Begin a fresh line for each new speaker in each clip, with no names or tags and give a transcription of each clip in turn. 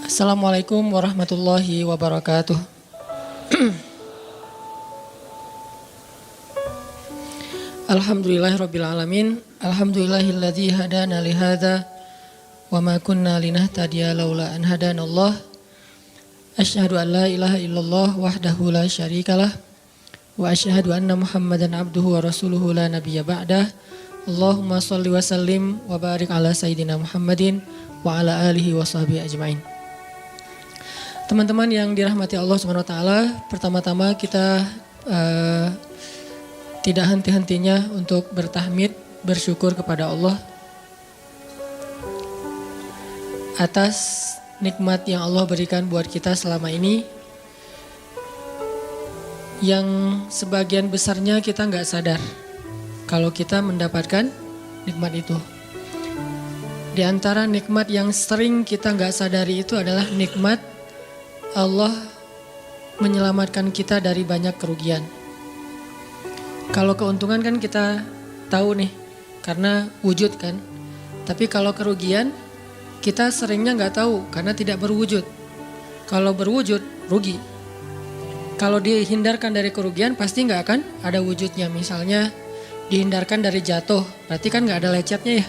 Assalamualaikum warahmatullahi wabarakatuh. Alhamdulillahirabbil alamin. Alhamdulillahilladzi hadana li hadza wa ma kunna linahtadiya laula an hadanallah. Asyhadu an la ilaha illallah wahdahu la syarikalah wa asyhadu anna Muhammadan abduhu wa rasuluhu la nabiyya ba'dah. Allahumma shalli wa sallim wa barik ala sayyidina Muhammadin wa ala alihi wa sahbihi ajmain. Teman-teman yang dirahmati Allah Subhanahu wa taala, pertama-tama kita tidak henti-hentinya untuk bertahmid, bersyukur kepada Allah atas nikmat yang Allah berikan buat kita selama ini, yang sebagian besarnya kita nggak sadar kalau kita mendapatkan nikmat itu. Di antara nikmat yang sering kita nggak sadari itu adalah nikmat Allah menyelamatkan kita dari banyak kerugian. Kalau keuntungan kan kita tahu nih, karena wujud kan. Tapi kalau kerugian, kita seringnya nggak tahu karena tidak berwujud. Kalau berwujud, rugi. Kalau dihindarkan dari kerugian, pasti nggak akan ada wujudnya. Misalnya dihindarkan dari jatuh, berarti kan nggak ada lecetnya ya.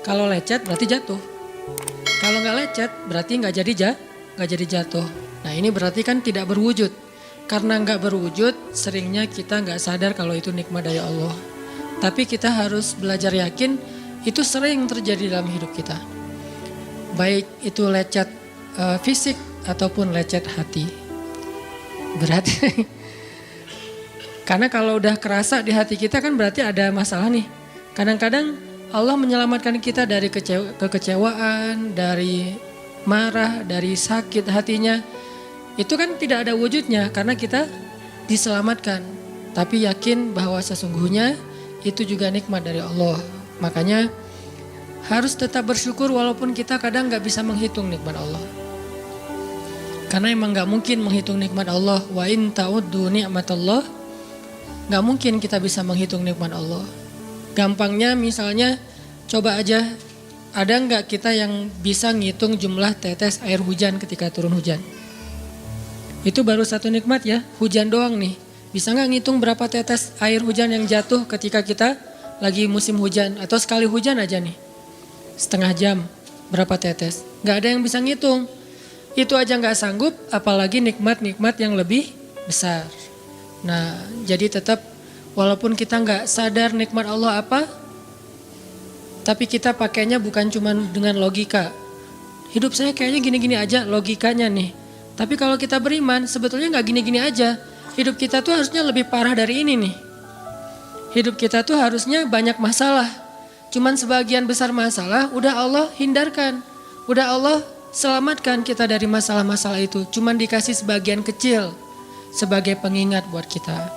Kalau lecet berarti jatuh. Kalau nggak lecet, berarti nggak jadi jatuh. Nah ini berarti kan tidak berwujud. Karena nggak berwujud, seringnya kita nggak sadar kalau itu nikmat dari Allah. Tapi kita harus belajar yakin itu sering terjadi dalam hidup kita. Baik itu lecet fisik ataupun lecet hati. Berat. Karena kalau udah kerasa di hati kita kan berarti ada masalah nih. Kadang-kadang Allah menyelamatkan kita dari kekecewaan, dari marah, dari sakit hatinya. Itu kan tidak ada wujudnya karena kita diselamatkan. Tapi yakin bahwa sesungguhnya itu juga nikmat dari Allah. Makanya harus tetap bersyukur walaupun kita kadang gak bisa menghitung nikmat Allah. Karena emang gak mungkin menghitung nikmat Allah. Wa in ta'uddu ni'matallah. Gak mungkin kita bisa menghitung nikmat Allah. Gampangnya misalnya coba aja, ada gak kita yang bisa ngitung jumlah tetes air hujan ketika turun hujan? Itu baru satu nikmat ya, hujan doang nih. Bisa gak ngitung berapa tetes air hujan yang jatuh ketika kita lagi musim hujan? Atau sekali hujan aja nih, setengah jam berapa tetes? Gak ada yang bisa ngitung. Itu aja gak sanggup, apalagi nikmat-nikmat yang lebih besar. Nah jadi tetap walaupun kita gak sadar nikmat Allah apa, tapi kita pakainya bukan cuma dengan logika. Hidup saya kayaknya gini-gini aja logikanya nih. Tapi kalau kita beriman sebetulnya gak gini-gini aja. Hidup kita tuh harusnya lebih parah dari ini nih. Hidup kita tuh harusnya banyak masalah. Cuman sebagian besar masalah udah Allah hindarkan. Udah Allah selamatkan kita dari masalah-masalah itu. Cuman dikasih sebagian kecil sebagai pengingat buat kita.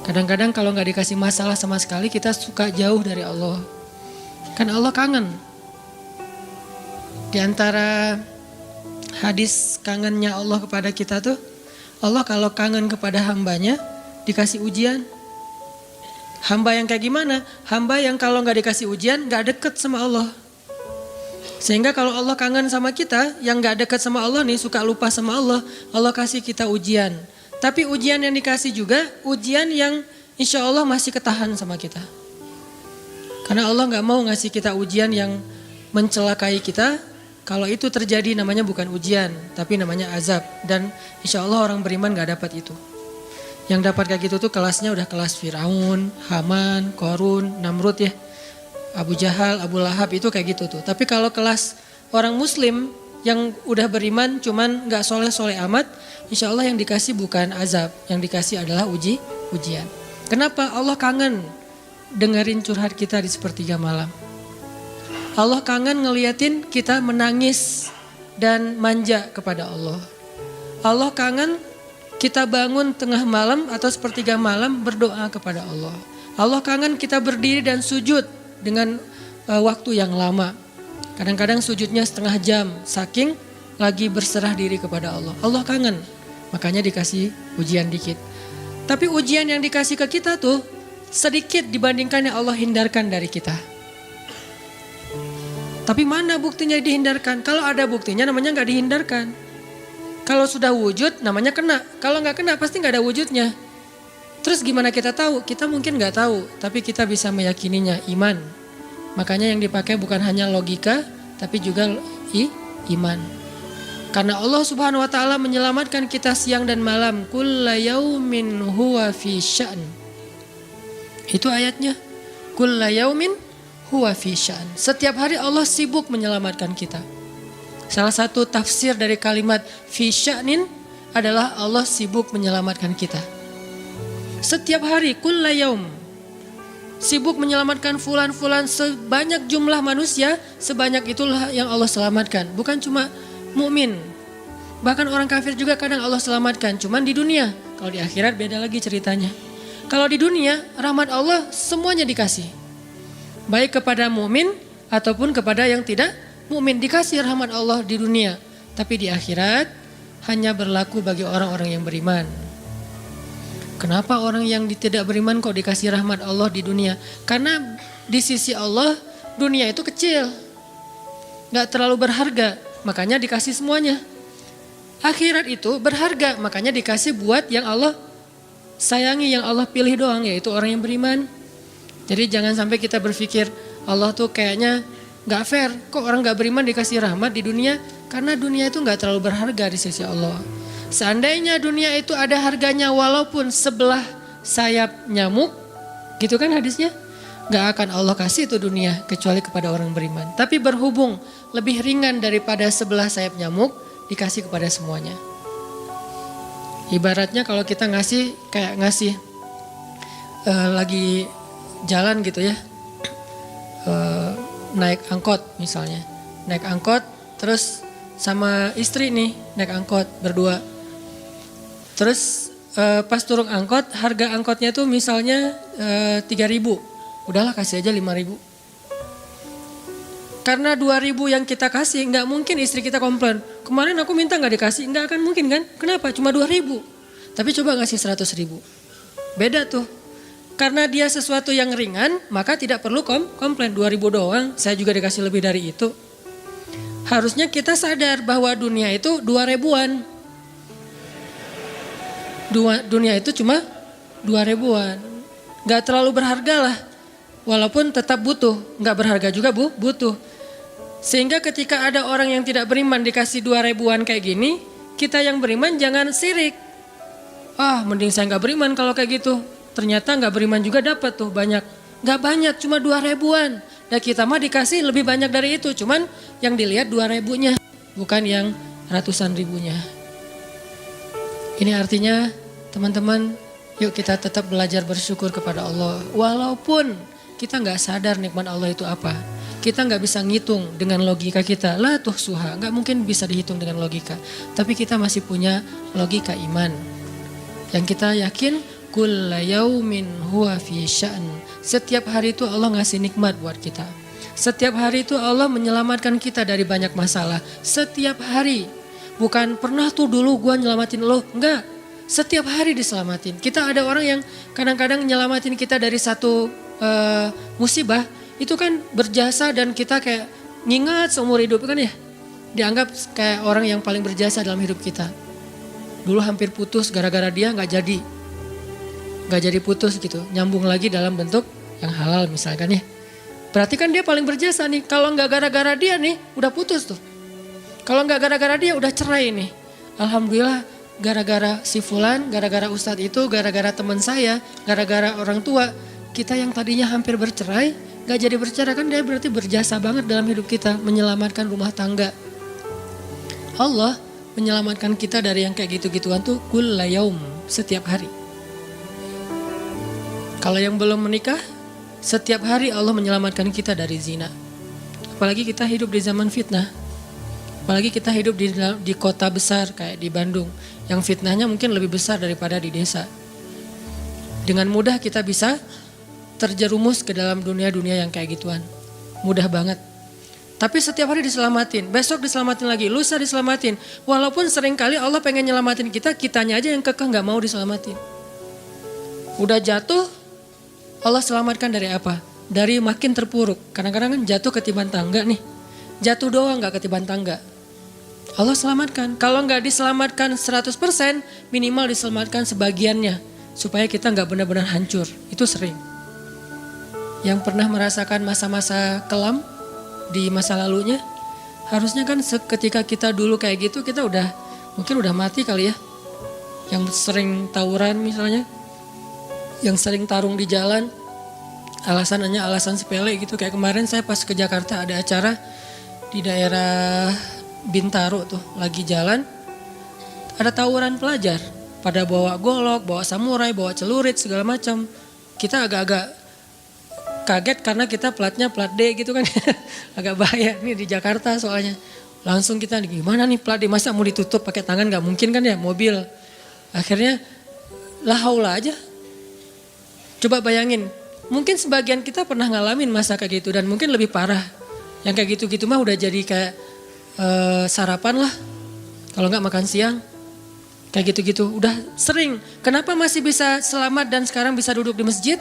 Kadang-kadang kalau gak dikasih masalah sama sekali kita suka jauh dari Allah. Kan Allah kangen. Di antara hadis kangennya Allah kepada kita tuh, Allah kalau kangen kepada hambanya dikasih ujian. Hamba yang kayak gimana? Hamba yang kalau gak dikasih ujian gak deket sama Allah. Sehingga kalau Allah kangen sama kita, yang gak deket sama Allah nih, suka lupa sama Allah, Allah kasih kita ujian. Tapi ujian yang dikasih juga ujian yang insya Allah masih ketahan sama kita. Karena Allah gak mau ngasih kita ujian yang mencelakai kita. Kalau itu terjadi namanya bukan ujian, tapi namanya azab. Dan insya Allah orang beriman gak dapat itu. Yang dapat kayak gitu tuh kelasnya udah kelas Firaun, Haman, Korun, Namrud ya. Abu Jahal, Abu Lahab itu kayak gitu tuh. Tapi kalau kelas orang muslim yang udah beriman cuman gak soleh-soleh amat, insya Allah yang dikasih bukan azab. Yang dikasih adalah ujian. Kenapa? Allah kangen dengerin curhat kita di sepertiga malam. Allah kangen ngeliatin kita menangis dan manja kepada Allah. Allah kangen kita bangun tengah malam atau sepertiga malam berdoa kepada Allah. Allah kangen kita berdiri dan sujud dengan waktu yang lama. Kadang-kadang sujudnya setengah jam, saking lagi berserah diri kepada Allah. Allah kangen, makanya dikasih ujian dikit. Tapi ujian yang dikasih ke kita tuh sedikit dibandingkan yang Allah hindarkan dari kita. Tapi mana buktinya dihindarkan? Kalau ada buktinya namanya nggak dihindarkan. Kalau sudah wujud namanya kena. Kalau nggak kena pasti nggak ada wujudnya. Terus gimana kita tahu? Kita mungkin nggak tahu, tapi kita bisa meyakininya, iman. Makanya yang dipakai bukan hanya logika, tapi juga iman. Karena Allah Subhanahu wa taala menyelamatkan kita siang dan malam. Kulla yaumin huwa fi sya'n. Itu ayatnya. Kulla yaumin huwa fi sya'n. Setiap hari Allah sibuk menyelamatkan kita. Salah satu tafsir dari kalimat fi sya'nin adalah Allah sibuk menyelamatkan kita. Setiap hari kulla yaum sibuk menyelamatkan fulan-fulan, sebanyak jumlah manusia, sebanyak itulah yang Allah selamatkan. Bukan cuma mukmin. Bahkan orang kafir juga kadang Allah selamatkan, cuman di dunia. Kalau di akhirat beda lagi ceritanya. Kalau di dunia, rahmat Allah semuanya dikasih. Baik kepada mukmin ataupun kepada yang tidak mukmin, dikasih rahmat Allah di dunia. Tapi di akhirat hanya berlaku bagi orang-orang yang beriman. Kenapa orang yang tidak beriman kok dikasih rahmat Allah di dunia? Karena di sisi Allah dunia itu kecil, gak terlalu berharga, makanya dikasih semuanya. Akhirat itu berharga, makanya dikasih buat yang Allah sayangi, yang Allah pilih doang, yaitu orang yang beriman. Jadi jangan sampai kita berpikir Allah tuh kayaknya gak fair, kok orang gak beriman dikasih rahmat di dunia? Karena dunia itu gak terlalu berharga di sisi Allah. Seandainya dunia itu ada harganya walaupun sebelah sayap nyamuk, gitu kan hadisnya, gak akan Allah kasih itu dunia kecuali kepada orang beriman. Tapi berhubung lebih ringan daripada sebelah sayap nyamuk, dikasih kepada semuanya. Ibaratnya kalau kita ngasih kayak ngasih lagi jalan gitu ya, naik angkot misalnya, naik angkot terus sama istri nih naik angkot berdua. Terus pas turun angkot, harga angkotnya tuh misalnya 3.000, udahlah kasih aja 5.000. Karena 2.000 yang kita kasih, nggak mungkin istri kita komplain. Kemarin aku minta nggak dikasih, nggak akan mungkin kan? Kenapa? Cuma 2.000. Tapi coba ngasih 100.000, beda tuh. Karena dia sesuatu yang ringan, maka tidak perlu komplain. 2.000 doang, saya juga dikasih lebih dari itu. Harusnya kita sadar bahwa dunia itu 2.000-an. Dunia itu cuma 2.000-an. Gak terlalu berharga lah. Walaupun tetap butuh. Gak berharga juga butuh. Sehingga ketika ada orang yang tidak beriman dikasih 2.000-an kayak gini, kita yang beriman jangan sirik. Mending saya gak beriman kalau kayak gitu. Ternyata gak beriman juga dapat tuh banyak. Gak banyak, cuma 2.000-an. Dan kita mah dikasih lebih banyak dari itu. Cuman yang dilihat 2.000-nya. Bukan yang ratusan ribunya. Ini artinya teman-teman, yuk kita tetap belajar bersyukur kepada Allah. Walaupun kita gak sadar nikmat Allah itu apa. Kita gak bisa ngitung dengan logika kita. La tuhsuha, gak mungkin bisa dihitung dengan logika. Tapi kita masih punya logika iman. Yang kita yakin, kulla yaumin huwa fi sya'n. Setiap hari itu Allah ngasih nikmat buat kita. Setiap hari itu Allah menyelamatkan kita dari banyak masalah. Setiap hari. Bukan pernah tuh dulu gue nyelamatin lo. Enggak. Setiap hari diselamatin. Kita ada orang yang kadang-kadang nyelamatin kita dari satu musibah. Itu kan berjasa dan kita kayak ngingat seumur hidup kan ya. Dianggap kayak orang yang paling berjasa dalam hidup kita. Dulu hampir putus gara-gara dia gak jadi. Gak jadi putus gitu. Nyambung lagi dalam bentuk yang halal misalkan ya. Berarti kan dia paling berjasa nih. Kalau gak gara-gara dia nih udah putus tuh. Kalau gak gara-gara dia udah cerai nih. Alhamdulillah gara-gara si fulan, gara-gara ustadz itu, gara-gara teman saya, gara-gara orang tua. Kita yang tadinya hampir bercerai, gak jadi bercerai kan dia berarti berjasa banget dalam hidup kita. Menyelamatkan rumah tangga. Allah menyelamatkan kita dari yang kayak gitu-gituan tuh kulla yaum, setiap hari. Kalau yang belum menikah, setiap hari Allah menyelamatkan kita dari zina. Apalagi kita hidup di zaman fitnah. Apalagi kita hidup di kota besar kayak di Bandung. Yang fitnahnya mungkin lebih besar daripada di desa. Dengan mudah kita bisa terjerumus ke dalam dunia-dunia yang kayak gituan. Mudah banget. Tapi setiap hari diselamatin. Besok diselamatin lagi. Lusa diselamatin. Walaupun seringkali Allah pengen nyelamatin kita. Kitanya aja yang kekeh gak mau diselamatin. Udah jatuh. Allah selamatkan dari apa? Dari makin terpuruk. Kadang-kadang kan jatuh ketiban tangga nih. Jatuh doang gak ketiban tangga. Allah selamatkan. Kalau nggak diselamatkan 100%, minimal diselamatkan sebagiannya. Supaya kita nggak benar-benar hancur. Itu sering. Yang pernah merasakan masa-masa kelam di masa lalunya, harusnya kan ketika kita dulu kayak gitu, kita mungkin udah mati kali ya. Yang sering tawuran misalnya, yang sering tarung di jalan, alasannya alasan sepele gitu. Kayak kemarin saya pas ke Jakarta ada acara di daerah Bintaro tuh, lagi jalan, ada tawuran pelajar. Pada bawa golok, bawa samurai, bawa celurit, segala macam. Kita agak-agak kaget karena kita platnya plat D gitu kan. Agak bahaya nih di Jakarta soalnya. Langsung kita gimana nih plat D, masa mau ditutup pakai tangan, gak mungkin kan ya, mobil. Akhirnya la haula aja. Coba bayangin, mungkin sebagian kita pernah ngalamin masa kayak gitu dan mungkin lebih parah. Yang kayak gitu-gitu mah udah jadi kayak sarapan lah, kalau nggak makan siang, kayak gitu-gitu udah sering. Kenapa masih bisa selamat dan sekarang bisa duduk di masjid?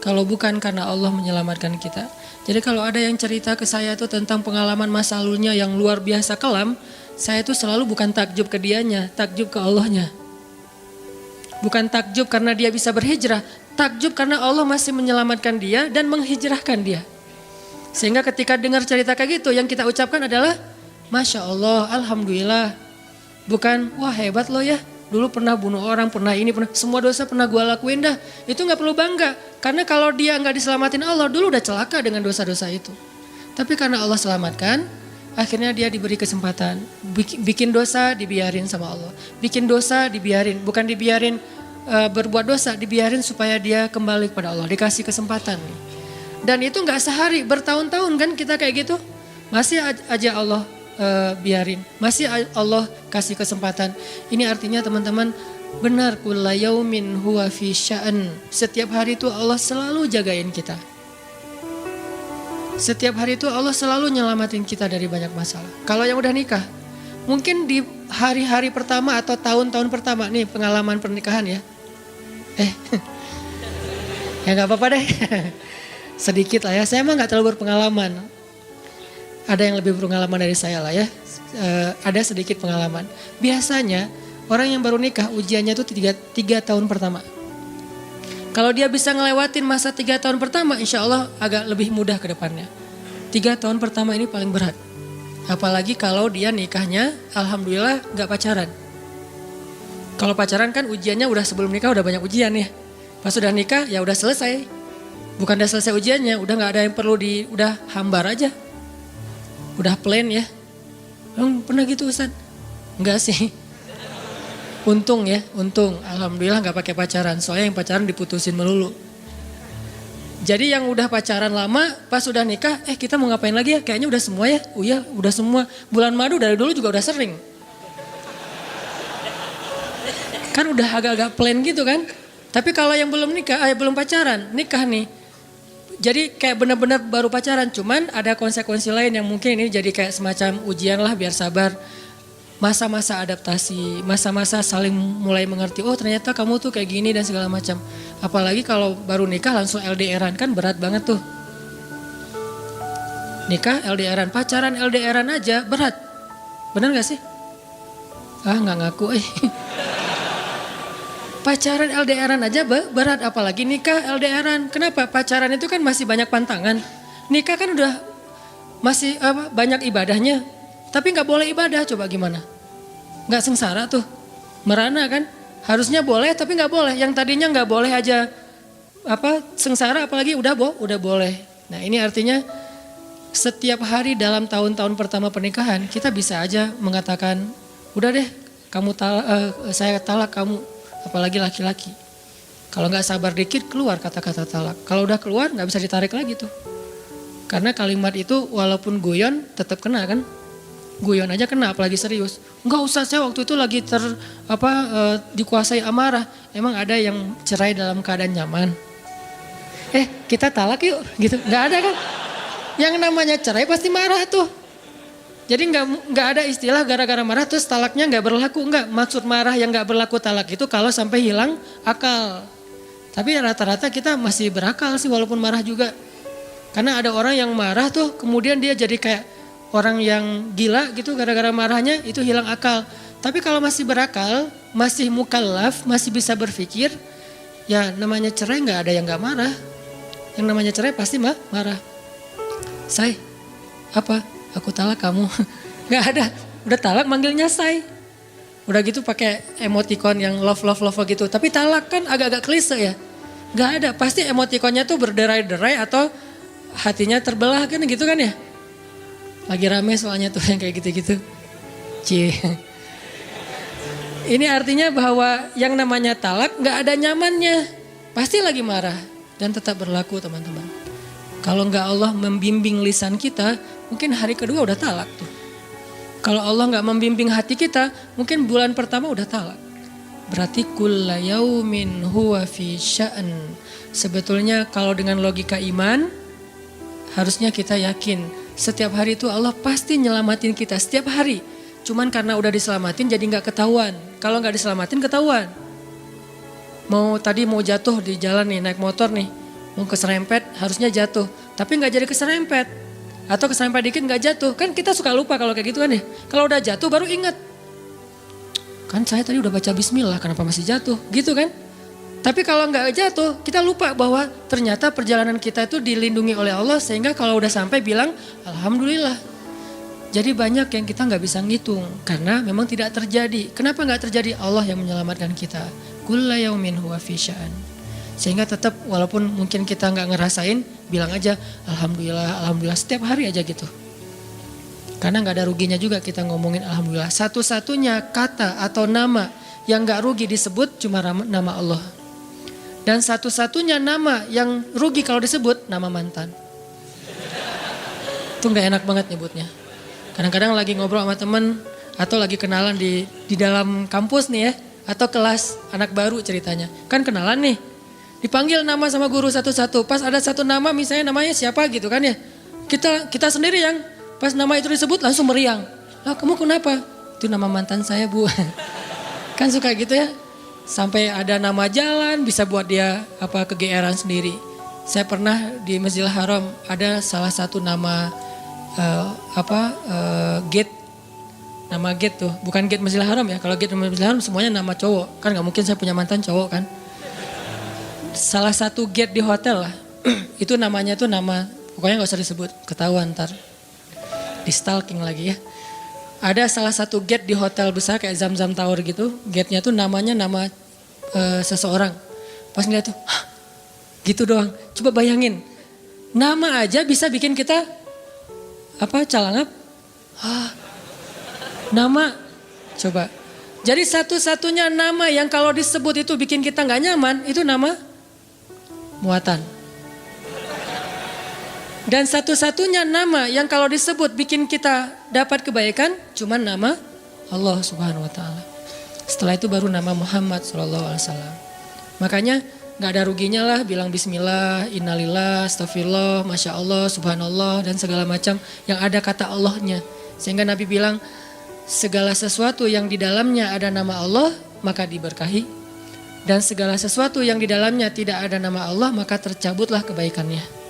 Kalau bukan karena Allah menyelamatkan kita. Jadi kalau ada yang cerita ke saya tuh tentang pengalaman masa lalunya yang luar biasa kelam, saya tuh selalu bukan takjub ke dianya, takjub ke Allahnya. Bukan takjub karena dia bisa berhijrah, takjub karena Allah masih menyelamatkan dia dan menghijrahkan dia. Sehingga ketika dengar cerita kayak gitu, yang kita ucapkan adalah Masya Allah, Alhamdulillah. Bukan, wah hebat lo ya. Dulu pernah bunuh orang, pernah ini, pernah semua dosa pernah gue lakuin dah. Itu gak perlu bangga. Karena kalau dia gak diselamatin Allah, dulu udah celaka dengan dosa-dosa itu. Tapi karena Allah selamatkan, akhirnya dia diberi kesempatan. Bikin dosa dibiarin sama Allah. Bikin dosa dibiarin, bukan dibiarin berbuat dosa, dibiarin supaya dia kembali kepada Allah. Dikasih kesempatan. Dan itu gak sehari, bertahun-tahun kan kita kayak gitu. Masih aja Allah biarin. Masih Allah kasih kesempatan. Ini artinya teman-teman, benar kulla yaumin huwa fi sya'an. Setiap hari itu Allah selalu jagain kita. Setiap hari itu Allah selalu nyelamatin kita dari banyak masalah. Kalau yang udah nikah, mungkin di hari-hari pertama atau tahun-tahun pertama nih pengalaman pernikahan ya. Ya gak apa-apa deh. Sedikit lah ya, saya emang gak terlalu berpengalaman. Ada yang lebih berpengalaman dari saya lah ya. Ada sedikit pengalaman. Biasanya orang yang baru nikah ujiannya itu 3 tahun pertama. Kalau dia bisa ngelewatin masa 3 tahun pertama, insya Allah agak lebih mudah ke depannya. 3 tahun pertama ini paling berat. Apalagi kalau dia nikahnya alhamdulillah gak pacaran. Kalau pacaran kan ujiannya udah sebelum nikah udah banyak ujian ya. Pas udah nikah ya udah selesai. Bukan udah selesai ujiannya, udah gak ada yang perlu udah hambar aja. Udah plain ya. Pernah gitu Ustaz? Enggak sih. Untung ya, untung. Alhamdulillah gak pakai pacaran. Soalnya yang pacaran diputusin melulu. Jadi yang udah pacaran lama, pas udah nikah, kita mau ngapain lagi ya? Kayaknya udah semua ya. Oh iya, udah semua. Bulan madu dari dulu juga udah sering. Kan udah agak-agak plain gitu kan. Tapi kalau yang belum nikah, belum pacaran, nikah nih. Jadi kayak benar-benar baru pacaran, cuman ada konsekuensi lain yang mungkin ini jadi kayak semacam ujian lah biar sabar. Masa-masa adaptasi, masa-masa saling mulai mengerti, oh ternyata kamu tuh kayak gini dan segala macam. Apalagi kalau baru nikah langsung LDRan, kan berat banget tuh. Nikah LDRan, pacaran LDRan aja berat. Benar gak sih? Gak ngaku Pacaran LDRan aja berat, apalagi nikah LDRan. Kenapa? Pacaran itu kan masih banyak pantangan. Nikah kan udah masih banyak ibadahnya. Tapi gak boleh ibadah, coba gimana? Gak sengsara tuh, merana kan? Harusnya boleh tapi gak boleh. Yang tadinya gak boleh aja sengsara, apalagi udah boleh. Nah ini artinya setiap hari dalam tahun-tahun pertama pernikahan kita bisa aja mengatakan, udah deh saya talak kamu. Apalagi laki-laki. Kalau gak sabar dikit keluar kata-kata talak. Kalau udah keluar gak bisa ditarik lagi tuh. Karena kalimat itu walaupun guyon tetap kena kan. Guyon aja kena apalagi serius. Enggak usah, saya waktu itu lagi dikuasai amarah. Emang ada yang cerai dalam keadaan nyaman. Kita talak yuk gitu. Gak ada kan. Yang namanya cerai pasti marah tuh. Jadi nggak ada istilah gara-gara marah terus talaknya nggak berlaku, nggak. Maksud marah yang nggak berlaku talak itu kalau sampai hilang akal. Tapi rata-rata kita masih berakal sih walaupun marah juga. Karena ada orang yang marah tuh kemudian dia jadi kayak orang yang gila gitu gara-gara marahnya itu hilang akal. Tapi kalau masih berakal, masih mukallaf, masih bisa berpikir, ya namanya cerai nggak ada yang nggak marah. Yang namanya cerai pasti marah. Say, apa? Aku talak kamu. Nggak ada, udah talak manggilnya say. Udah gitu pakai emoticon yang love gitu. Tapi talak kan agak-agak klise ya. Nggak ada, pasti emoticonnya tuh berderai-derai atau hatinya terbelah kan gitu kan ya. Lagi rame soalnya tuh yang kayak gitu-gitu. Cie. Ini artinya bahwa yang namanya talak gak ada nyamannya. Pasti lagi marah dan tetap berlaku teman-teman. Kalau gak Allah membimbing lisan kita, mungkin hari kedua udah talak tuh. Kalau Allah gak membimbing hati kita, mungkin bulan pertama udah talak. Berarti kulla yaumin huwa fi sya'an. Sebetulnya kalau dengan logika iman, harusnya kita yakin setiap hari itu Allah pasti nyelamatin kita setiap hari. Cuman karena udah diselamatin jadi gak ketahuan. Kalau gak diselamatin ketahuan. Tadi mau jatuh di jalan nih naik motor nih. Mau keserempet harusnya jatuh. Tapi gak jadi keserempet. Atau keserempet dikit gak jatuh. Kan kita suka lupa kalau kayak gitu kan ya. Kalau udah jatuh baru ingat. Kan saya tadi udah baca bismillah kenapa masih jatuh gitu kan. Tapi kalau nggak jatuh, kita lupa bahwa ternyata perjalanan kita itu dilindungi oleh Allah sehingga kalau udah sampai bilang alhamdulillah. Jadi banyak yang kita nggak bisa ngitung karena memang tidak terjadi. Kenapa nggak terjadi? Allah yang menyelamatkan kita. Kulla yaumin huwa fi sya'an. Sehingga tetap walaupun mungkin kita nggak ngerasain, bilang aja alhamdulillah setiap hari aja gitu. Karena nggak ada ruginya juga kita ngomongin alhamdulillah. Satu-satunya kata atau nama yang nggak rugi disebut cuma nama Allah. Dan satu-satunya nama yang rugi kalau disebut nama mantan. Itu gak enak banget nyebutnya. Kadang-kadang lagi ngobrol sama temen atau lagi kenalan di dalam kampus nih ya. Atau kelas anak baru ceritanya. Kan kenalan nih. Dipanggil nama sama guru satu-satu. Pas ada satu nama misalnya namanya siapa gitu kan ya. Kita sendiri yang pas nama itu disebut langsung meriang. Lah kamu kenapa? Itu nama mantan saya bu. Kan suka gitu ya. Sampai ada nama jalan bisa buat dia kegeeran sendiri. Saya pernah di Masjidil Haram ada salah satu nama gate. Nama gate tuh, bukan gate Masjidil Haram ya. Kalau gate Masjidil Haram semuanya nama cowok. Kan gak mungkin saya punya mantan cowok kan. Salah satu gate di hotel lah. Itu namanya tuh nama, pokoknya gak usah disebut, ketahuan ntar. Di stalking lagi ya. Ada salah satu gate di hotel besar kayak Zam-Zam Tower gitu. Gate-nya tuh namanya nama seseorang. Pas ngeliat tuh, gitu doang. Coba bayangin, nama aja bisa bikin kita calangap. Nama, coba. Jadi satu-satunya nama yang kalau disebut itu bikin kita nggak nyaman, itu nama muatan. Dan satu-satunya nama yang kalau disebut bikin kita dapat kebaikan cuma nama Allah Subhanahu wa taala. Setelah itu baru nama Muhammad sallallahu alaihi wasallam. Makanya enggak ada ruginya lah bilang bismillah, innalillah, astagfirullah, masya Allah, subhanallah dan segala macam yang ada kata Allahnya. Sehingga Nabi bilang segala sesuatu yang di dalamnya ada nama Allah maka diberkahi. Dan segala sesuatu yang di dalamnya tidak ada nama Allah maka tercabutlah kebaikannya.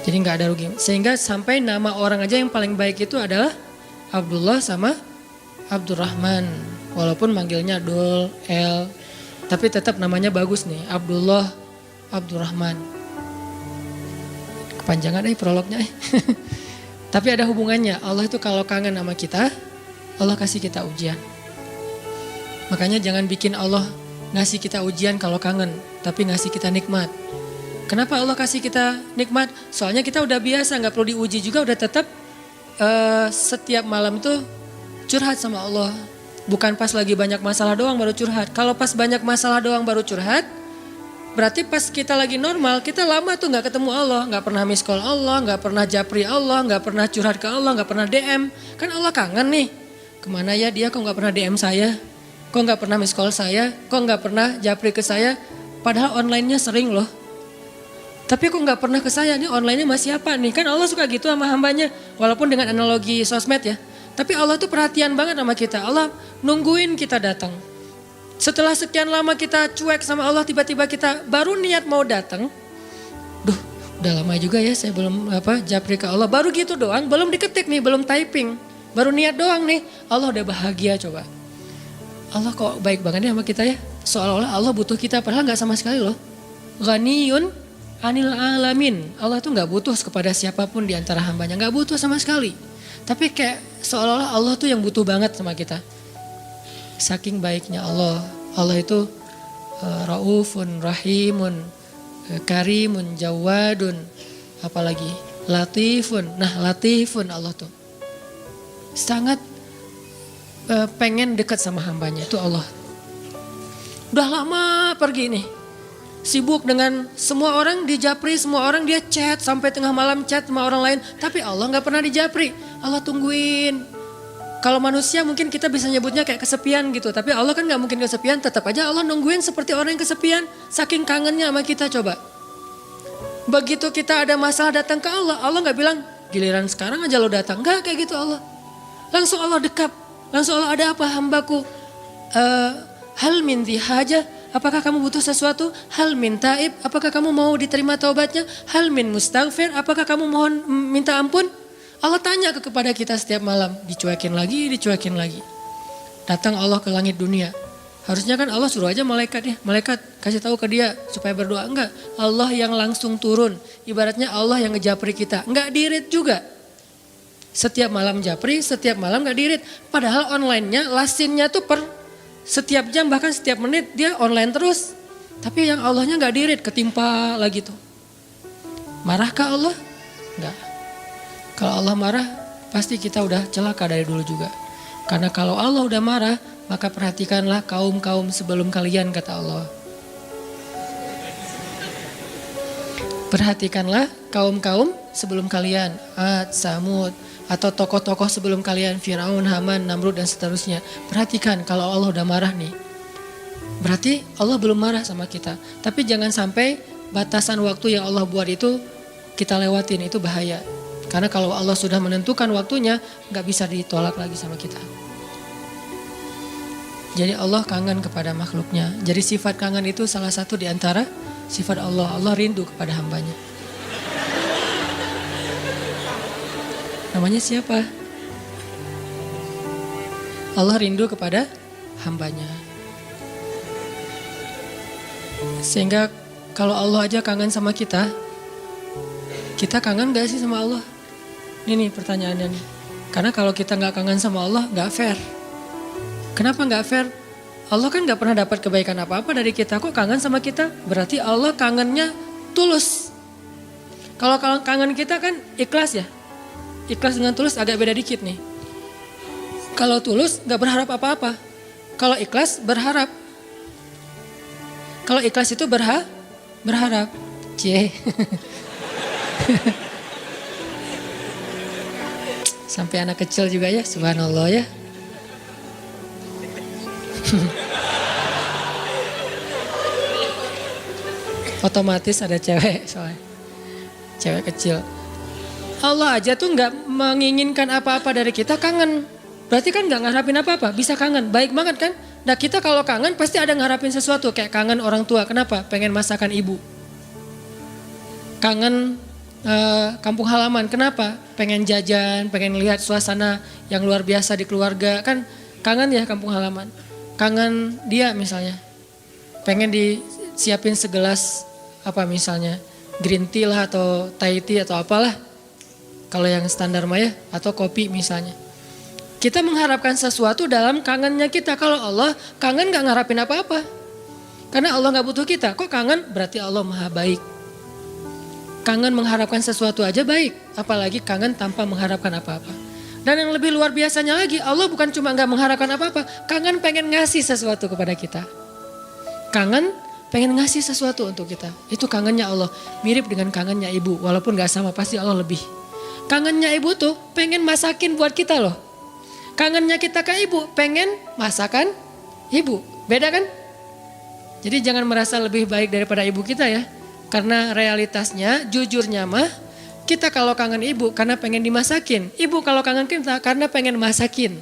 Jadi nggak ada rugi. Sehingga sampai nama orang aja yang paling baik itu adalah Abdullah sama Abdurrahman. Walaupun manggilnya Dul, El. Tapi tetap namanya bagus nih. Abdullah, Abdurrahman. Kepanjangan prolognya. Tapi ada hubungannya. Allah itu kalau kangen sama kita, Allah kasih kita ujian. Makanya jangan bikin Allah ngasih kita ujian kalau kangen. Tapi ngasih kita nikmat. Kenapa Allah kasih kita nikmat? Soalnya kita udah biasa, gak perlu diuji juga, udah tetap setiap malam tuh curhat sama Allah. Bukan pas lagi banyak masalah doang baru curhat. Kalau pas banyak masalah doang baru curhat, berarti pas kita lagi normal, kita lama tuh gak ketemu Allah. Gak pernah miss call Allah, gak pernah japri Allah, gak pernah curhat ke Allah, gak pernah DM. Kan Allah kangen nih, kemana ya dia kok gak pernah DM saya? Kok gak pernah miss call saya? Kok gak pernah japri ke saya? Padahal online-nya sering loh. Tapi kok gak pernah ke saya, nih online-nya masih apa nih? Kan Allah suka gitu sama hambanya, walaupun dengan analogi sosmed ya. Tapi Allah tuh perhatian banget sama kita, Allah nungguin kita datang. Setelah sekian lama kita cuek sama Allah, tiba-tiba kita baru niat mau datang. Duh, Udah lama juga ya saya belum japri ke Allah. Baru gitu doang, belum diketik nih, belum typing. Baru niat doang nih, Allah udah bahagia coba. Allah kok baik banget ya sama kita ya. Seolah-olah Allah butuh kita, padahal gak sama sekali loh. Ghaniyun anil alamin. Allah tuh gak butuh kepada siapapun di antara hambanya. Gak butuh sama sekali. Tapi kayak seolah-olah Allah tuh yang butuh banget sama kita. Saking baiknya Allah. Allah itu raufun, rahimun, karimun, jawadun, apalagi latifun. Nah latifun Allah tuh sangat pengen dekat sama hambanya, itu Allah. Udah lama pergi nih, sibuk dengan semua orang di japri, semua orang dia chat sampai tengah malam chat sama orang lain, tapi Allah gak pernah di japri. Allah tungguin. Kalau manusia mungkin kita bisa nyebutnya kayak kesepian gitu, tapi Allah kan gak mungkin kesepian, tetap aja Allah nungguin seperti orang yang kesepian, saking kangennya sama kita coba. Begitu kita ada masalah datang ke Allah, Allah gak bilang giliran sekarang aja lo datang, gak kayak gitu Allah. Langsung Allah dekap, langsung Allah, ada apa hambaku? Hal min haja, apakah kamu butuh sesuatu? Hal min taib, apakah kamu mau diterima taubatnya? Hal min mustaghfir, apakah kamu mohon minta ampun? Allah tanya kepada kita setiap malam, dicuekin lagi, dicuekin lagi. Datang Allah ke langit dunia. Harusnya kan Allah suruh aja malaikat ya, malaikat kasih tahu ke dia supaya berdoa. Enggak, Allah yang langsung turun. Ibaratnya Allah yang ngejapri kita, enggak dirit juga. Setiap malam japri, setiap malam enggak dirit. Padahal online-nya, lasinnya tuh per setiap jam bahkan setiap menit dia online terus. Tapi yang Allahnya enggak dirit, ketimpa lagi tuh. Marahkah Allah? Enggak. Kalau Allah marah, pasti kita udah celaka dari dulu juga. Karena kalau Allah udah marah, maka perhatikanlah kaum-kaum sebelum kalian, kata Allah. Perhatikanlah kaum-kaum sebelum kalian, Ad, Samud, atau tokoh-tokoh sebelum kalian, Firaun, Haman, Namrud, dan seterusnya. Perhatikan kalau Allah udah marah nih. Berarti Allah belum marah sama kita. Tapi jangan sampai batasan waktu yang Allah buat itu kita lewatin, itu bahaya. Karena kalau Allah sudah menentukan waktunya, gak bisa ditolak lagi sama kita. Jadi Allah kangen kepada makhluknya. Jadi sifat kangen itu salah satu di antara sifat Allah. Allah rindu kepada hambanya. Namanya siapa? Allah rindu kepada hambanya. Sehingga kalau Allah aja kangen sama kita kangen gak sih sama Allah? Ini nih pertanyaannya nih. Karena kalau kita gak kangen sama Allah, gak fair. Kenapa gak fair? Allah kan gak pernah dapat kebaikan apa-apa dari kita. Kok kangen sama kita? Berarti Allah kangennya tulus. Kalau kangen kita kan ikhlas ya. Ikhlas dengan tulus agak beda dikit nih. Kalau tulus gak berharap apa-apa. Kalau ikhlas berharap. Kalau ikhlas itu berharap. Cie. Sampai anak kecil juga ya, subhanallah ya. Otomatis ada cewek soalnya. Cewek kecil. Allah aja tuh gak menginginkan apa-apa dari kita, kangen. Berarti kan gak ngarapin apa-apa, bisa kangen. Baik banget kan? Nah kita kalau kangen pasti ada ngarapin sesuatu. Kayak kangen orang tua, kenapa? Pengen masakan ibu. Kangen kampung halaman, kenapa? Pengen jajan, pengen lihat suasana yang luar biasa di keluarga. Kan kangen ya kampung halaman. Kangen dia misalnya, pengen disiapin segelas apa misalnya, green tea lah atau Thai tea atau apalah. Kalau yang standar mah ya, atau kopi misalnya. Kita mengharapkan sesuatu dalam kangennya kita. Kalau Allah kangen gak ngarapin apa-apa. Karena Allah gak butuh kita. Kok kangen? Berarti Allah maha baik. Kangen mengharapkan sesuatu aja baik, apalagi kangen tanpa mengharapkan apa-apa. Dan yang lebih luar biasanya lagi, Allah bukan cuma gak mengharapkan apa-apa, kangen pengen ngasih sesuatu kepada kita. Kangen pengen ngasih sesuatu untuk kita. Itu kangennya Allah, mirip dengan kangennya ibu, walaupun gak sama, pasti Allah lebih. Kangennya ibu tuh pengen masakin buat kita loh. Kangennya kita ke ibu, pengen masakan ibu. Beda kan? Jadi jangan merasa lebih baik daripada ibu kita ya. Karena realitasnya, jujurnya mah, kita kalau kangen ibu karena pengen dimasakin. Ibu kalau kangen kita karena pengen masakin.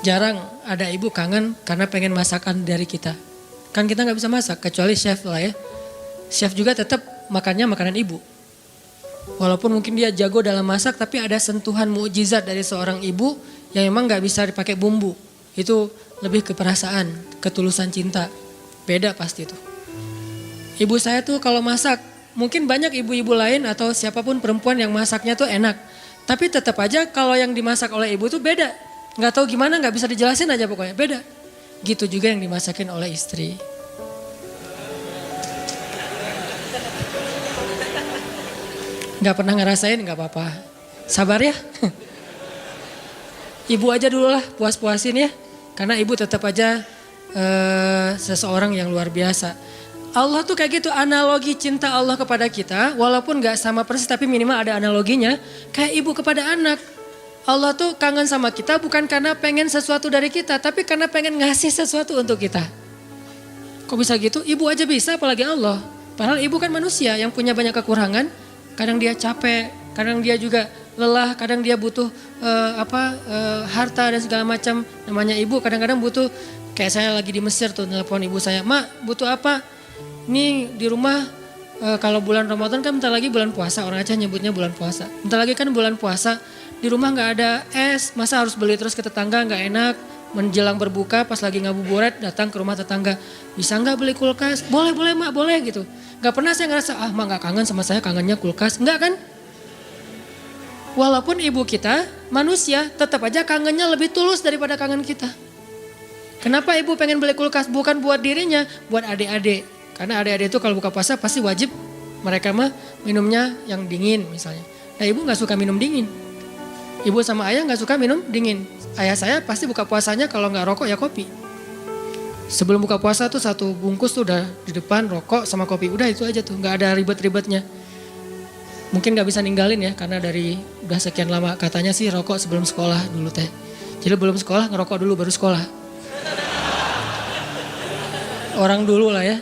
Jarang ada ibu kangen karena pengen masakan dari kita. Kan kita gak bisa masak, kecuali chef lah ya. chef juga tetap makannya makanan ibu. Walaupun mungkin dia jago dalam masak, tapi ada sentuhan mukjizat dari seorang ibu yang memang gak bisa dipakai bumbu. Itu lebih ke perasaan, ketulusan cinta. Beda pasti itu. Ibu saya tuh kalau masak, mungkin banyak ibu-ibu lain atau siapapun perempuan yang masaknya tuh enak. Tapi tetap aja kalau yang dimasak oleh ibu tuh beda. Gak tahu gimana, gak bisa dijelasin aja pokoknya, beda. Gitu juga yang dimasakin oleh istri. Gak pernah ngerasain, gak apa-apa. Sabar ya. Ibu aja dulu lah, puas-puasin ya. Karena ibu tetap aja seseorang yang luar biasa. Allah tuh kayak gitu, analogi cinta Allah kepada kita. Walaupun gak sama persis, tapi minimal ada analoginya. Kayak ibu kepada anak. Allah tuh kangen sama kita bukan karena pengen sesuatu dari kita. Tapi karena pengen ngasih sesuatu untuk kita. Kok bisa gitu? Ibu aja bisa, apalagi Allah. Padahal ibu kan manusia yang punya banyak kekurangan. Kadang dia capek, kadang dia juga lelah, kadang dia butuh harta dan segala macam. Namanya ibu kadang-kadang butuh, kayak saya lagi di Mesir tuh nelpon ibu saya, "Mak, butuh apa? Ini di rumah kalau bulan Ramadan kan bentar lagi bulan puasa, orang Aceh nyebutnya bulan puasa. Bentar lagi kan bulan puasa, di rumah nggak ada es, masa harus beli terus ke tetangga, nggak enak. Menjelang berbuka pas lagi ngabuburit datang ke rumah tetangga, bisa nggak beli kulkas? Boleh mak, boleh gitu. Gak pernah saya ngerasa, mak gak kangen sama saya, kangennya kulkas. Enggak kan? Walaupun ibu kita manusia, tetap aja kangennya lebih tulus daripada kangen kita. Kenapa ibu pengen beli kulkas? Bukan buat dirinya, buat adik-adik. Karena adik-adik itu kalau buka puasa pasti wajib mereka mah minumnya yang dingin misalnya. Nah ibu gak suka minum dingin. Ibu sama ayah gak suka minum dingin. Ayah saya pasti buka puasanya kalau gak rokok ya kopi. Sebelum buka puasa tuh 1 bungkus tuh udah di depan, rokok sama kopi. Udah itu aja tuh, gak ada ribet-ribetnya. Mungkin gak bisa ninggalin ya, karena dari udah sekian lama. Katanya sih rokok sebelum sekolah dulu teh. Jadi belum sekolah ngerokok dulu baru sekolah. Orang dulu lah ya.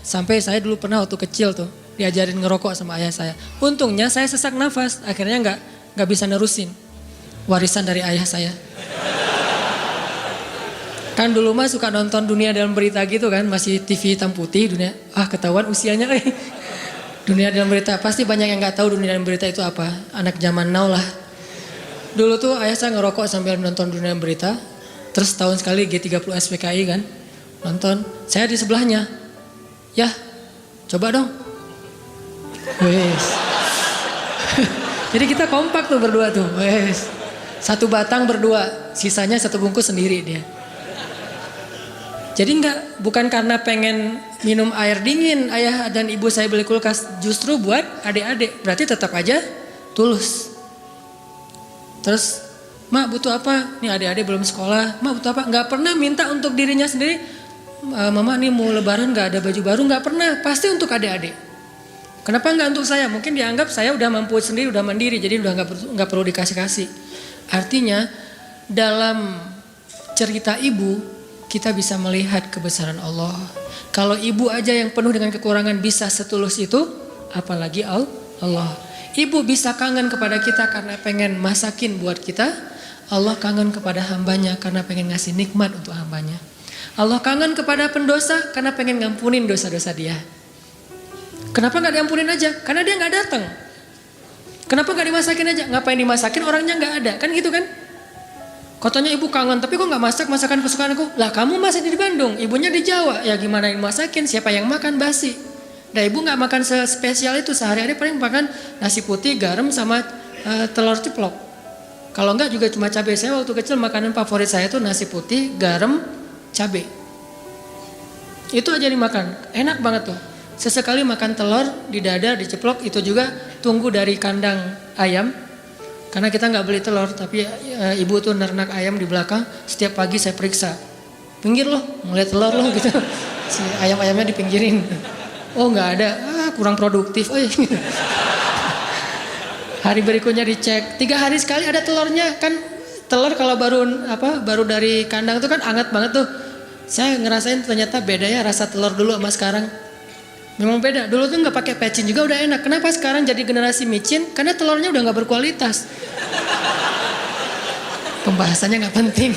Sampai saya dulu pernah waktu kecil tuh diajarin ngerokok sama ayah saya. Untungnya saya sesak nafas, akhirnya gak bisa nerusin. Warisan dari ayah saya. Kan dulu mah suka nonton Dunia Dalam Berita gitu kan, masih TV hitam putih dunia. Ketahuan usianya Dunia Dalam Berita, pasti banyak yang gak tahu Dunia Dalam Berita itu apa. Anak zaman now lah. Dulu tuh ayah saya ngerokok sambil nonton Dunia Dalam Berita. Terus tahun sekali G30 SPKI kan, nonton. Saya di sebelahnya. Ya, coba dong. Wes. Jadi kita kompak tuh berdua tuh. Wes. 1 batang berdua, sisanya 1 bungkus sendiri dia. Jadi bukan karena pengen minum air dingin ayah dan ibu saya beli kulkas, justru buat adik-adik. Berarti tetap aja tulus. Terus, "Mak butuh apa?" Nih adik-adik belum sekolah, "Mak butuh apa?" Gak pernah minta untuk dirinya sendiri. "Mama nih mau lebaran gak ada baju baru." Gak pernah, pasti untuk adik-adik. Kenapa gak untuk saya? Mungkin dianggap saya udah mampu sendiri, udah mandiri, jadi udah gak perlu dikasih-kasih. Artinya dalam cerita ibu, kita bisa melihat kebesaran Allah. Kalau ibu aja yang penuh dengan kekurangan bisa setulus itu, apalagi Allah. Ibu bisa kangen kepada kita karena pengen masakin buat kita. Allah kangen kepada hambanya karena pengen ngasih nikmat untuk hambanya. Allah kangen kepada pendosa karena pengen ngampunin dosa-dosa dia. Kenapa gak diampunin aja? Karena dia gak datang. Kenapa gak dimasakin aja? Ngapain dimasakin, orangnya gak ada. Kan gitu kan? Katanya ibu kangen, tapi kok gak masak masakan kesukaan aku? Lah kamu masak di Bandung, ibunya di Jawa. Ya gimana yang masakin, siapa yang makan basi? Nah ibu gak makan spesial itu, sehari-hari paling makan nasi putih, garam sama telur ceplok. Kalau enggak juga cuma cabai. Saya waktu kecil makanan favorit saya tuh nasi putih, garam, cabai. Itu aja dimakan, enak banget tuh. Sesekali makan telur, didadar, diceplok, itu juga tunggu dari kandang ayam. Karena kita nggak beli telur, tapi ibu tuh nernak ayam di belakang. Setiap pagi saya periksa, pinggir loh, ngeliat telur loh gitu. Si ayam-ayamnya dipinggirin. Oh nggak ada, kurang produktif. Hari berikutnya dicek, 3 hari sekali ada telurnya. Kan telur kalau baru dari kandang tuh kan hangat banget tuh. Saya ngerasain ternyata beda ya rasa telur dulu sama sekarang. Memang beda, dulu tuh gak pakai pecin juga udah enak. Kenapa sekarang jadi generasi micin? Karena telurnya udah gak berkualitas. Pembahasannya gak penting.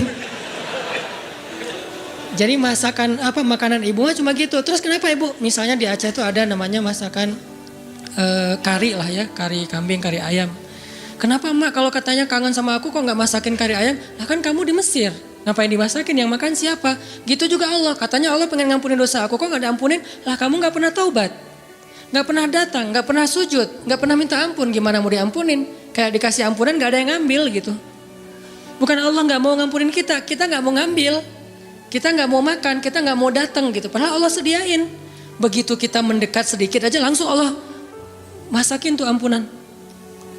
Jadi masakan makanan ibu mah cuma gitu. Terus kenapa ibu? Misalnya di Aceh itu ada namanya masakan kari lah ya, kari kambing, kari ayam. Kenapa emak kalau katanya kangen sama aku kok nggak masakin kari ayam? Lah kan kamu di Mesir, ngapain dimasakin? Yang makan siapa? Gitu juga Allah. Katanya Allah pengen ngampunin dosa aku, kok nggak diampunin? Lah kamu nggak pernah taubat, nggak pernah datang, nggak pernah sujud, nggak pernah minta ampun. Gimana mau diampunin? Kayak dikasih ampunan nggak ada yang ngambil gitu. Bukan Allah nggak mau ngampunin kita nggak mau ngambil, kita nggak mau makan, kita nggak mau datang gitu. Padahal Allah sediain. Begitu kita mendekat sedikit aja langsung Allah masakin tuh ampunan.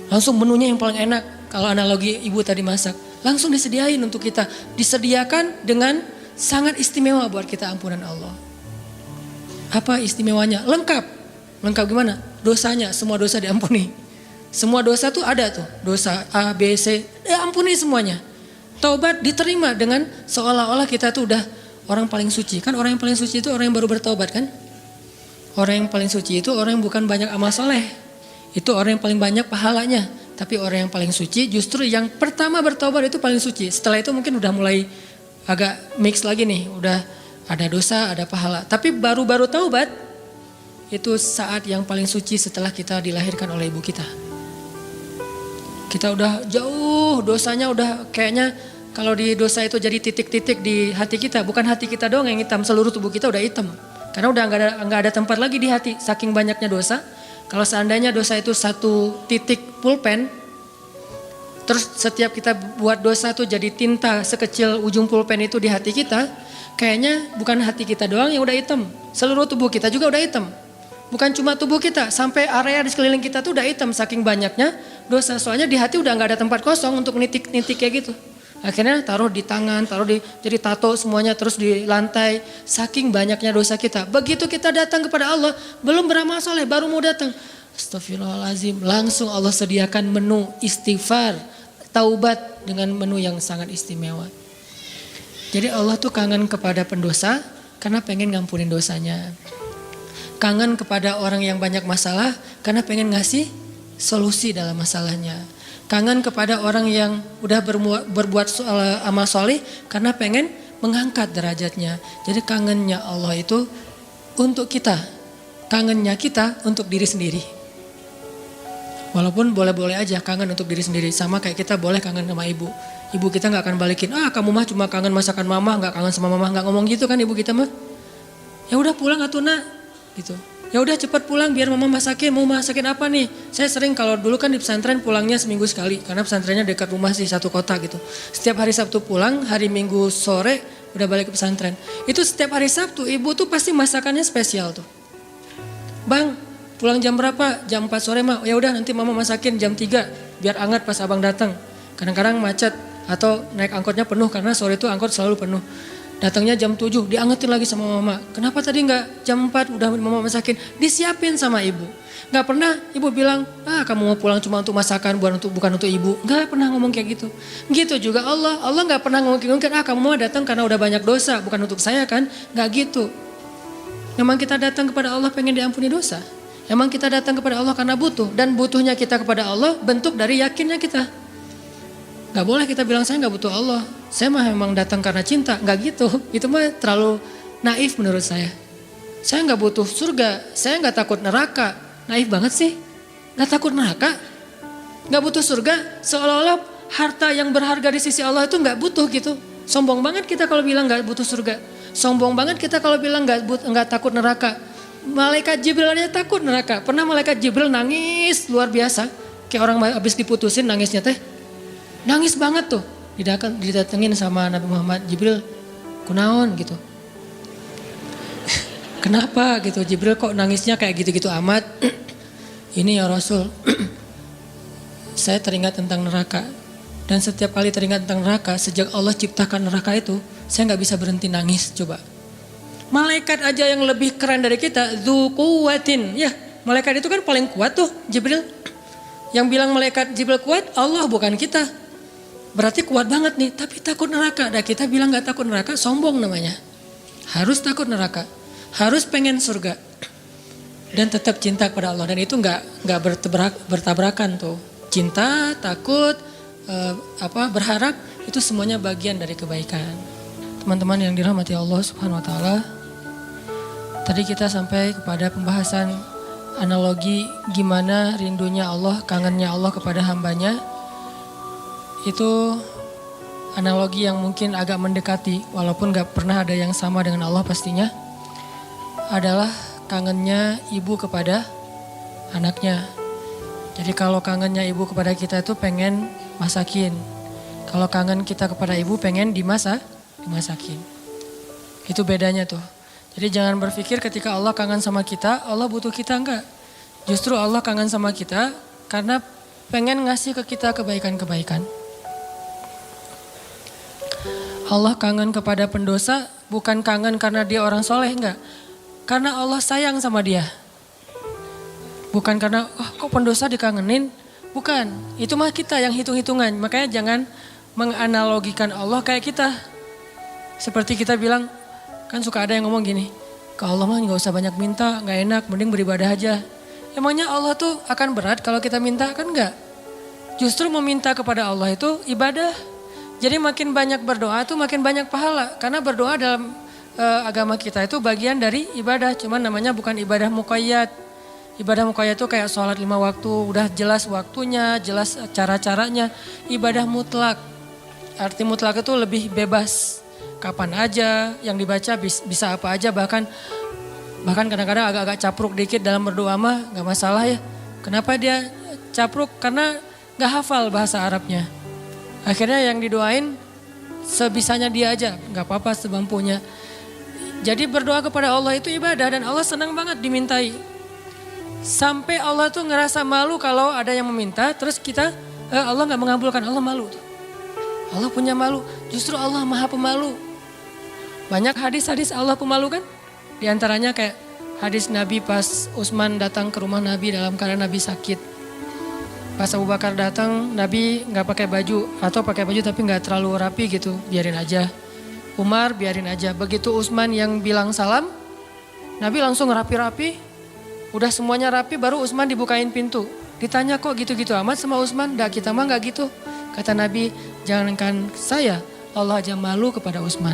Langsung menunya yang paling enak. Kalau analogi ibu tadi masak, langsung disediain untuk kita. Disediakan dengan sangat istimewa buat kita ampunan Allah. Apa istimewanya? Lengkap. Lengkap gimana? Dosanya, semua dosa diampuni. Semua dosa tuh ada tuh. Dosa A, B, C, ampuni semuanya. Taubat diterima dengan seolah-olah kita tuh udah orang paling suci. Kan orang yang paling suci itu orang yang baru bertaubat kan? Orang yang paling suci itu orang yang bukan banyak amal soleh. Itu orang yang paling banyak pahalanya. Tapi orang yang paling suci justru yang pertama bertaubat itu paling suci. Setelah itu mungkin udah mulai agak mix lagi nih. Udah ada dosa, ada pahala. Tapi baru-baru taubat itu saat yang paling suci setelah kita dilahirkan oleh ibu kita. Kita udah jauh dosanya udah kayaknya kalau di dosa itu jadi titik-titik di hati kita. Bukan hati kita doang yang hitam, seluruh tubuh kita udah hitam. Karena udah nggak ada tempat lagi di hati saking banyaknya dosa. Kalau seandainya dosa itu satu titik pulpen, terus setiap kita buat dosa tuh jadi tinta sekecil ujung pulpen itu di hati kita, kayaknya bukan hati kita doang yang udah hitam, seluruh tubuh kita juga udah hitam. Bukan cuma tubuh kita, sampai area di sekeliling kita tuh udah hitam saking banyaknya dosa. Soalnya di hati udah nggak ada tempat kosong untuk nitik-nitik kayak gitu. Akhirnya taruh di tangan, jadi tato semuanya terus di lantai. Saking banyaknya dosa kita. Begitu kita datang kepada Allah, belum beramal soleh, baru mau datang. Astagfirullahaladzim, langsung Allah sediakan menu istighfar, taubat dengan menu yang sangat istimewa. Jadi Allah tuh kangen kepada pendosa karena pengen ngampunin dosanya. Kangen kepada orang yang banyak masalah karena pengen ngasih solusi dalam masalahnya. Kangen kepada orang yang udah berbuat amal soleh karena pengen mengangkat derajatnya. Jadi kangennya Allah itu untuk kita. Kangennya kita untuk diri sendiri. Walaupun boleh-boleh aja kangen untuk diri sendiri. Sama kayak kita boleh kangen sama ibu. Ibu kita gak akan balikin, kamu mah cuma kangen masakan mama, gak kangen sama mama. Gak ngomong gitu kan ibu kita mah. Ya udah pulang atuh nak gitu. Ya udah cepat pulang biar mama masakin. Mau masakin apa nih? Saya sering kalau dulu kan di pesantren pulangnya seminggu sekali. Karena pesantrennya dekat rumah sih, satu kota gitu. Setiap hari Sabtu pulang, hari Minggu sore udah balik ke pesantren. Itu setiap hari Sabtu ibu tuh pasti masakannya spesial tuh. Bang, pulang jam berapa? Jam 4 sore mah. Ya udah nanti mama masakin jam 3 biar hangat pas abang datang. Kadang-kadang macet atau naik angkotnya penuh karena sore itu angkot selalu penuh. Datangnya jam 7 diangetin lagi sama mama. Kenapa tadi enggak jam 4 udah mama masakin? Disiapin sama ibu. Enggak pernah ibu bilang, kamu mau pulang cuma untuk masakan bukan untuk ibu. Enggak pernah ngomong kayak gitu. Gitu juga Allah enggak pernah ngomong kamu mau datang karena udah banyak dosa, bukan untuk saya kan? Enggak gitu. Memang kita datang kepada Allah pengen diampuni dosa. Memang kita datang kepada Allah karena butuh. Dan butuhnya kita kepada Allah bentuk dari yakinnya kita. Gak boleh kita bilang saya gak butuh Allah. Saya mah memang datang karena cinta. Gak gitu. Itu mah terlalu naif menurut saya. Saya gak butuh surga. Saya gak takut neraka. Naif banget sih. Gak takut neraka. Gak butuh surga. Seolah-olah harta yang berharga di sisi Allah itu gak butuh gitu. Sombong banget kita kalau bilang gak butuh surga. Sombong banget kita kalau bilang gak takut neraka. Malaikat Jibril aja takut neraka. Pernah malaikat Jibril nangis luar biasa. Kayak orang habis diputusin nangisnya teh. Nangis banget tuh, didatengin sama Nabi Muhammad, Jibril, kunaon gitu. Kenapa gitu, Jibril kok nangisnya kayak gitu-gitu amat. Ini ya Rasul, saya teringat tentang neraka. Dan setiap kali teringat tentang neraka, sejak Allah ciptakan neraka itu, saya gak bisa berhenti nangis, coba. Malaikat aja yang lebih keren dari kita, dzu quwwatin. Ya, malaikat itu kan paling kuat tuh, Jibril. Yang bilang malaikat Jibril kuat, Allah bukan kita. Berarti kuat banget nih, tapi takut neraka. Dan kita bilang gak takut neraka, sombong namanya. Harus takut neraka, harus pengen surga. Dan tetap cinta kepada Allah. Dan itu gak bertabrakan tuh. Cinta, takut, berharap, itu semuanya bagian dari kebaikan. teman-teman yang dirahmati Allah Subhanahu wa taala. Tadi kita sampai kepada pembahasan analogi gimana rindunya Allah, kangennya Allah kepada hambanya. Itu analogi yang mungkin agak mendekati, walaupun gak pernah ada yang sama dengan Allah pastinya. Adalah kangennya ibu kepada anaknya. Jadi kalau kangennya ibu kepada kita itu pengen masakin. Kalau kangen kita kepada ibu pengen dimasakin. Itu bedanya tuh. Jadi jangan berpikir ketika Allah kangen sama kita, Allah butuh kita, enggak. Justru Allah kangen sama kita karena pengen ngasih ke kita kebaikan-kebaikan. Allah kangen kepada pendosa bukan kangen karena dia orang soleh, enggak. Karena Allah sayang sama dia. Bukan karena, kok pendosa dikangenin. Bukan, itu mah kita yang hitung-hitungan. Makanya jangan menganalogikan Allah kayak kita. Seperti kita bilang, kan suka ada yang ngomong gini, ke Allah mah gak usah banyak minta, gak enak, mending beribadah aja. Emangnya Allah tuh akan berat kalau kita minta? Kan enggak. Justru meminta kepada Allah itu ibadah. Jadi makin banyak berdoa tuh makin banyak pahala. Karena berdoa dalam agama kita itu bagian dari ibadah. Cuman namanya bukan ibadah muqayyad. Ibadah muqayyad itu kayak sholat 5 waktu, udah jelas waktunya, jelas cara-caranya. Ibadah mutlak. Arti mutlak itu lebih bebas. Kapan aja yang dibaca bisa apa aja, bahkan kadang-kadang agak-agak capruk dikit dalam berdoa mah gak masalah ya. Kenapa dia capruk? Karena gak hafal bahasa Arabnya. Akhirnya yang didoain sebisanya dia aja, gak apa-apa semampunya. Jadi berdoa kepada Allah itu ibadah dan Allah senang banget dimintai. Sampai Allah tuh ngerasa malu kalau ada yang meminta terus kita Allah gak mengabulkan, Allah malu tuh. Allah punya malu, justru Allah maha pemalu. Banyak hadis-hadis Allah pemalu kan? Di antaranya kayak hadis Nabi pas Utsman datang ke rumah Nabi dalam keadaan Nabi sakit. Pas Abu Bakar datang, Nabi gak pakai baju atau pakai baju tapi gak terlalu rapi gitu, biarin aja. Umar biarin aja. Begitu Utsman yang bilang salam, Nabi langsung rapi-rapi. Udah semuanya rapi baru Utsman dibukain pintu. Ditanya kok gitu-gitu amat sama Utsman? Gak, kita mah gak gitu. Kata Nabi, jangankan saya, Allah aja malu kepada Utsman.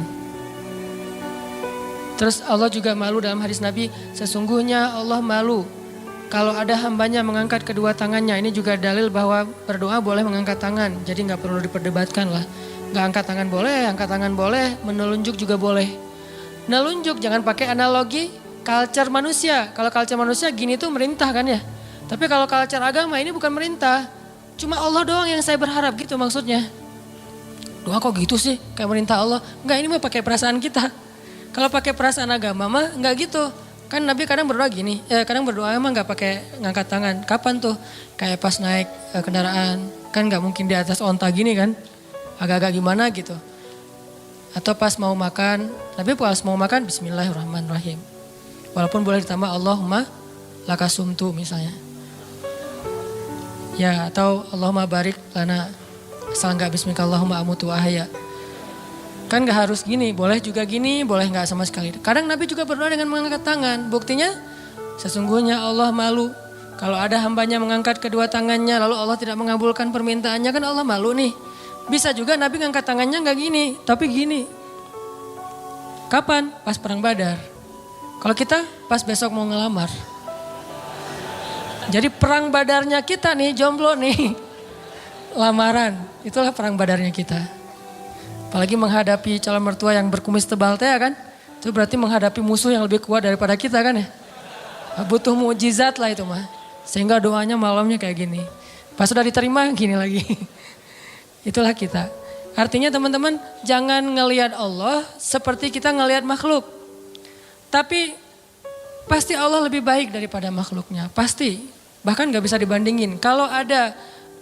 Terus Allah juga malu dalam hadis Nabi, sesungguhnya Allah malu kalau ada hambanya mengangkat kedua tangannya. Ini juga dalil bahwa berdoa boleh mengangkat tangan, jadi gak perlu diperdebatkan lah. Gak angkat tangan boleh, menelunjuk juga boleh. Nelunjuk jangan pakai analogi culture manusia. Kalau culture manusia gini tuh merintah kan ya. Tapi kalau culture agama ini bukan merintah. Cuma Allah doang yang saya berharap gitu maksudnya. Doa kok gitu sih kayak merintah Allah. Enggak, ini mah pakai perasaan kita. Kalau pakai perasaan agama mah enggak gitu. Kan Nabi kadang berdoa gini, kadang berdoa emang enggak pakai ngangkat tangan. Kapan tuh? Kayak pas naik kendaraan. Kan enggak mungkin di atas onta gini kan. Agak-agak gimana gitu. Atau pas mau makan, Nabi pas mau makan bismillahirrahmanirrahim. Walaupun boleh ditambah Allahumma lakasumtu misalnya. Ya, atau Allahumma barik lana. Asal enggak bismika Allahumma amutu ahya. Kan gak harus gini, boleh juga gini, boleh gak sama sekali. Kadang Nabi juga berdoa dengan mengangkat tangan. Buktinya sesungguhnya Allah malu. Kalau ada hambanya mengangkat kedua tangannya lalu Allah tidak mengabulkan permintaannya, kan Allah malu nih. Bisa juga Nabi ngangkat tangannya gak gini, tapi gini. Kapan? Pas perang Badar. Kalau kita pas besok mau ngelamar. Jadi perang Badarnya kita nih, jomblo nih. Lamaran, itulah perang Badarnya kita. Apalagi menghadapi calon mertua yang berkumis tebal teh kan. Itu berarti menghadapi musuh yang lebih kuat daripada kita kan ya. Butuh mukjizat lah itu mah. Sehingga doanya malamnya kayak gini. Pas sudah diterima gini lagi. Itulah kita. Artinya teman-teman jangan ngelihat Allah seperti kita ngelihat makhluk. Tapi pasti Allah lebih baik daripada makhluknya. Pasti. Bahkan gak bisa dibandingin. Kalau ada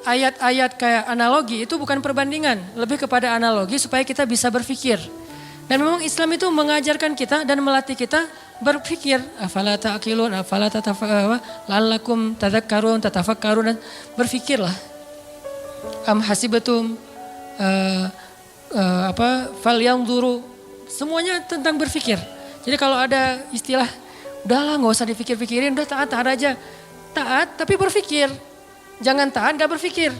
ayat-ayat kayak analogi itu bukan perbandingan. Lebih kepada analogi supaya kita bisa berpikir. Dan memang Islam itu mengajarkan kita dan melatih kita berpikir. Afala ta'qilun, afala la'allakum tadhakkarun, tatafakkarun. Berpikirlah. Am hasibatum, falyanzuru. Semuanya tentang berpikir. Jadi kalau ada istilah, udahlah gak usah dipikir-pikirin, udah taat aja. Taat tapi berpikir. Jangan taat gak berpikir.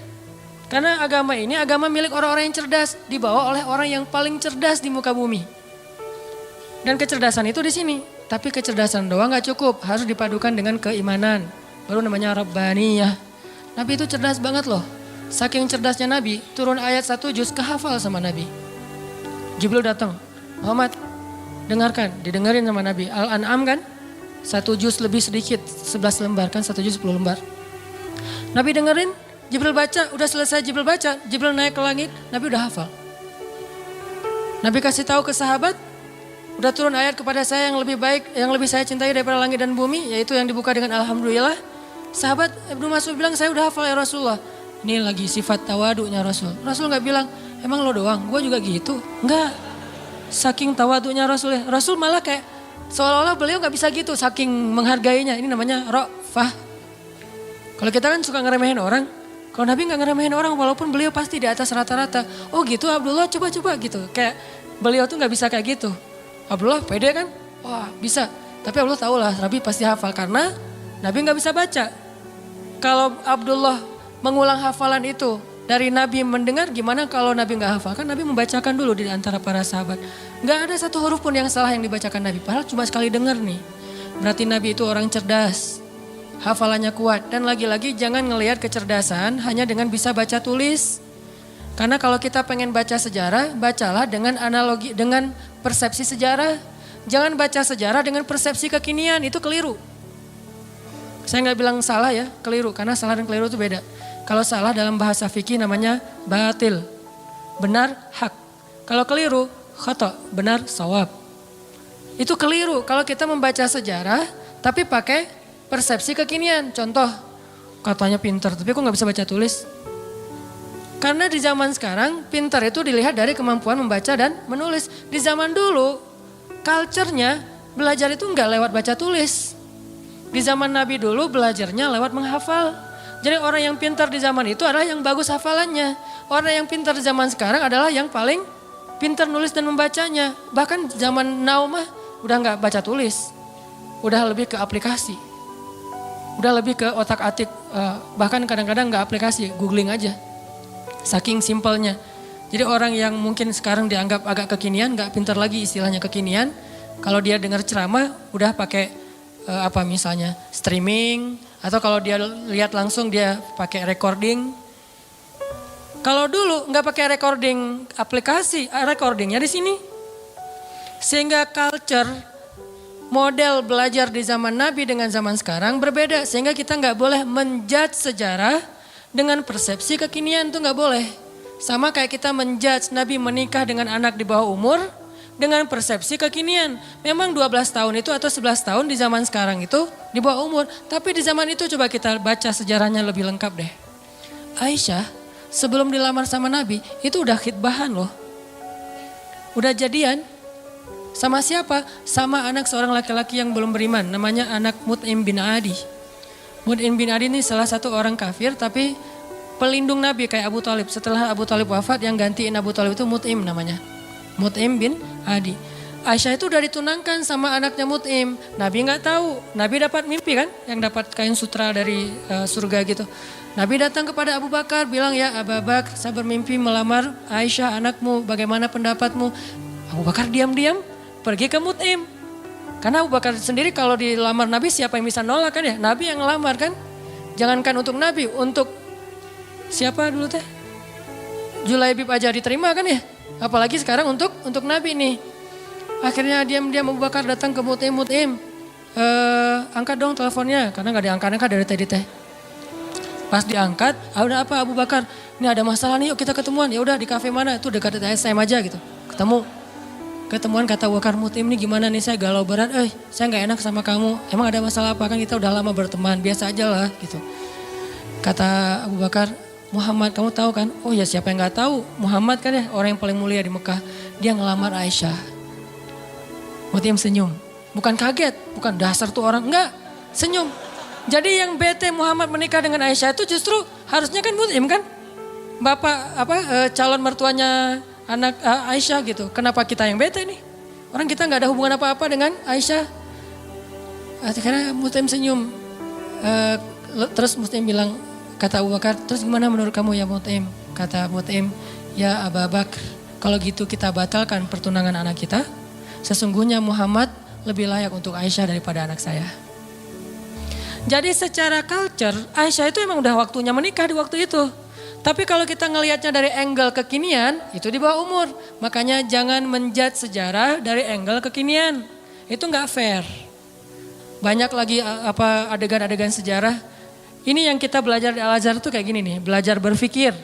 Karena agama ini agama milik orang-orang yang cerdas, dibawa oleh orang yang paling cerdas di muka bumi. Dan kecerdasan itu di sini. Tapi kecerdasan doang gak cukup, harus dipadukan dengan keimanan. Baru namanya Rabbaniyah. Nabi itu cerdas banget loh. Saking cerdasnya Nabi, turun ayat 1 juz kehafal sama Nabi. Jibril datang, Muhammad dengarkan, didengarin sama Nabi. Al-An'am kan, 1 juz lebih sedikit, 11 lembar kan, 1 juz 10 lembar. Nabi dengerin, Jibril baca, udah selesai Jibril baca, Jibril naik ke langit, Nabi udah hafal. Nabi kasih tahu ke sahabat, udah turun ayat kepada saya yang lebih baik, yang lebih saya cintai daripada langit dan bumi, yaitu yang dibuka dengan Alhamdulillah. Sahabat Ibnu Mas'ud bilang, saya udah hafal ya Rasulullah. Ini lagi sifat tawadunya Rasul. Rasul gak bilang, emang lo doang, gue juga gitu. Enggak, saking tawadunya Rasul. Rasul malah kayak, seolah-olah beliau gak bisa gitu, saking menghargainya. Ini namanya ra'fah. Kalau kita kan suka ngeremehin orang, kalau Nabi gak ngeremehin orang walaupun beliau pasti di atas rata-rata. Oh gitu Abdullah, coba-coba gitu. Kayak beliau tuh gak bisa kayak gitu. Abdullah pede kan? Wah bisa. Tapi Abdullah tahu lah Nabi pasti hafal karena Nabi gak bisa baca. Kalau Abdullah mengulang hafalan itu dari Nabi mendengar, gimana kalau Nabi gak hafal? Kan Nabi membacakan dulu di antara para sahabat. Gak ada satu huruf pun yang salah yang dibacakan Nabi. Padahal cuma sekali dengar nih. Berarti Nabi itu orang cerdas. Hafalannya kuat. Dan lagi-lagi jangan ngelihat kecerdasan hanya dengan bisa baca tulis. Karena kalau kita pengen baca sejarah, bacalah dengan analogi, dengan persepsi sejarah. Jangan baca sejarah dengan persepsi kekinian, itu keliru. Saya nggak bilang salah ya, keliru. Karena salah dan keliru itu beda. Kalau salah dalam bahasa fikih namanya batil. Benar, hak. Kalau keliru, khata, benar, sawab. Itu keliru kalau kita membaca sejarah tapi pakai persepsi kekinian. Contoh, katanya pintar tapi kok nggak bisa baca tulis. Karena di zaman sekarang pintar itu dilihat dari kemampuan membaca dan menulis. Di zaman dulu, culture-nya belajar itu nggak lewat baca tulis. Di zaman Nabi dulu belajarnya lewat menghafal. Jadi orang yang pintar di zaman itu adalah yang bagus hafalannya. Orang yang pintar di zaman sekarang adalah yang paling pintar nulis dan membacanya. Bahkan zaman now mah udah nggak baca tulis. Udah lebih ke aplikasi. Udah lebih ke otak atik. Bahkan kadang-kadang nggak aplikasi, googling aja. Saking simpelnya. Jadi orang yang mungkin sekarang dianggap agak kekinian, nggak pintar lagi istilahnya kekinian. Kalau dia dengar ceramah udah pakai misalnya streaming, atau kalau dia lihat langsung dia pakai recording. Kalau dulu nggak pakai recording aplikasi, recordingnya di sini. Sehingga culture model belajar di zaman Nabi dengan zaman sekarang berbeda. Sehingga kita nggak boleh menjudge sejarah dengan persepsi kekinian, itu nggak boleh. Sama kayak kita menjudge Nabi menikah dengan anak di bawah umur dengan persepsi kekinian. Memang 12 tahun itu atau 11 tahun di zaman sekarang itu di bawah umur. Tapi di zaman itu coba kita baca sejarahnya lebih lengkap deh. Aisyah sebelum dilamar sama Nabi itu udah khitbahan loh. Udah jadian. Sama siapa? Sama anak seorang laki-laki yang belum beriman. Namanya anak Mut'im bin Adi. Mut'im bin Adi ini salah satu orang kafir tapi pelindung Nabi kayak Abu Talib. Setelah Abu Talib wafat yang gantiin Abu Talib itu Mut'im namanya. Mut'im bin Adi. Aisyah itu udah ditunangkan sama anaknya Mut'im. Nabi nggak tahu. Nabi dapat mimpi kan, yang dapat kain sutra dari surga gitu. Nabi datang kepada Abu Bakar bilang, ya Abu Bakar, saya bermimpi melamar Aisyah anakmu. Bagaimana pendapatmu? Abu Bakar diam-diam pergi ke Mut'im. Karena Abu Bakar sendiri kalau dilamar Nabi siapa yang bisa nolak kan ya? Nabi yang ngelamar kan. Jangankan untuk Nabi, untuk siapa dulu teh? Julaibib aja diterima kan ya? Apalagi sekarang untuk Nabi nih. Akhirnya diam-diam Abu Bakar datang ke Mut'im. Angkat dong teleponnya. Karena gak diangkat-angkat dari tadi teh. Pas diangkat, udah apa Abu Bakar? Ini ada masalah nih, yuk kita ketemuan. Ya udah di kafe mana? Tuh dekat SM aja gitu. Ketemuan kata Abu Bakar, Mut'im nih gimana nih, saya galau berat. Saya gak enak sama kamu. Emang ada masalah apa? Kan kita udah lama berteman, biasa aja lah gitu. Kata Abu Bakar, Muhammad kamu tahu kan? Oh ya siapa yang gak tahu? Muhammad kan ya orang yang paling mulia di Mekah. Dia ngelamar Aisyah. Mut'im senyum. Bukan kaget, bukan dasar tuh orang. Enggak, senyum. Jadi yang bete Muhammad menikah dengan Aisyah itu justru harusnya kan Mut'im kan? Bapak calon mertuanya anak Aisyah gitu. Kenapa kita yang bete nih? Orang kita gak ada hubungan apa-apa dengan Aisyah. Akhirnya Mut'im senyum. Terus Mut'im bilang, kata Abu Bakar, terus gimana menurut kamu ya Mut'im? Kata Mut'im, ya Aba Bakr, kalau gitu kita batalkan pertunangan anak kita. Sesungguhnya Muhammad lebih layak untuk Aisyah daripada anak saya. Jadi secara culture, Aisyah itu emang udah waktunya menikah di waktu itu. Tapi kalau kita ngelihatnya dari angle kekinian, itu di bawah umur. Makanya jangan menjudge sejarah dari angle kekinian. Itu nggak fair. Banyak lagi adegan-adegan sejarah. Ini yang kita belajar di Al-Azhar tuh kayak gini nih. Belajar berpikir,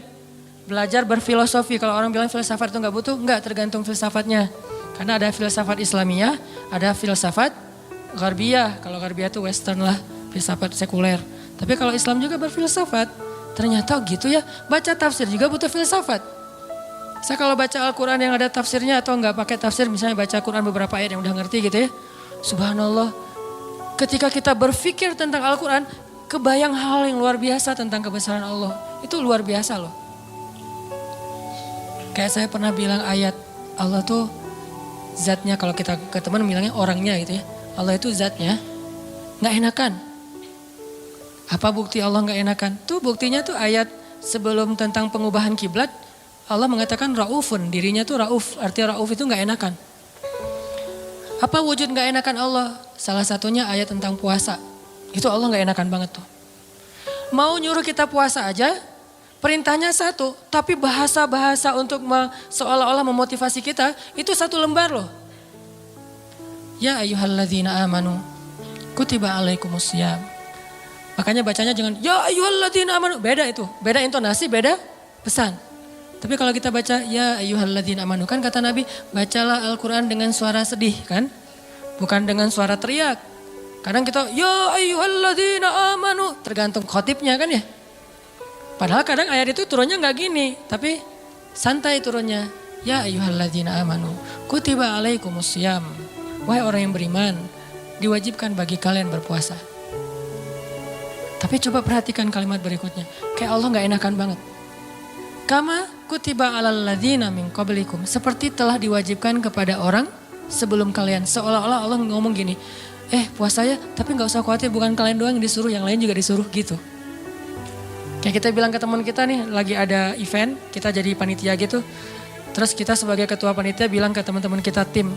belajar berfilosofi. Kalau orang bilang filsafat itu nggak butuh, nggak, tergantung filsafatnya. Karena ada filsafat Islamiyah, ada filsafat Gharbiyah. Kalau Gharbiyah itu western lah, filsafat sekuler. Tapi kalau Islam juga berfilsafat. Ternyata gitu ya, baca tafsir juga butuh filsafat. Saya kalau baca Al-Quran yang ada tafsirnya atau nggak pakai tafsir, misalnya baca Quran beberapa ayat yang udah ngerti gitu ya. Subhanallah, ketika kita berpikir tentang Al-Quran, kebayang hal yang luar biasa tentang kebesaran Allah. Itu luar biasa loh. Kayak saya pernah bilang ayat Allah tuh zatnya, kalau kita ke teman bilangnya orangnya gitu ya. Allah itu zatnya, nggak enakan. Apa bukti Allah nggak enakan? Tuh buktinya tuh ayat sebelum tentang pengubahan kiblat, Allah mengatakan raufun, dirinya tuh rauf, artinya rauf itu nggak enakan. Apa wujud nggak enakan Allah? Salah satunya ayat tentang puasa. Itu Allah nggak enakan banget tuh. Mau nyuruh kita puasa aja, perintahnya satu, tapi bahasa-bahasa untuk seolah-olah memotivasi kita, itu satu lembar loh. Ya ayyuhalladzina amanu, kutiba alaikumusiyam. Makanya bacanya jangan ya ayyuhalladzina amanu, beda itu. Beda intonasi, beda pesan. Tapi kalau kita baca ya ayyuhalladzina amanu, kan kata Nabi, bacalah Al-Quran dengan suara sedih kan? Bukan dengan suara teriak. Kadang kita ya ayyuhalladzina amanu, tergantung khotibnya kan ya. Padahal kadang ayat itu turunnya nggak gini, tapi santai turunnya. Ya ayyuhalladzina amanu, kutiba alaikumusiyam. Wahai orang yang beriman, diwajibkan bagi kalian berpuasa. Tapi coba perhatikan kalimat berikutnya. Kayak Allah gak enakan banget. Kama kutiba alal ladzina min qablikum. Seperti telah diwajibkan kepada orang sebelum kalian. Seolah-olah Allah ngomong gini. Puasa ya, tapi gak usah khawatir, bukan kalian doang yang disuruh, yang lain juga disuruh gitu. Kayak kita bilang ke teman kita nih, lagi ada event, kita jadi panitia gitu. Terus kita sebagai ketua panitia bilang ke teman-teman kita tim,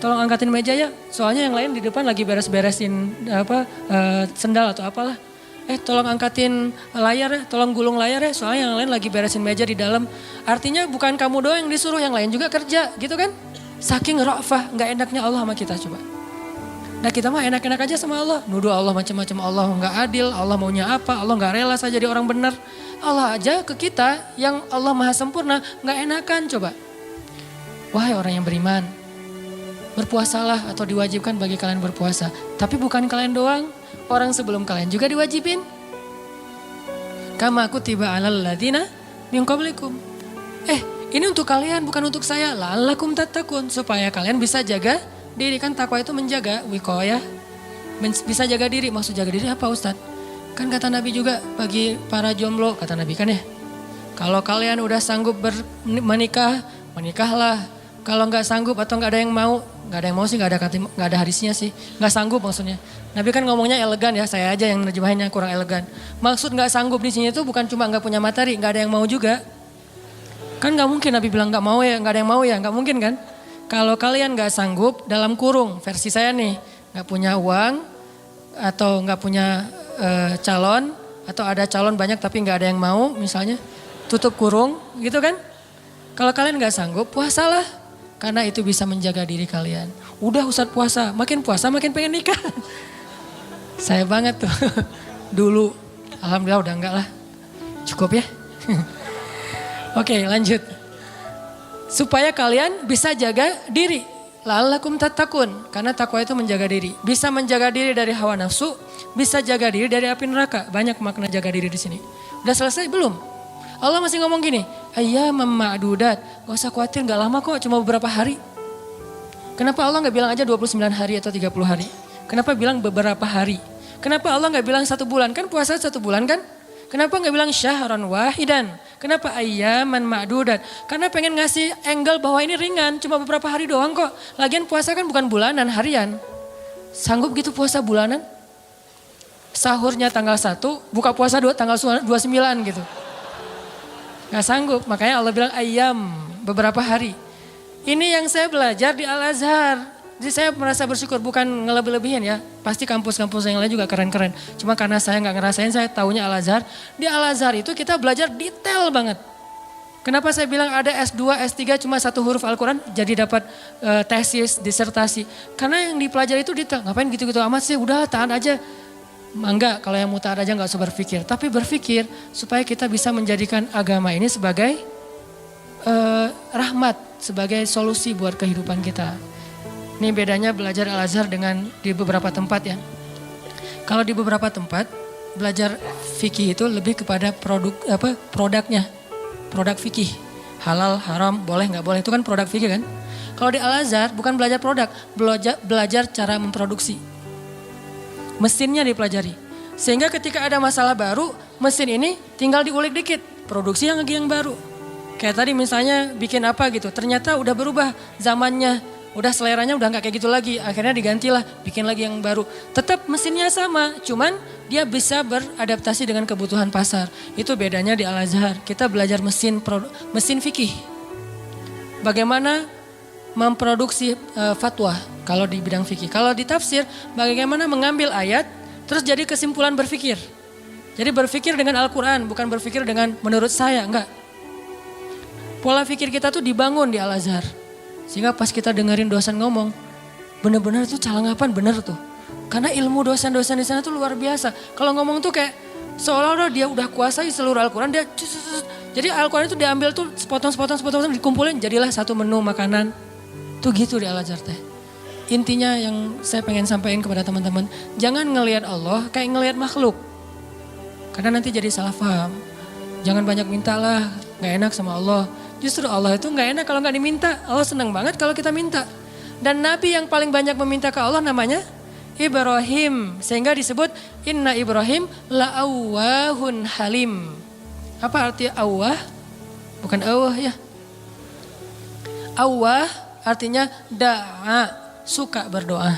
tolong angkatin meja ya. Soalnya yang lain di depan lagi beres-beresin sendal atau apalah. Tolong angkatin layar ya, tolong gulung layar ya, soalnya yang lain lagi beresin meja di dalam. Artinya bukan kamu doang yang disuruh, yang lain juga kerja gitu kan. Saking ra'fah, gak enaknya Allah sama kita coba. Nah kita mah enak-enak aja sama Allah. Nuduh Allah macam-macam, Allah gak adil, Allah maunya apa, Allah gak rela saya jadi orang benar. Allah aja ke kita yang Allah maha sempurna, gak enakan coba. Wahai orang yang beriman, berpuasalah atau diwajibkan bagi kalian berpuasa. Tapi bukan kalian doang. Orang sebelum kalian juga diwajibin. Kama kutiba alal ladzina min qablikum. Ini untuk kalian bukan untuk saya. La'allakum tattaqun, supaya kalian bisa jaga diri. Kan takwa itu menjaga, wiqayah. Bisa jaga diri, maksud jaga diri apa Ustaz? Kan kata Nabi juga bagi para jomblo, kata Nabi kan ya. Kalau kalian udah sanggup menikah, menikahlah. Kalau nggak sanggup atau nggak ada yang mau, nggak ada yang mau sih, nggak ada hadisnya sih, nggak sanggup maksudnya. Nabi kan ngomongnya elegan ya, saya aja yang nerjemahinnya kurang elegan. Maksud nggak sanggup di sini itu bukan cuma nggak punya materi, nggak ada yang mau juga. Kan nggak mungkin Nabi bilang nggak mau ya, nggak ada yang mau ya, nggak mungkin kan? Kalau kalian nggak sanggup dalam kurung, versi saya nih, nggak punya uang atau nggak punya calon atau ada calon banyak tapi nggak ada yang mau, misalnya tutup kurung, gitu kan? Kalau kalian nggak sanggup, puasalah. Karena itu bisa menjaga diri kalian. Udah Ustadz puasa makin pengen nikah. Saya banget tuh. Dulu, alhamdulillah udah enggak lah. Cukup ya. Oke lanjut. Supaya kalian bisa jaga diri. La'allakum tattaqun. Karena takwa itu menjaga diri. Bisa menjaga diri dari hawa nafsu. Bisa jaga diri dari api neraka. Banyak makna jaga diri di sini. Udah selesai belum? Allah masih ngomong gini, ayyamam ma'dudat, gak usah khawatir, gak lama kok, cuma beberapa hari. Kenapa Allah gak bilang aja 29 hari atau 30 hari? Kenapa bilang beberapa hari? Kenapa Allah gak bilang 1 bulan? Kan puasa 1 bulan kan? Kenapa gak bilang syahran wahidan? Kenapa ayyaman ma'dudat? Karena pengen ngasih angle bahwa ini ringan, cuma beberapa hari doang kok. Lagian puasa kan bukan bulanan, harian. Sanggup gitu puasa bulanan? Sahurnya tanggal 1, buka puasa tanggal 29 gitu. Gak sanggup, makanya Allah bilang ayam, beberapa hari. Ini yang saya belajar di Al-Azhar. Jadi saya merasa bersyukur, bukan ngelebih-lebihin ya. Pasti kampus-kampus yang lain juga keren-keren. Cuma karena saya gak ngerasain, saya taunya Al-Azhar. Di Al-Azhar itu kita belajar detail banget. Kenapa saya bilang ada S2, S3 cuma satu huruf Al-Quran jadi dapat tesis, disertasi. Karena yang dipelajari itu detail. Ngapain gitu-gitu amat sih, udah tahan aja. Enggak, kalau yang mutaat aja gak usah berpikir. Tapi berpikir supaya kita bisa menjadikan agama ini sebagai rahmat, sebagai solusi buat kehidupan kita. Ini bedanya belajar Al-Azhar dengan di beberapa tempat ya. Kalau di beberapa tempat belajar fikih itu lebih kepada produknya. Produk fikih, halal, haram, boleh nggak boleh, itu kan produk fikih kan. Kalau di Al-Azhar bukan belajar produk, belajar cara memproduksi. Mesinnya dipelajari. Sehingga ketika ada masalah baru, mesin ini tinggal diulik dikit, produksi yang baru. Kayak tadi misalnya bikin apa gitu, ternyata udah berubah zamannya, udah seleranya udah nggak kayak gitu lagi, akhirnya digantilah, bikin lagi yang baru. Tetap mesinnya sama, cuman dia bisa beradaptasi dengan kebutuhan pasar. Itu bedanya di Al-Azhar. Kita belajar mesin fikih. Bagaimana memproduksi fatwa kalau di bidang fikih. Kalau di tafsir, bagaimana mengambil ayat terus jadi kesimpulan berfikir. Jadi berfikir dengan Al-Quran, bukan berfikir dengan menurut saya, enggak. Pola fikir kita tuh dibangun di Al-Azhar. Sehingga pas kita dengerin dosen ngomong, bener-bener tuh calangapan bener tuh. Karena ilmu dosen-dosen di sana tuh luar biasa. Kalau ngomong tuh kayak seolah-olah dia udah kuasai seluruh Al-Quran. Jadi Al-Quran itu diambil tuh sepotong-sepotong dikumpulin jadilah satu menu makanan. Tuh gitu di Al-Azhar teh. Intinya yang saya pengen sampaikan kepada teman-teman, jangan ngelihat Allah kayak ngelihat makhluk. Karena nanti jadi salah paham. Jangan banyak mintalah, gak enak sama Allah. Justru Allah itu gak enak kalau gak diminta. Allah senang banget kalau kita minta. Dan Nabi yang paling banyak meminta ke Allah namanya Ibrahim, sehingga disebut inna Ibrahim la'awwahun halim. Apa arti awwah? Bukan awwah ya. Awwah artinya da'a, suka berdoa.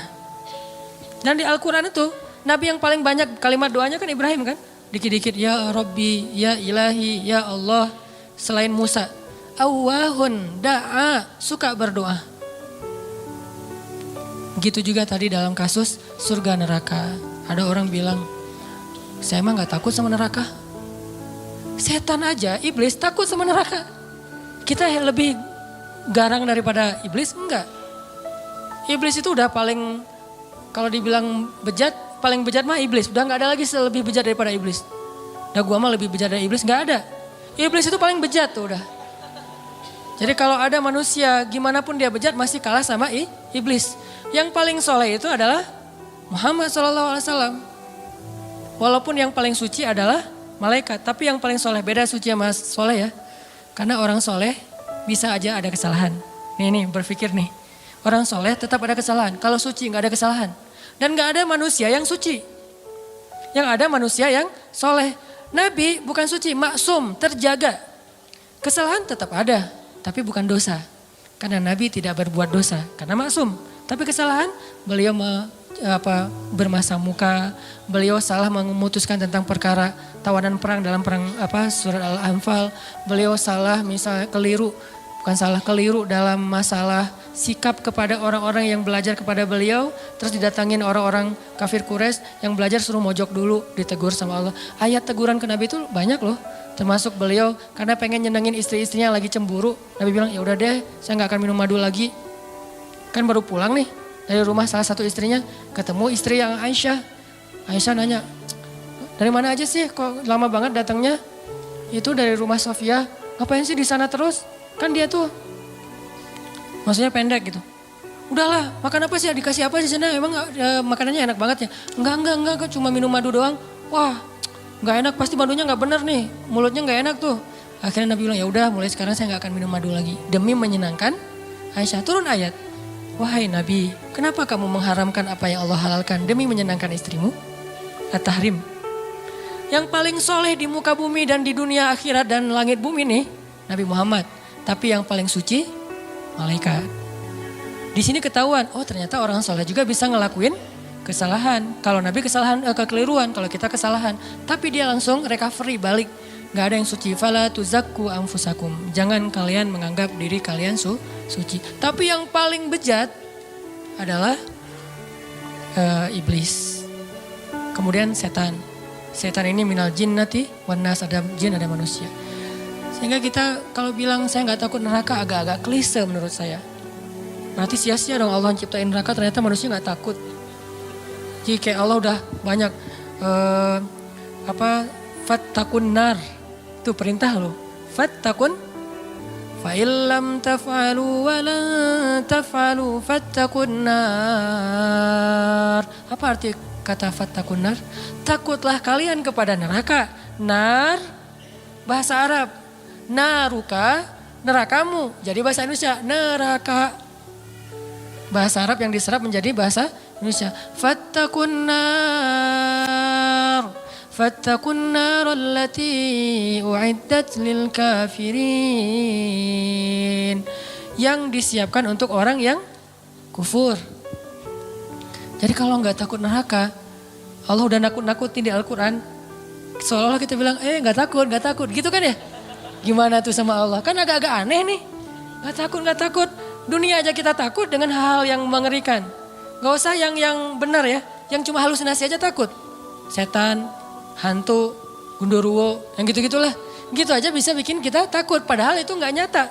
Dan di Al-Quran itu Nabi yang paling banyak kalimat doanya kan Ibrahim kan. Dikit-dikit ya Rabbi, ya Ilahi, ya Allah. Selain Musa, awwahun da'a, suka berdoa. Gitu juga tadi dalam kasus surga neraka. Ada orang bilang, saya emang gak takut sama neraka. Setan aja, iblis takut sama neraka. Kita lebih garang daripada iblis? Enggak. Iblis itu udah paling, kalau dibilang bejat, paling bejat mah iblis. Udah gak ada lagi lebih bejat daripada iblis. Udah gua mah lebih bejat dari iblis, gak ada. Iblis itu paling bejat tuh udah. Jadi kalau ada manusia, gimana pun dia bejat masih kalah sama iblis. Yang paling soleh itu adalah Muhammad SAW. Walaupun yang paling suci adalah malaikat. Tapi yang paling soleh, beda suci sama soleh ya. Karena orang soleh bisa aja ada kesalahan. Nih berpikir nih. Orang soleh tetap ada kesalahan. Kalau suci gak ada kesalahan. Dan gak ada manusia yang suci. Yang ada manusia yang soleh. Nabi bukan suci, maksum, terjaga. Kesalahan tetap ada, tapi bukan dosa. Karena Nabi tidak berbuat dosa, karena maksum. Tapi kesalahan, beliau bermasa muka, beliau salah memutuskan tentang perkara tawanan perang dalam perang surat Al-Anfal. Beliau salah misalnya keliru dalam masalah sikap kepada orang-orang yang belajar kepada beliau. Terus didatangin orang-orang kafir Quraisy yang belajar suruh mojok dulu, ditegur sama Allah. Ayat teguran ke Nabi itu banyak loh. Termasuk beliau karena pengen nyenengin istri-istrinya lagi cemburu. Nabi bilang ya udah deh, saya gak akan minum madu lagi. Kan baru pulang nih dari rumah salah satu istrinya, ketemu istri yang Aisyah. Aisyah nanya, dari mana aja sih kok lama banget datangnya? Itu dari rumah Sofia, ngapain sih di sana terus? Kan dia tuh, maksudnya pendek gitu. Udahlah, makan apa sih? Dikasih apa di sana? Emang makanannya enak banget ya? Enggak, cuma minum madu doang. Wah, nggak enak, pasti madunya nggak bener nih, mulutnya nggak enak tuh. Akhirnya Nabi bilang ya udah, mulai sekarang saya nggak akan minum madu lagi demi menyenangkan Aisyah. Turun ayat, wahai Nabi, kenapa kamu mengharamkan apa yang Allah halalkan demi menyenangkan istrimu? At-Tahrim. Yang paling soleh di muka bumi dan di dunia akhirat dan langit bumi nih Nabi Muhammad. Tapi yang paling suci malaikat. Di sini ketahuan, oh ternyata orang soleh juga bisa ngelakuin kesalahan. Kalau Nabi kesalahan, kekeliruan, kalau kita kesalahan. Tapi dia langsung recovery, balik. Gak ada yang suci. Fala tuzakku anfusakum. Jangan kalian menganggap diri kalian suci. Tapi yang paling bejat adalah iblis. Kemudian setan. Setan ini minal jinnati wan nas, ada jin ada manusia. Sehingga kita kalau bilang saya nggak takut neraka agak-agak klise menurut saya. Berarti sia-sia dong Allah ciptain neraka, ternyata manusia nggak takut. Jadi kayak Allah udah banyak fattakun nar. Itu perintah loh. Fattakun fa illam taf'alu wa la taf'alu fattakun nar. Apa arti kata fattakun nar? Takutlah kalian kepada neraka. Nar bahasa Arab. Naruka nerakamu. Jadi bahasa Indonesia neraka. Bahasa Arab yang diserap menjadi bahasa Indonesia. Fattakun nar. Fattakun nar allati u'iddat lil kafirin. Yang disiapkan untuk orang yang kufur. Jadi kalau nggak takut neraka, Allah udah nakut-nakutin di Al-Quran. Seolah-olah kita bilang, nggak takut, gitu kan ya? Gimana tuh sama Allah? Kan agak-agak aneh nih. Nggak takut. Dunia aja kita takut dengan hal-hal yang mengerikan. Gak usah yang benar ya, yang cuma halusinasi aja takut. Setan, hantu, gundurwo, yang gitu-gitulah. Gitu aja bisa bikin kita takut, padahal itu nggak nyata.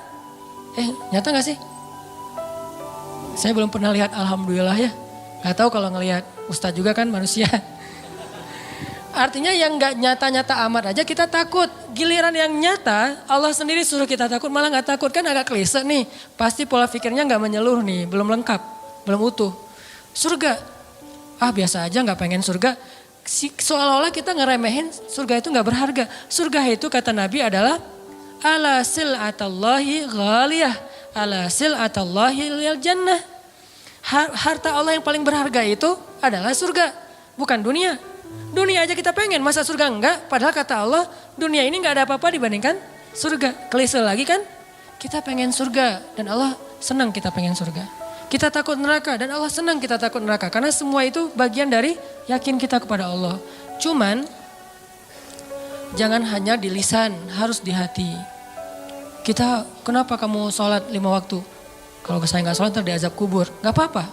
Nyata nggak sih? Saya belum pernah lihat, alhamdulillah ya. Gak tahu kalau ngelihat Ustadz juga kan manusia. Artinya yang gak nyata-nyata amat aja kita takut. Giliran yang nyata Allah sendiri suruh kita takut malah gak takut. Kan agak klise nih. Pasti pola pikirnya gak menyeluruh nih. Belum lengkap, belum utuh. Surga, biasa aja gak pengen surga. Seolah-olah kita ngeremehin surga itu gak berharga. Surga itu kata Nabi adalah ala sil'atallahi ghaliyah. Ala sil'atallahi lil jannah. Harta Allah yang paling berharga itu adalah surga. Bukan dunia. Dunia aja kita pengen, masa surga enggak? Padahal kata Allah, dunia ini enggak ada apa-apa dibandingkan surga. Klise lagi kan? Kita pengen surga dan Allah senang kita pengen surga. Kita takut neraka dan Allah senang kita takut neraka. Karena semua itu bagian dari yakin kita kepada Allah. Cuman, jangan hanya di lisan, harus di hati. Kita, kenapa kamu sholat 5 waktu? Kalau saya nggak sholat ntar diazab kubur, nggak apa-apa.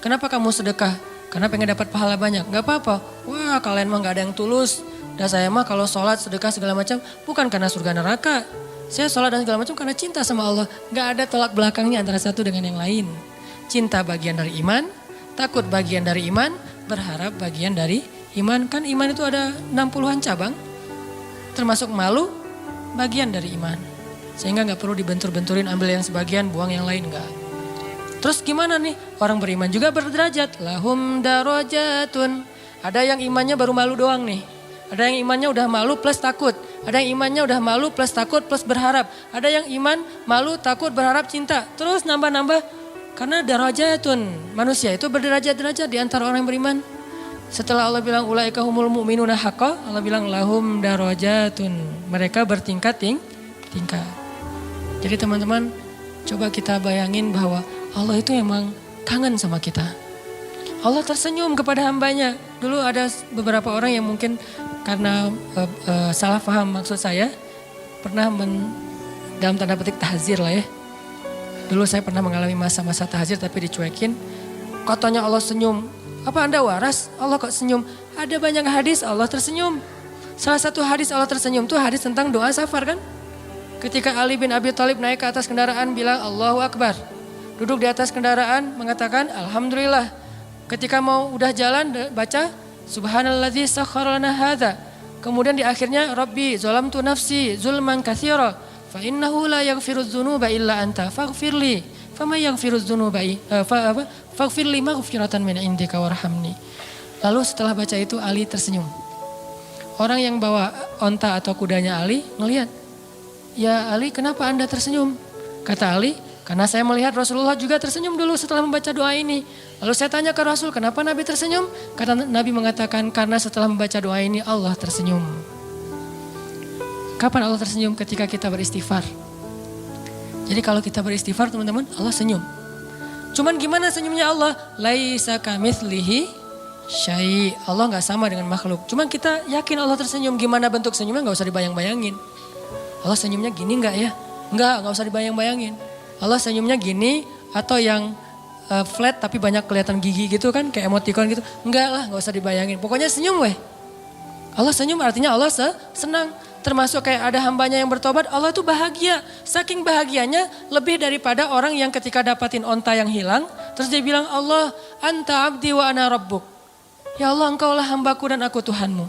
Kenapa kamu sedekah? Karena pengen dapat pahala banyak, nggak apa-apa. Wah kalian mah nggak ada yang tulus. Dan saya mah kalau sholat, sedekah segala macam bukan karena surga neraka. Saya sholat dan segala macam karena cinta sama Allah. Nggak ada tolak belakangnya antara satu dengan yang lain. Cinta bagian dari iman, takut bagian dari iman, berharap bagian dari iman. Kan iman itu ada 60-an cabang, termasuk malu bagian dari iman. Sehingga gak perlu dibentur-benturin, ambil yang sebagian, buang yang lain, enggak. Terus gimana nih? Orang beriman juga berderajat. Lahum darajatun. Ada yang imannya baru malu doang nih. Ada yang imannya udah malu plus takut. Ada yang imannya udah malu plus takut plus berharap. Ada yang iman, malu, takut, berharap, cinta. Terus nambah-nambah. Karena darajatun. Manusia itu berderajat-derajat di antara orang yang beriman. Setelah Allah bilang ulaika humul mu'minuna haqqa, Allah bilang lahum darajatun. Mereka bertingkat-tingkat. Jadi teman-teman, coba kita bayangin bahwa Allah itu emang kangen sama kita. Allah tersenyum kepada hambanya. Dulu ada beberapa orang yang mungkin karena salah paham maksud saya, pernah dalam tanda petik tahzir lah ya. Dulu saya pernah mengalami masa-masa tahzir tapi dicuekin. Katanya Allah senyum. Apa Anda waras? Allah kok senyum? Ada banyak hadis Allah tersenyum. Salah satu hadis Allah tersenyum itu hadis tentang doa safar kan? Ketika Ali bin Abi Thalib naik ke atas kendaraan bilang Allahu Akbar. Duduk di atas kendaraan mengatakan Alhamdulillah. Ketika mau udah jalan baca Subhanalladzi sakhkhara lana hadza. Kemudian di akhirnya Rabbi zalamtu nafsi zulman katsira fa innahu la yaghfirudz dzunuba illa anta faghfirli. Fama yaghfirudz dzunuba faghfirli maghfiratan min indika warhamni. Lalu setelah baca itu Ali tersenyum. Orang yang bawa onta atau kudanya Ali ngelihat, "Ya Ali, kenapa Anda tersenyum?" Kata Ali, "Karena saya melihat Rasulullah juga tersenyum dulu setelah membaca doa ini." Lalu saya tanya ke Rasul, "Kenapa Nabi tersenyum?" Kata Nabi mengatakan, "Karena setelah membaca doa ini Allah tersenyum." Kapan Allah tersenyum? Ketika kita beristighfar. Jadi kalau kita beristighfar teman-teman, Allah senyum. Cuman gimana senyumnya Allah? Laisa kamitslihi syai. Allah nggak sama dengan makhluk. Cuma kita yakin Allah tersenyum. Gimana bentuk senyumnya nggak usah dibayang-bayangin. Allah senyumnya gini nggak ya? Nggak usah dibayang-bayangin. Allah senyumnya gini atau yang flat tapi banyak kelihatan gigi gitu kan, kayak emoticon gitu. Enggak lah, nggak usah dibayangin. Pokoknya senyum weh. Allah senyum artinya Allah senang. Termasuk kayak ada hambanya yang bertobat, Allah tuh bahagia. Saking bahagianya lebih daripada orang yang ketika dapatin onta yang hilang, terus dia bilang, Allah anta abdi wa ana rabbuk. Ya Allah, engkaulah hambaku dan aku Tuhanmu.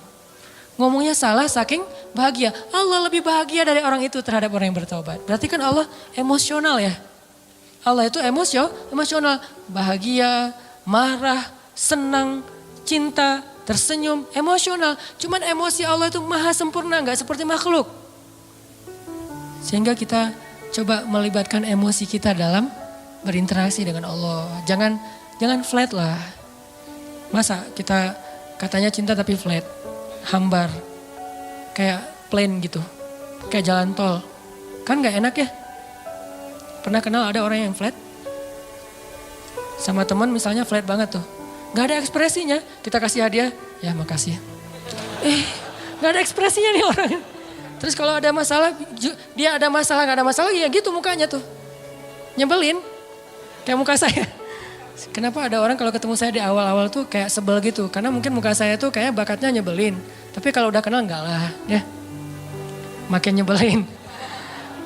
Ngomongnya salah saking bahagia. Allah lebih bahagia dari orang itu terhadap orang yang bertobat. Berarti kan Allah emosional ya. Allah itu emosional. Bahagia, marah, senang, cinta, tersenyum, emosional. Cuman emosi Allah itu maha sempurna, gak seperti makhluk. Sehingga kita coba melibatkan emosi kita dalam berinteraksi dengan Allah. Jangan flat lah. Masa kita katanya cinta tapi flat, hambar, kayak plain gitu, kayak jalan tol. Kan gak enak ya? Pernah kenal ada orang yang flat? Sama teman misalnya flat banget tuh. Gak ada ekspresinya, kita kasih hadiah, ya makasih. Gak ada ekspresinya nih orang. Terus kalau ada masalah, dia ada masalah, gak ada masalah, ya gitu mukanya tuh. Nyebelin, kayak muka saya. Kenapa ada orang kalau ketemu saya di awal-awal tuh kayak sebel gitu. Karena mungkin muka saya tuh kayak bakatnya nyebelin. Tapi kalau udah kenal enggak lah ya. Makin nyebelin.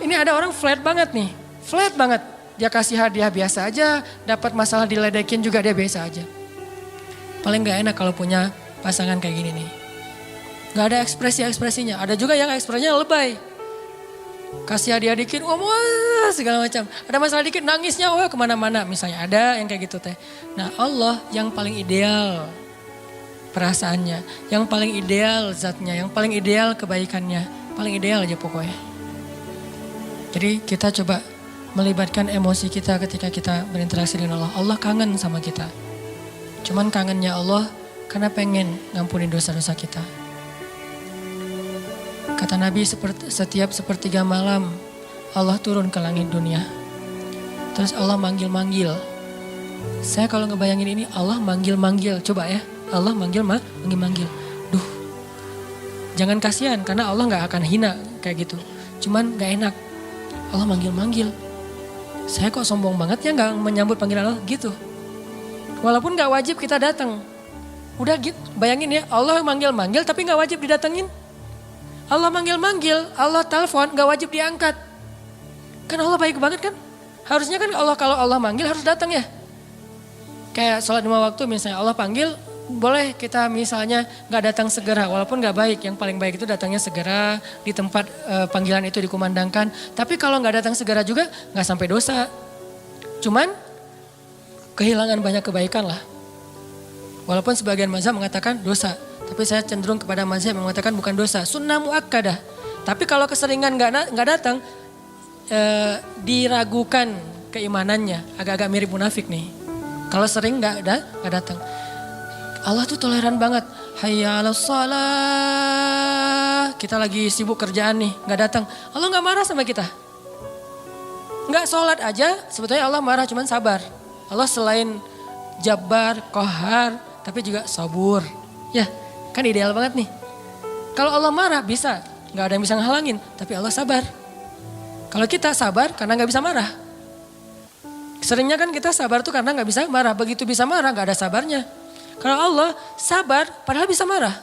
Ini ada orang flat banget nih, flat banget. Dia kasih hadiah biasa aja, dapat masalah diledekin juga dia biasa aja. Paling gak enak kalau punya pasangan kayak gini nih. Gak ada ekspresi-ekspresinya. Ada juga yang ekspresinya lebay. Kasih hadiah dikit, wah segala macam. Ada masalah dikit, nangisnya wah kemana-mana. Misalnya ada yang kayak gitu teh. Nah Allah yang paling ideal perasaannya. Yang paling ideal zatnya. Yang paling ideal kebaikannya. Paling ideal aja pokoknya. Jadi kita coba melibatkan emosi kita ketika kita berinteraksi dengan Allah. Allah kangen sama kita. Cuman kangennya Allah karena pengen ngampunin dosa-dosa kita. Kata Nabi setiap sepertiga malam Allah turun ke langit dunia. Terus Allah manggil-manggil. Saya kalau ngebayangin ini Allah manggil-manggil. Coba ya Allah manggil-manggil. Duh jangan kasihan karena Allah gak akan hina kayak gitu. Cuman gak enak. Allah manggil-manggil. Saya kok sombong banget ya gak menyambut panggilan Allah gitu. Walaupun gak wajib kita datang. Udah gitu, bayangin ya Allah manggil-manggil tapi gak wajib didatengin. Allah manggil-manggil, Allah telepon gak wajib diangkat. Kan Allah baik banget kan? Harusnya kan kalau Allah manggil harus datang ya. Kayak sholat 5 waktu misalnya Allah panggil, boleh kita misalnya gak datang segera. Walaupun gak baik, yang paling baik itu datangnya segera di tempat panggilan itu dikumandangkan. Tapi kalau gak datang segera juga gak sampai dosa. Cuman kehilangan banyak kebaikan lah. Walaupun sebagian mazhab mengatakan dosa. Tapi saya cenderung kepada mazhab yang mengatakan bukan dosa. Sunnah muakkadah. Tapi kalau keseringan gak datang, diragukan keimanannya. Agak-agak mirip munafik nih. Kalau sering gak datang. Allah tuh toleran banget. Hayya 'alas shalah. Kita lagi sibuk kerjaan nih, gak datang. Allah gak marah sama kita. Gak sholat aja, sebetulnya Allah marah cuman sabar. Allah selain Jabbar, Qahar, tapi juga sabur. Ya, kan ideal banget nih. Kalau Allah marah bisa, gak ada yang bisa ngehalangin, tapi Allah sabar. Kalau kita sabar karena gak bisa marah. Seringnya kan kita sabar tuh karena gak bisa marah. Begitu bisa marah gak ada sabarnya. Kalau Allah sabar padahal bisa marah.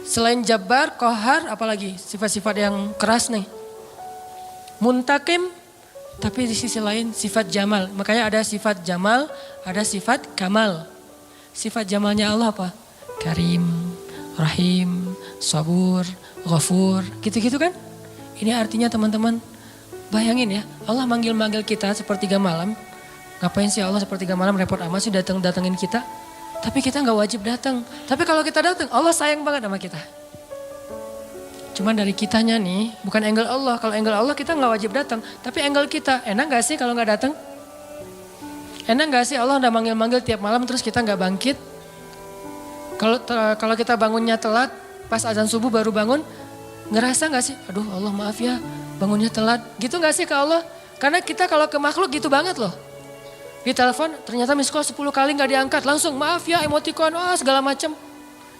Selain Jabbar, Qahar, apalagi sifat-sifat yang keras nih. Muntakim, tapi di sisi lain sifat Jamal. Makanya ada sifat Jamal, ada sifat Kamal. Sifat Jamalnya Allah apa? Karim, Rahim, Sabur, Ghafur, gitu-gitu kan? Ini artinya teman-teman, bayangin ya, Allah manggil-manggil kita sepertiga malam. Ngapain sih Allah sepertiga malam repot amat sih datengin kita? Tapi kita gak wajib datang. Tapi kalau kita datang, Allah sayang banget sama kita. Cuman dari kitanya nih, bukan angle Allah. Kalau angle Allah kita gak wajib datang. Tapi angle kita, enak gak sih kalau gak datang? Enak gak sih Allah udah manggil-manggil tiap malam terus kita gak bangkit? Kalau kita bangunnya telat, pas azan subuh baru bangun, ngerasa gak sih? Aduh Allah maaf ya, bangunnya telat. Gitu gak sih ke Allah? Karena kita kalau ke makhluk gitu banget loh. Di telepon ternyata miss call 10 kali nggak diangkat. Langsung maaf ya, emoticon, segala macam.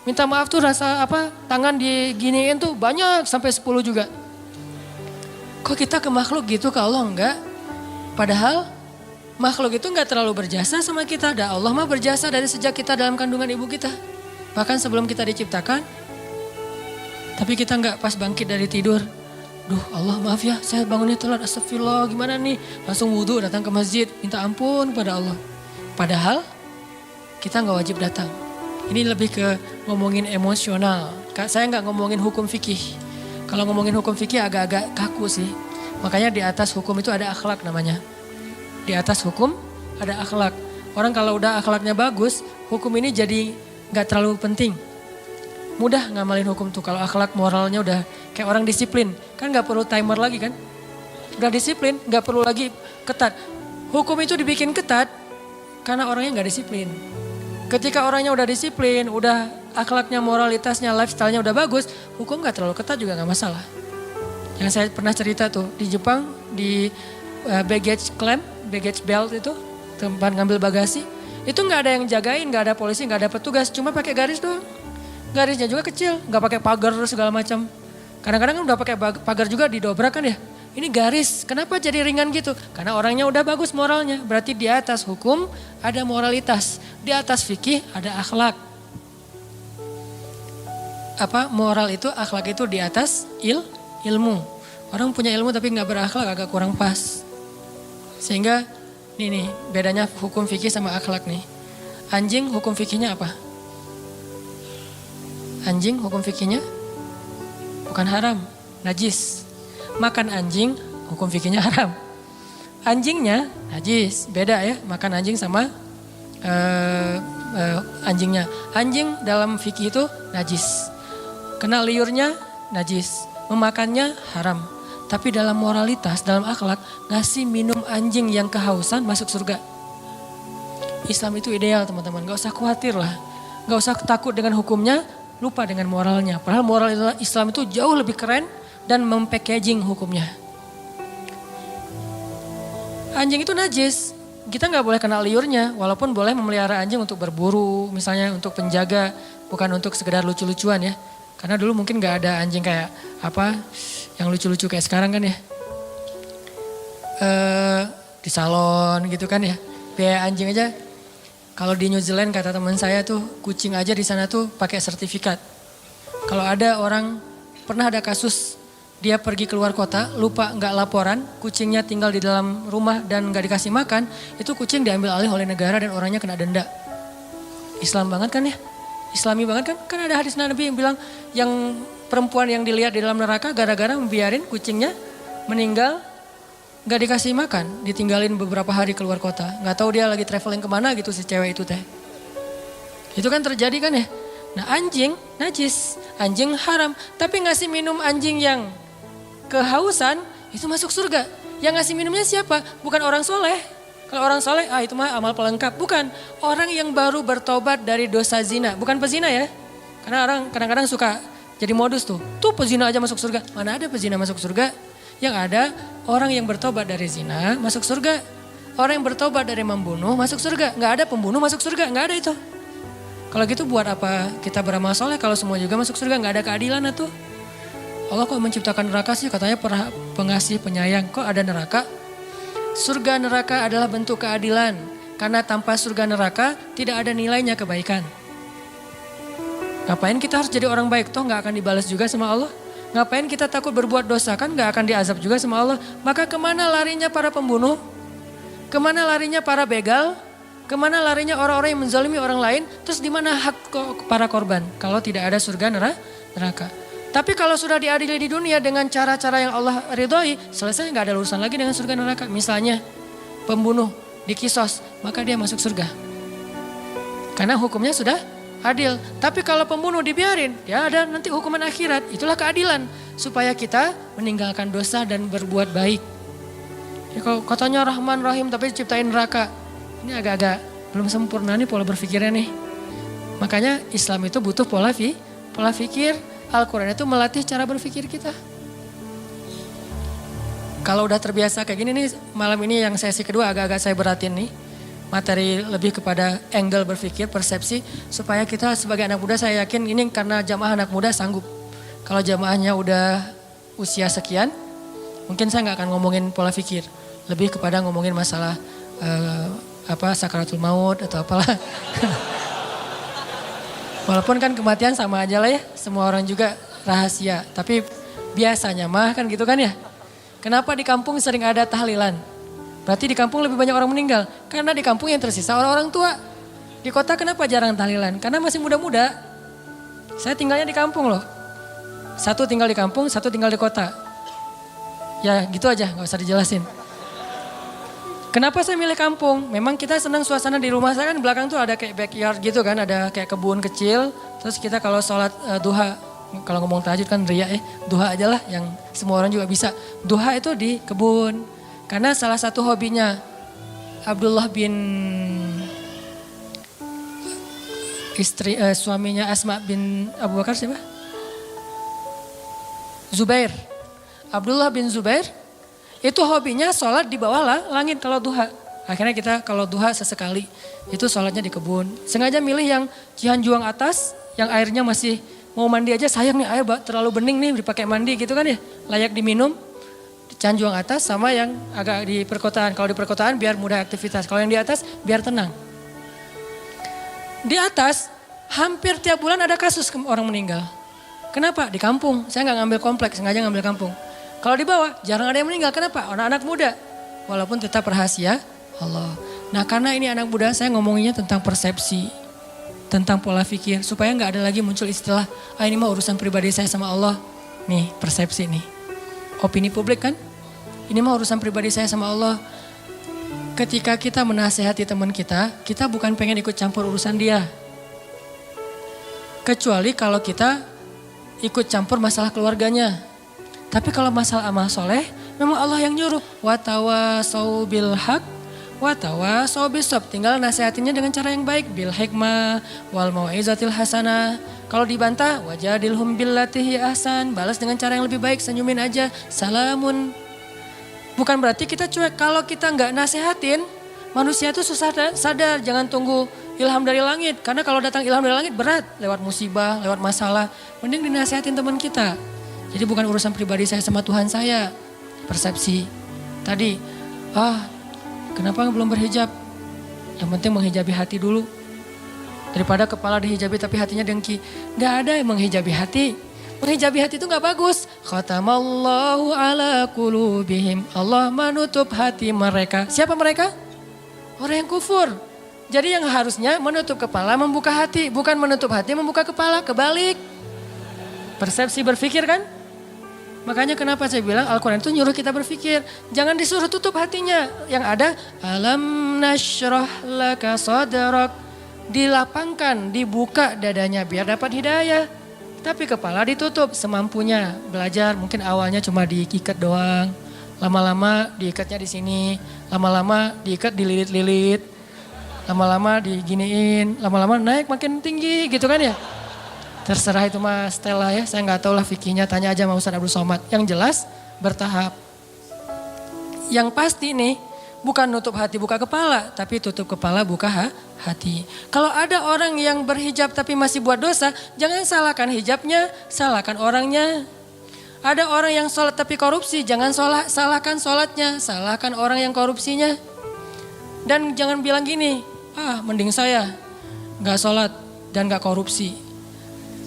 Minta maaf tuh rasa tangan diginiin tuh banyak sampai 10 juga. Kok kita ke makhluk gitu, ke Allah enggak? Padahal makhluk itu enggak terlalu berjasa sama kita. Dan Allah mah berjasa dari sejak kita dalam kandungan ibu kita. Bahkan sebelum kita diciptakan. Tapi kita enggak pas bangkit dari tidur. Duh Allah maaf ya, saya bangunnya telat, astagfirullah gimana nih. Langsung wudhu datang ke masjid, minta ampun pada Allah. Padahal kita enggak wajib datang. Ini lebih ke ngomongin emosional. Saya enggak ngomongin hukum fikih. Kalau ngomongin hukum fikih agak-agak kaku sih. Makanya di atas hukum itu ada akhlak namanya. Di atas hukum ada akhlak. Orang kalau udah akhlaknya bagus, hukum ini jadi enggak terlalu penting. Mudah ngamalin hukum tuh kalau akhlak moralnya udah kayak orang disiplin. Kan gak perlu timer lagi kan. Udah disiplin, gak perlu lagi ketat. Hukum itu dibikin ketat karena orangnya gak disiplin. Ketika orangnya udah disiplin, udah akhlaknya, moralitasnya, lifestyle-nya udah bagus, hukum gak terlalu ketat juga gak masalah. Yang saya pernah cerita tuh di Jepang, di baggage claim, baggage belt itu, tempat ngambil bagasi. Itu gak ada yang jagain, gak ada polisi, gak ada petugas, cuma pakai garis doang. Garisnya juga kecil, nggak pakai pagar segala macam. Kadang-kadang kan udah pakai pagar juga didobrak kan ya. Ini garis, kenapa jadi ringan gitu? Karena orangnya udah bagus moralnya. Berarti di atas hukum ada moralitas, di atas fikih ada akhlak. Moral itu, akhlak itu di atas ilmu. Orang punya ilmu tapi nggak berakhlak agak kurang pas. Sehingga nih bedanya hukum fikih sama akhlak nih. Anjing hukum fikihnya apa? Anjing hukum fikihnya bukan haram, najis. Makan anjing hukum fikihnya haram. Anjingnya najis, beda ya makan anjing sama anjingnya. Anjing dalam fikih itu najis. Kena liurnya najis, memakannya haram. Tapi dalam moralitas, dalam akhlak, ngasih minum anjing yang kehausan masuk surga. Islam itu ideal teman-teman, gak usah khawatir lah. Gak usah takut dengan hukumnya, lupa dengan moralnya. Padahal moral Islam itu jauh lebih keren dan mempackaging hukumnya. Anjing itu najis, kita nggak boleh kena liurnya. Walaupun boleh memelihara anjing untuk berburu, misalnya untuk penjaga, bukan untuk sekedar lucu-lucuan ya. Karena dulu mungkin nggak ada anjing kayak yang lucu-lucu kayak sekarang kan ya. Di salon gitu kan ya. Biaya anjing aja. Kalau di New Zealand kata teman saya tuh kucing aja di sana tuh pakai sertifikat. Kalau ada orang pernah ada kasus dia pergi keluar kota lupa nggak laporan, kucingnya tinggal di dalam rumah dan nggak dikasih makan, itu kucing diambil alih oleh negara dan orangnya kena denda. Islam banget kan ya? Islami banget kan? Kan ada hadis Nabi yang bilang yang perempuan yang dilihat di dalam neraka gara-gara membiarin kucingnya meninggal. Gak dikasih makan, ditinggalin beberapa hari keluar kota. Gak tahu dia lagi traveling kemana gitu si cewek itu teh. Itu kan terjadi kan ya. Nah anjing najis, anjing haram. Tapi ngasih minum anjing yang kehausan itu masuk surga. Yang ngasih minumnya siapa? Bukan orang soleh. Kalau orang soleh itu mah amal pelengkap. Bukan, orang yang baru bertobat dari dosa zina. Bukan pezina ya. Karena orang kadang-kadang suka jadi modus tuh. Tuh pezina aja masuk surga. Mana ada pezina masuk surga? Yang ada orang yang bertobat dari zina masuk surga. Orang yang bertobat dari membunuh masuk surga. Nggak ada pembunuh masuk surga, nggak ada itu. Kalau gitu buat apa kita beramal soleh kalau semua juga masuk surga, nggak ada keadilan itu. Allah kok menciptakan neraka sih, katanya pengasih penyayang. Kok ada neraka? Surga neraka adalah bentuk keadilan. Karena tanpa surga neraka tidak ada nilainya kebaikan. Ngapain kita harus jadi orang baik? Toh nggak akan dibalas juga sama Allah. Ngapain kita takut berbuat dosa, kan gak akan diazab juga sama Allah. Maka kemana larinya para pembunuh? Kemana larinya para begal? Kemana larinya orang-orang yang menzalimi orang lain? Terus di mana hak para korban? Kalau tidak ada surga neraka. Tapi kalau sudah diadili di dunia dengan cara-cara yang Allah ridhoi, selesai gak ada urusan lagi dengan surga neraka. Misalnya pembunuh dikisos, maka dia masuk surga. Karena hukumnya sudah adil. Tapi kalau pembunuh dibiarin, ya ada nanti hukuman akhirat. Itulah keadilan. Supaya kita meninggalkan dosa dan berbuat baik. Ya, kalau katanya Rahman Rahim tapi ciptain neraka. Ini agak-agak belum sempurna nih pola berpikirnya nih. Makanya Islam itu butuh pola pikir. Al-Quran itu melatih cara berpikir kita. Kalau udah terbiasa kayak gini nih, malam ini yang sesi kedua agak-agak saya beratin nih. materi lebih kepada angle berpikir, persepsi, supaya kita sebagai anak muda, saya yakin ini karena jamaah anak muda sanggup. Kalau jamaahnya udah usia sekian, mungkin saya nggak akan ngomongin pola pikir, lebih kepada ngomongin masalah sakaratul maut atau apalah. Walaupun kan kematian sama aja lah ya, semua orang juga rahasia. Tapi biasanya mah kan gitu kan ya. Kenapa di kampung sering ada tahlilan? Berarti di kampung lebih banyak orang meninggal. Karena di kampung yang tersisa orang-orang tua. Di kota kenapa jarang tahlilan? Karena masih muda-muda. Saya tinggalnya di kampung loh. Satu tinggal di kampung, satu tinggal di kota. Ya gitu aja, gak usah dijelasin. Kenapa saya milih kampung? Memang kita senang suasana di rumah saya kan di belakang tuh ada kayak backyard gitu kan, ada kayak kebun kecil. Terus kita kalau sholat duha, kalau ngomong tahajud kan riya duha aja lah yang semua orang juga bisa. Duha itu di kebun. Karena salah satu hobinya Abdullah bin suaminya Asma bin Abu Bakar siapa? Zubair. Abdullah bin Zubair. Itu hobinya sholat di bawah langit kalau duha. Akhirnya kita kalau duha sesekali itu sholatnya di kebun. Sengaja milih yang Cihanjuang atas yang airnya masih mau mandi aja sayang nih air terlalu bening nih dipakai mandi gitu kan ya. Layak diminum. Cihanjuang atas sama yang agak di perkotaan. Kalau di perkotaan biar mudah aktivitas. Kalau yang di atas biar tenang. Di atas hampir tiap bulan ada kasus orang meninggal. Kenapa? Di kampung. Saya nggak ngambil kompleks, sengaja ngambil kampung. Kalau di bawah jarang ada yang meninggal. Kenapa? Anak-anak muda. Walaupun tetap rahasia Allah. Nah karena ini anak muda saya ngomonginnya tentang persepsi. Tentang pola pikir. Supaya nggak ada lagi muncul istilah. Ini mah urusan pribadi saya sama Allah. Nih persepsi nih. Opini publik kan. Ini mah urusan pribadi saya sama Allah. Ketika kita menasehati teman kita bukan pengen ikut campur urusan dia. Kecuali kalau kita ikut campur masalah keluarganya. Tapi kalau masalah amal soleh, memang Allah yang nyuruh. Watawasau bil haq, watawasau bisab. Tinggal nasihatinnya dengan cara yang baik. Bil hikmah, wal mau'izatil hasanah. Kalau dibantah, wajadilhum billatihi ahsan. Balas dengan cara yang lebih baik, senyumin aja. Salamun. Bukan berarti kita cuek. Kalau kita nggak nasihatin, manusia itu susah sadar. Jangan tunggu ilham dari langit. Karena kalau datang ilham dari langit berat. Lewat musibah, lewat masalah. Mending dinasihatin teman kita. Jadi bukan urusan pribadi saya sama Tuhan saya. Persepsi. Tadi, kenapa belum berhijab? Yang penting menghijabi hati dulu. Daripada kepala dihijabi tapi hatinya dengki. Gak ada yang menghijabi hati. Menghijabi hati itu gak bagus. Khatamallahu ala qulubihim. Allah menutup hati mereka. Siapa mereka? Orang yang kufur. Jadi yang harusnya menutup kepala membuka hati. Bukan menutup hati membuka kepala. Kebalik. Persepsi berpikir kan? Makanya kenapa saya bilang Al-Quran itu nyuruh kita berpikir. Jangan disuruh tutup hatinya. Yang ada alam nashrah laka sadrak. Dilapangkan, dibuka dadanya biar dapat hidayah. Tapi kepala ditutup semampunya. Belajar mungkin awalnya cuma diikat doang. Lama-lama diikatnya di sini. Lama-lama diikat dililit-lilit. Lama-lama diginiin. Lama-lama naik makin tinggi gitu kan ya. Terserah itu Mas Stella ya, saya nggak tahu lah fikihnya, tanya aja sama Ustaz Abdul Somad. Yang jelas bertahap. Yang pasti nih, bukan nutup hati buka kepala, tapi tutup kepala buka hati. Kalau ada orang yang berhijab tapi masih buat dosa, jangan salahkan hijabnya, salahkan orangnya. Ada orang yang sholat tapi korupsi, jangan salahkan sholatnya, salahkan orang yang korupsinya. Dan jangan bilang gini, mending saya nggak sholat dan nggak korupsi.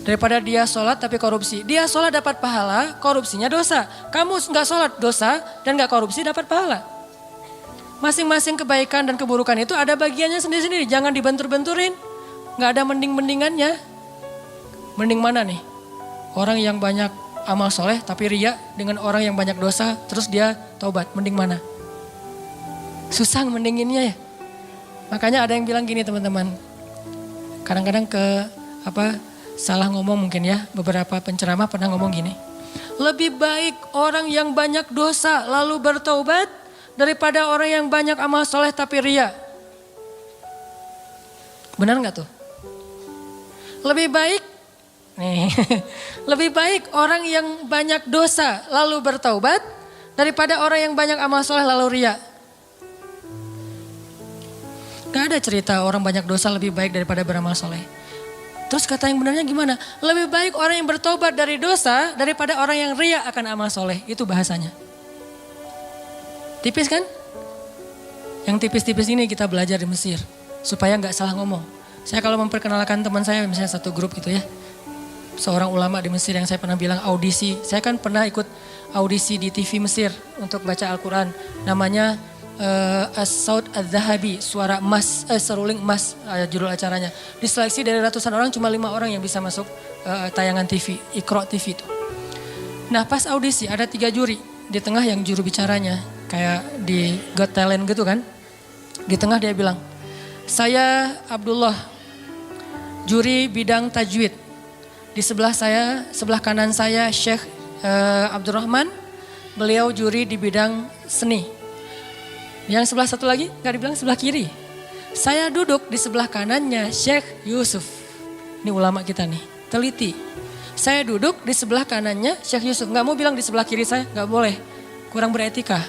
Daripada dia sholat tapi korupsi. Dia sholat dapat pahala, korupsinya dosa. Kamu nggak sholat dosa dan nggak korupsi dapat pahala. Masing-masing kebaikan dan keburukan itu ada bagiannya sendiri-sendiri. Jangan dibentur-benturin. Nggak ada mending-mendingannya. Mending mana nih? Orang yang banyak amal soleh tapi riya dengan orang yang banyak dosa terus dia taubat. Mending mana? Susah mendinginnya ya. Makanya ada yang bilang gini teman-teman. Kadang-kadang salah ngomong mungkin ya, beberapa penceramah pernah ngomong gini. Lebih baik orang yang banyak dosa lalu bertaubat daripada orang yang banyak amal soleh tapi riya. Benar gak tuh? Lebih baik, lebih baik orang yang banyak dosa lalu bertaubat daripada orang yang banyak amal soleh lalu riya. Gak ada cerita orang banyak dosa lebih baik daripada beramal soleh. Terus kata yang benarnya gimana? Lebih baik orang yang bertobat dari dosa daripada orang yang ria akan amal soleh. Itu bahasanya. Tipis kan? Yang tipis-tipis ini kita belajar di Mesir. Supaya gak salah ngomong. Saya kalau memperkenalkan teman saya, misalnya satu grup gitu ya. Seorang ulama di Mesir yang saya pernah bilang audisi. Saya kan pernah ikut audisi di TV Mesir untuk baca Al-Quran. Namanya As-Saud Al-Zahabi, suara emas, seruling emas judul acaranya. Diseleksi dari ratusan orang, cuma 5 orang yang bisa masuk tayangan TV, Iqra TV itu. Nah pas audisi ada 3 juri, di tengah yang juru bicaranya, kayak di Got Talent gitu kan. Di tengah dia bilang, saya Abdullah, juri bidang tajwid. Di sebelah kanan saya Syekh Abdurrahman, beliau juri di bidang seni. Yang sebelah satu lagi gak dibilang sebelah kiri. Saya duduk di sebelah kanannya Syekh Yusuf. Ini ulama kita nih, teliti. Saya duduk di sebelah kanannya Syekh Yusuf. Gak mau bilang di sebelah kiri saya, gak boleh. Kurang beretika.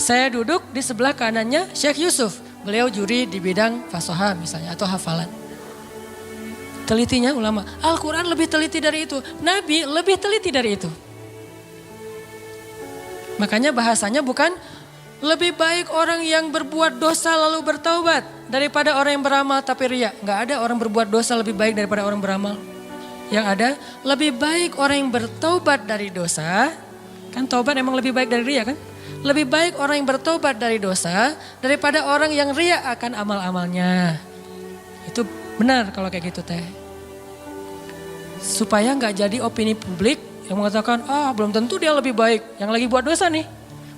Saya duduk di sebelah kanannya Syekh Yusuf. Beliau juri di bidang fasoha misalnya atau hafalan. Telitinya ulama. Al-Quran lebih teliti dari itu. Nabi lebih teliti dari itu. Makanya bahasanya bukan lebih baik orang yang berbuat dosa lalu bertaubat daripada orang yang beramal tapi ria. Gak ada orang berbuat dosa lebih baik daripada orang beramal. Yang ada lebih baik orang yang bertaubat dari dosa. Kan taubat emang lebih baik dari ria kan? Lebih baik orang yang bertaubat dari dosa daripada orang yang ria akan amal-amalnya. Itu benar kalau kayak gitu teh. Supaya gak jadi opini publik yang mengatakan, belum tentu dia lebih baik yang lagi buat dosa nih.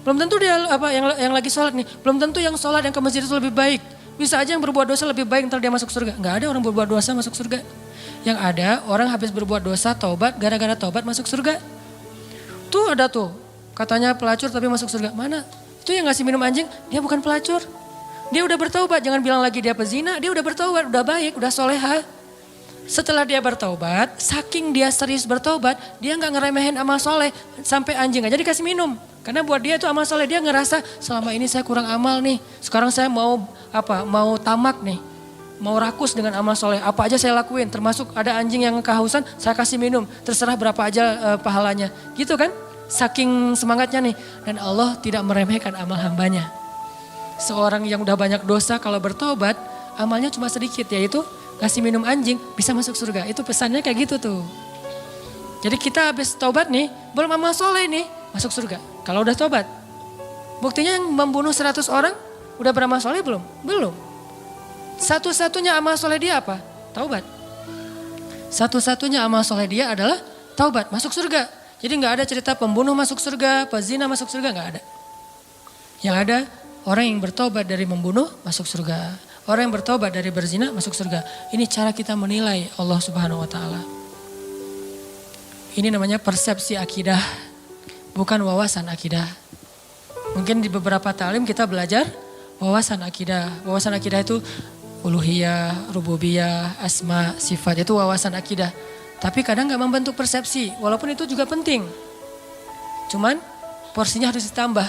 Belum tentu dia yang lagi sholat nih. Belum tentu yang sholat yang ke masjid itu lebih baik. Bisa aja yang berbuat dosa lebih baik ntar dia masuk surga. Gak ada orang berbuat dosa masuk surga. Yang ada orang habis berbuat dosa taubat, gara-gara taubat masuk surga. Tuh ada tuh katanya pelacur tapi masuk surga. Mana? Itu yang ngasih minum anjing dia bukan pelacur. Dia udah bertaubat, jangan bilang lagi dia pezina. Dia udah bertaubat, udah baik, udah soleha. Setelah dia bertaubat, saking dia serius bertaubat, dia gak ngeremehin amal soleh. Sampai anjing aja dikasih minum. Karena buat dia itu amal soleh, dia ngerasa selama ini saya kurang amal nih. Sekarang saya mau tamak nih. Mau rakus dengan amal soleh, apa aja saya lakuin. Termasuk ada anjing yang kehausan, saya kasih minum. Terserah berapa aja pahalanya. Gitu kan, saking semangatnya nih. Dan Allah tidak meremehkan amal hambanya. Seorang yang udah banyak dosa kalau bertobat, amalnya cuma sedikit, yaitu kasih minum anjing bisa masuk surga. Itu pesannya kayak gitu tuh. Jadi kita habis tobat nih, belum amal soleh nih, masuk surga. Kalau udah tobat. Buktinya yang membunuh 100 orang, udah beramal soleh belum? Belum. Satu-satunya amal soleh dia apa? Taubat. Satu-satunya amal soleh dia adalah taubat, masuk surga. Jadi gak ada cerita pembunuh masuk surga, pezina masuk surga, gak ada. Yang ada orang yang bertobat dari membunuh masuk surga. Orang yang bertobat dari berzina masuk surga. Ini cara kita menilai Allah Subhanahu wa taala. Ini namanya persepsi akidah, bukan wawasan akidah. Mungkin di beberapa ta'lim kita belajar wawasan akidah. Wawasan akidah itu uluhiyah, rububiyah, asma, sifat. Itu wawasan akidah. Tapi kadang gak membentuk persepsi, walaupun itu juga penting. Cuman porsinya harus ditambah,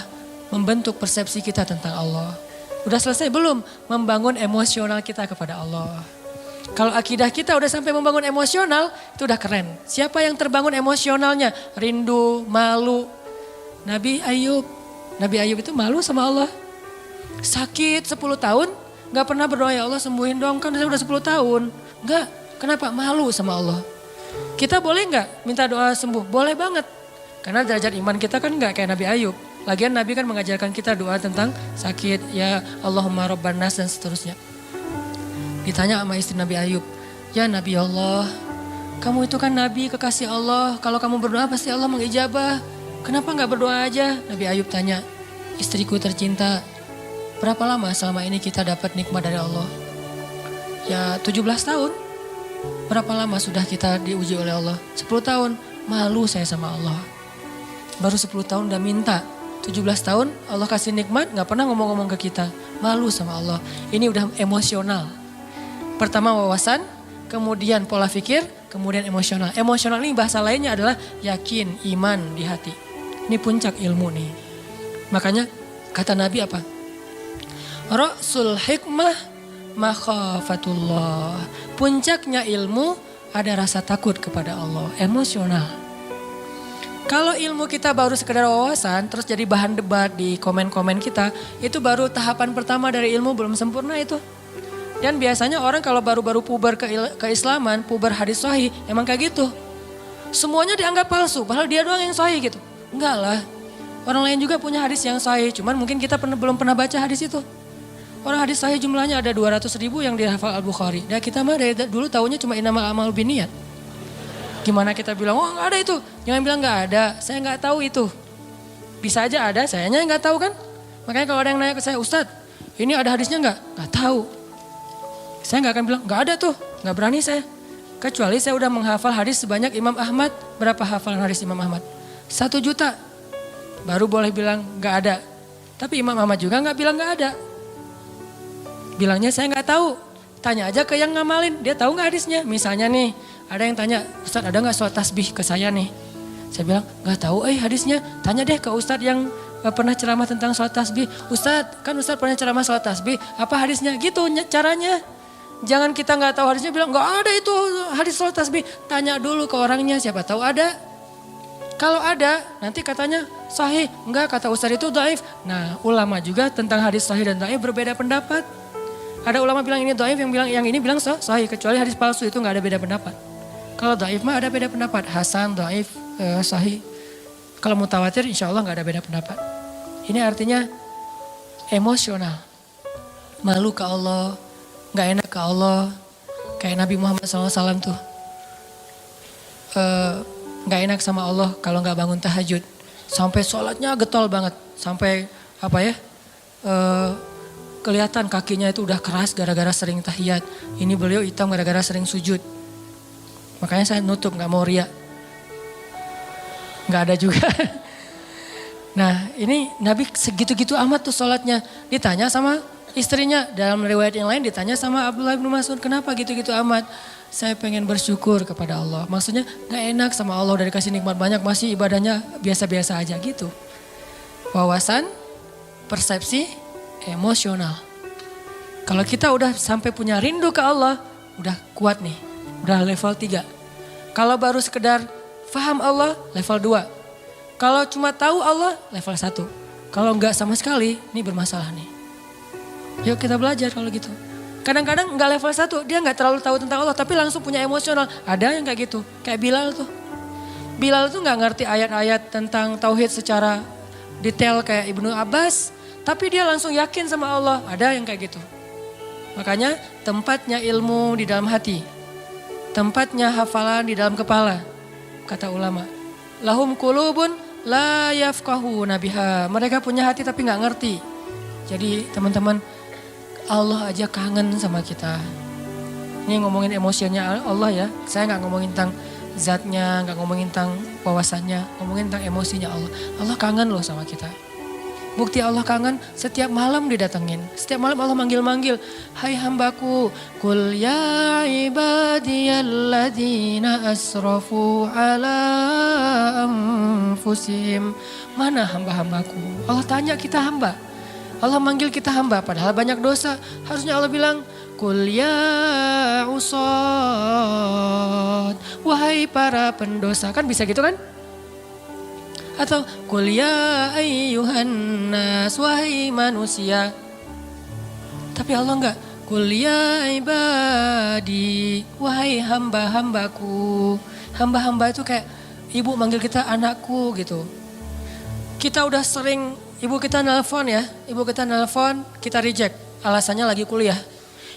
membentuk persepsi kita tentang Allah. Udah selesai belum membangun emosional kita kepada Allah. Kalau akidah kita udah sampai membangun emosional, itu udah keren. Siapa yang terbangun emosionalnya? Rindu, malu. Nabi Ayub itu malu sama Allah. Sakit 10 tahun, gak pernah berdoa ya Allah sembuhin dong, kan saya udah 10 tahun. Enggak, kenapa? Malu sama Allah. Kita boleh gak minta doa sembuh? Boleh banget. Karena derajat iman kita kan gak kayak Nabi Ayub. Lagian Nabi kan mengajarkan kita doa tentang sakit, ya Allahumma Rabban Nas dan seterusnya. Ditanya sama istri Nabi Ayub, ya Nabi Allah, kamu itu kan Nabi kekasih Allah, kalau kamu berdoa pasti Allah mengijabah. Kenapa gak berdoa aja? Nabi Ayub tanya, istriku tercinta, berapa lama selama ini kita dapat nikmat dari Allah? Ya 17 tahun. Berapa lama sudah kita diuji oleh Allah? 10 tahun. Malu saya sama Allah. Baru 10 tahun udah minta. 17 tahun Allah kasih nikmat gak pernah ngomong-ngomong ke kita. Malu sama Allah. Ini udah emosional. Pertama wawasan, kemudian pola pikir, kemudian emosional. Emosional ini bahasa lainnya adalah yakin, iman di hati. Ini puncak ilmu nih. Makanya kata Nabi apa? Ra'sul hikmah makhafatullah. Puncaknya ilmu ada rasa takut kepada Allah, emosional. Kalau ilmu kita baru sekedar wawasan, terus jadi bahan debat di komen-komen kita, itu baru tahapan pertama dari ilmu, belum sempurna itu. Dan biasanya orang kalau baru-baru puber keislaman, puber hadis sahih, emang kayak gitu. Semuanya dianggap palsu, padahal dia doang yang sahih gitu. Enggak lah, orang lain juga punya hadis yang sahih, cuman mungkin kita belum pernah baca hadis itu. Orang hadis sahih jumlahnya ada 200.000 yang dihafal Al-Bukhari. Nah kita mah dari dulu taunya cuma innamal a'malu binniyat. Gimana kita bilang, oh nggak ada itu. Jangan bilang nggak ada, saya nggak tahu itu. Bisa aja ada, sayanya nggak tahu kan. Makanya kalau ada yang nanya ke saya, Ustadz ini ada hadisnya nggak? Nggak tahu. Saya nggak akan bilang, nggak ada tuh, nggak berani saya. Kecuali saya udah menghafal hadis sebanyak Imam Ahmad. Berapa hafalan hadis Imam Ahmad? 1 juta. Baru boleh bilang nggak ada. Tapi Imam Ahmad juga nggak bilang nggak ada. Bilangnya saya nggak tahu. Tanya aja ke yang ngamalin, dia tahu nggak hadisnya? Misalnya nih, ada yang tanya, Ustadz ada nggak sholat tasbih ke saya nih? Saya bilang nggak tahu hadisnya. Tanya deh ke Ustadz yang pernah ceramah tentang sholat tasbih. Ustadz, kan Ustadz pernah ceramah sholat tasbih, apa hadisnya? Gitu caranya. Jangan kita nggak tahu hadisnya bilang nggak ada itu hadis sholat tasbih. Tanya dulu ke orangnya, siapa tahu ada. Kalau ada, nanti katanya sahih. Enggak, kata Ustadz itu dhaif. Nah, ulama juga tentang hadis sahih dan dhaif berbeda pendapat. Ada ulama bilang ini dhaif, yang ini bilang sahih. Kecuali hadis palsu itu nggak ada beda pendapat. Kalau dhaif mah ada beda pendapat. Hasan, dhaif, sahih. Kalau mutawatir insya Allah nggak ada beda pendapat. Ini artinya emosional. Malu ke Allah, nggak enak ke Allah. Kayak Nabi Muhammad SAW tuh. Nggak enak sama Allah kalau nggak bangun tahajud. Sampai sholatnya getol banget. Sampai kelihatan kakinya itu udah keras gara-gara sering tahiyat. Ini beliau hitam gara-gara sering sujud. Makanya saya nutup, gak mau riak. Gak ada juga. Nah ini Nabi segitu-gitu amat tuh sholatnya. Ditanya sama istrinya. Dalam riwayat yang lain ditanya sama Abdullah bin Mas'ud. Kenapa gitu-gitu amat? Saya pengen bersyukur kepada Allah. Maksudnya gak enak sama Allah udah dikasih nikmat banyak. Masih ibadahnya biasa-biasa aja gitu. Wawasan, persepsi, emosional. Kalau kita udah sampai punya rindu ke Allah, udah kuat nih, udah level 3. Kalau baru sekedar faham Allah, level 2. Kalau cuma tahu Allah, level 1. Kalau enggak sama sekali, ini bermasalah nih. Yuk kita belajar kalau gitu. Kadang-kadang enggak level 1, dia enggak terlalu tahu tentang Allah, tapi langsung punya emosional. Ada yang kayak gitu, kayak Bilal tuh. Bilal tuh enggak ngerti ayat-ayat tentang tauhid secara detail kayak Ibnu Abbas. Tapi dia langsung yakin sama Allah, ada yang kayak gitu. Makanya tempatnya ilmu di dalam hati. Tempatnya hafalan di dalam kepala. Kata ulama. Lahum qulubun la yafqahuna biha. Mereka punya hati tapi gak ngerti. Jadi teman-teman, Allah aja kangen sama kita. Ini ngomongin emosinya Allah ya. Saya gak ngomongin tentang zatnya, gak ngomongin tentang wawasannya. Ngomongin tentang emosinya Allah. Allah kangen loh sama kita. Bukti Allah kangen, setiap malam didatengin. Setiap malam Allah manggil-manggil. Hai hambaku, kul ya ibadiyalladzina asrafu ala anfusihim. Mana hamba-hambaku? Allah tanya kita hamba. Allah manggil kita hamba, padahal banyak dosa. Harusnya Allah bilang, kul ya usad. Wahai para pendosa, kan bisa gitu kan? Atau qul ya ayyuhan nas, wahai manusia. Tapi Allah enggak, qul ya ibadi, wahai hamba-hambaku. Hamba-hamba itu kayak ibu manggil kita anakku gitu. Kita udah sering, ibu kita nelpon ya, ibu kita nelpon kita reject, alasannya lagi kuliah.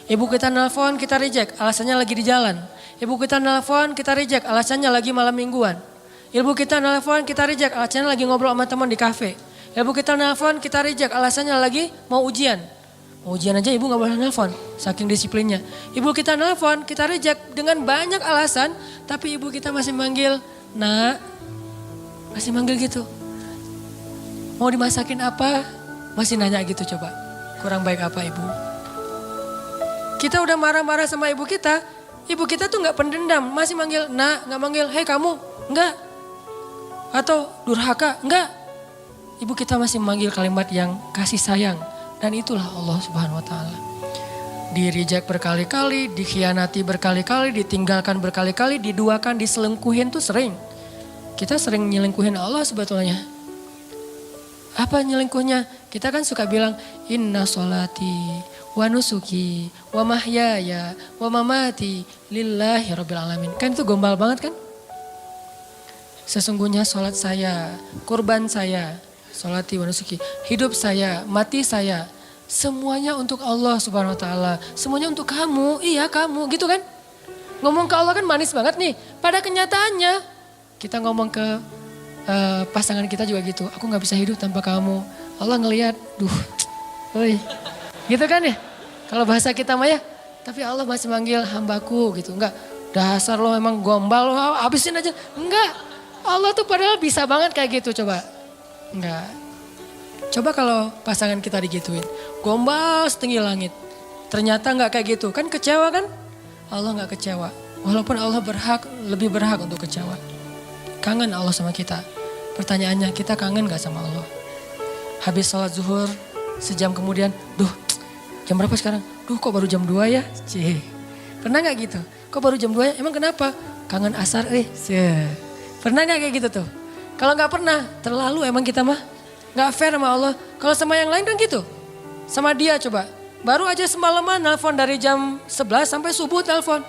Ibu kita nelpon kita reject, alasannya lagi di jalan. Ibu kita nelpon kita reject, alasannya lagi malam mingguan. Ibu kita nelpon kita reject, alasannya lagi ngobrol sama teman di kafe. Ibu kita nelpon kita reject, alasannya lagi mau ujian. Mau ujian aja ibu gak boleh nelpon, saking disiplinnya. Ibu kita nelpon kita reject dengan banyak alasan, tapi ibu kita masih manggil, nak, masih manggil gitu. Mau dimasakin apa, masih nanya gitu coba. Kurang baik apa ibu? Kita udah marah-marah sama ibu kita tuh gak pendendam, masih manggil, nak, gak manggil, hei kamu, enggak. Atau durhaka, enggak. Ibu kita masih memanggil kalimat yang kasih sayang. Dan itulah Allah Subhanahu wa taala. Di reject berkali-kali, dikhianati berkali-kali, ditinggalkan berkali-kali, diduakan, diselingkuhin tuh sering. Kita sering nyelingkuhin Allah sebetulnya. Apa nyelingkuhnya? Kita kan suka bilang inna sholati wa nusuki wa mahyaya wa mamati lillahi rabbil alamin. Kan itu gombal banget kan? Sesungguhnya sholat saya, kurban saya, sholati wa nusuki, hidup saya, mati saya, semuanya untuk Allah Subhanahu wa taala. Semuanya untuk kamu, iya kamu gitu kan. Ngomong ke Allah kan manis banget nih. Pada kenyataannya kita ngomong ke pasangan kita juga gitu. Aku gak bisa hidup tanpa kamu. Allah ngelihat, gitu kan ya. Kalau bahasa kita mah ya, tapi Allah masih manggil hambaku gitu. Enggak, dasar lo emang gombal, lo habisin aja. Enggak, Allah tuh padahal bisa banget kayak gitu coba. Enggak. Coba kalau pasangan kita digituin. Gombal setinggi langit. Ternyata enggak kayak gitu. Kan kecewa kan? Allah enggak kecewa. Walaupun Allah lebih berhak untuk kecewa. Kangen Allah sama kita. Pertanyaannya, kita kangen gak sama Allah? Habis sholat zuhur, sejam kemudian, jam berapa sekarang? Kok baru jam 2 ya? Cih. Pernah gak gitu? Kok baru jam 2 ya? Emang kenapa? Kangen asar Pernah gak kayak gitu tuh? Kalau gak pernah, terlalu emang kita mah. Gak fair sama Allah. Kalau sama yang lain kan gitu. Sama dia coba. Baru aja semalaman nelfon dari jam 11 sampai subuh telepon.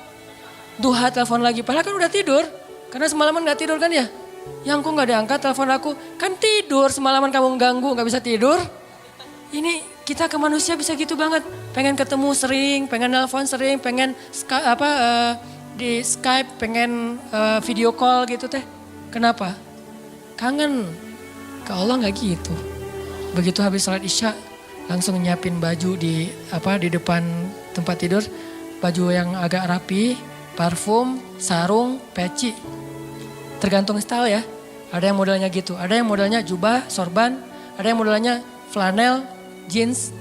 Duha telepon lagi, padahal kan udah tidur. Karena semalaman gak tidur kan ya? Yang kok gak diangkat telepon aku? Kan tidur, semalaman kamu ganggu gak bisa tidur. Ini kita ke manusia bisa gitu banget. Pengen ketemu sering, pengen nelpon sering, pengen di Skype, pengen video call gitu teh. Kenapa? Kangen. Ke Allah gak gitu. Begitu habis sholat isya, langsung nyiapin baju di depan tempat tidur. Baju yang agak rapi, parfum, sarung, peci. Tergantung style ya. Ada yang modelnya gitu. Ada yang modelnya jubah, sorban. Ada yang modelnya flanel, jeans.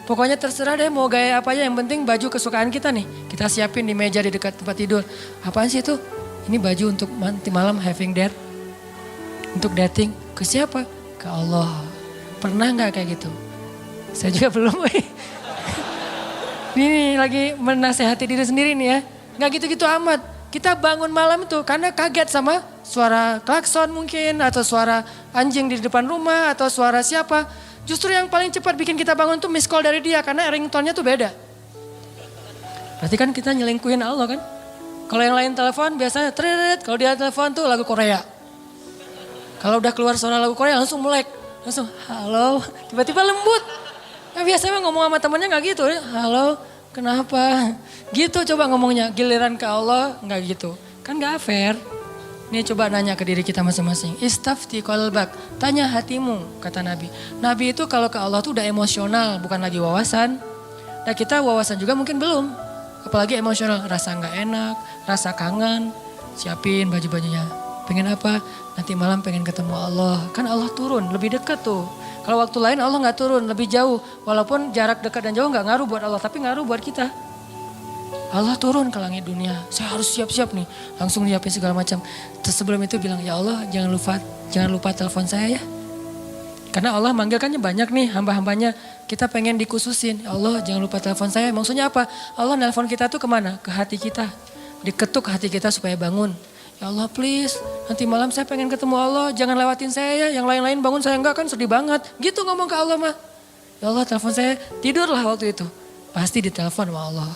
Pokoknya terserah deh mau gaya apa aja. Yang penting baju kesukaan kita nih. Kita siapin di meja di dekat tempat tidur. Apaan sih itu? Ini baju untuk nanti malam having date. Untuk dating. Ke siapa? Ke Allah. Pernah gak kayak gitu? Saya juga belum. Ini lagi menasehati diri sendiri nih ya. Gak gitu-gitu amat. Kita bangun malam itu karena kaget sama suara klakson mungkin. Atau suara anjing di depan rumah. Atau suara siapa. Justru yang paling cepat bikin kita bangun tuh miss call dari dia. Karena ringtone-nya tuh beda. Berarti kan kita nyelingkuhin Allah kan. Kalau yang lain telepon biasanya tret. Kalau dia telepon tuh lagu Korea. Kalau udah keluar suara lagu Korea langsung melek. Langsung halo. Tiba-tiba lembut. Nah, biasanya ngomong sama temennya gak gitu. Halo. Kenapa? Gitu coba ngomongnya. Giliran ke Allah enggak gitu. Kan gak fair. Nih coba nanya ke diri kita masing-masing. Istafti qalbak. Tanya hatimu kata Nabi. Nabi itu kalau ke Allah tuh udah emosional. Bukan lagi wawasan. Nah kita wawasan juga mungkin belum. Apalagi emosional. Rasa gak enak. Rasa kangen. Siapin baju-bajunya. Pengen apa? Nanti malam pengen ketemu Allah. Kan Allah turun. Lebih dekat tuh. Kalau waktu lain Allah gak turun, lebih jauh. Walaupun jarak dekat dan jauh gak ngaruh buat Allah, tapi ngaruh buat kita. Allah turun ke langit dunia, saya harus siap-siap nih. Langsung nyiapin segala macam. Terus sebelum itu bilang, ya Allah jangan lupa telepon saya ya. Karena Allah manggilkannya banyak nih hamba-hambanya. Kita pengen dikhususin, ya Allah jangan lupa telepon saya. Maksudnya apa? Allah nelpon kita tuh kemana? Ke hati kita. Diketuk hati kita supaya bangun. Ya Allah please, nanti malam saya pengen ketemu Allah, jangan lewatin saya ya, yang lain-lain bangun saya enggak kan sedih banget. Gitu ngomong ke Allah mah. Ya Allah telepon saya, tidurlah waktu itu. Pasti ditelepon sama Allah.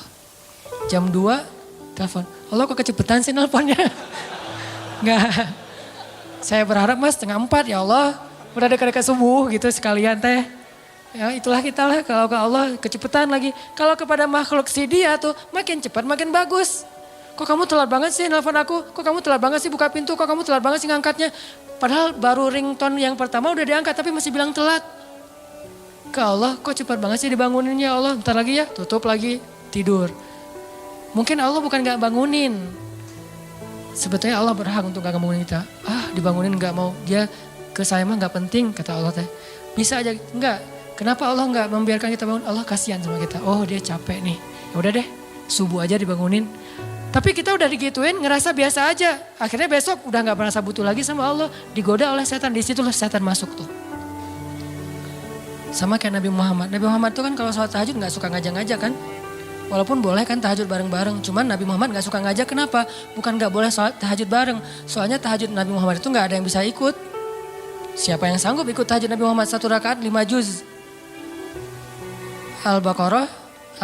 Jam 2, telepon. Allah kok kecepetan sih nelponnya? Enggak. Saya berharap mas 3:30 ya Allah, udah dekat-dekat subuh gitu sekalian teh. Ya itulah kita lah, kalau ke Allah kecepetan lagi. Kalau kepada makhluk si dia tuh makin cepat makin bagus. Kok kamu telat banget sih nelfon aku? Kok kamu telat banget sih buka pintu? Kok kamu telat banget sih ngangkatnya? Padahal baru ringtone yang pertama udah diangkat tapi masih bilang telat. Ke Allah kok cepat banget sih dibanguninnya Allah? Bentar lagi ya, tutup lagi, tidur. Mungkin Allah bukan gak bangunin. Sebetulnya Allah berhak untuk gak bangunin kita. Dibangunin gak mau. Dia ke saya mah gak penting kata Allah teh. Bisa aja, enggak. Kenapa Allah gak membiarkan kita bangun? Allah kasihan sama kita. Oh dia capek nih. Ya udah deh, subuh aja dibangunin. Tapi kita udah digituin ngerasa biasa aja. Akhirnya besok udah gak merasa butuh lagi sama Allah. Digoda oleh setan, disitulah setan masuk tuh. Sama kayak Nabi Muhammad. Nabi Muhammad tuh kan kalau sholat tahajud gak suka ngajak-ngajak kan. Walaupun boleh kan tahajud bareng-bareng. Cuman Nabi Muhammad gak suka ngajak, kenapa? Bukan gak boleh sholat tahajud bareng. Soalnya tahajud Nabi Muhammad itu gak ada yang bisa ikut. Siapa yang sanggup ikut tahajud Nabi Muhammad 1 rakaat 5 juz? Al-Baqarah,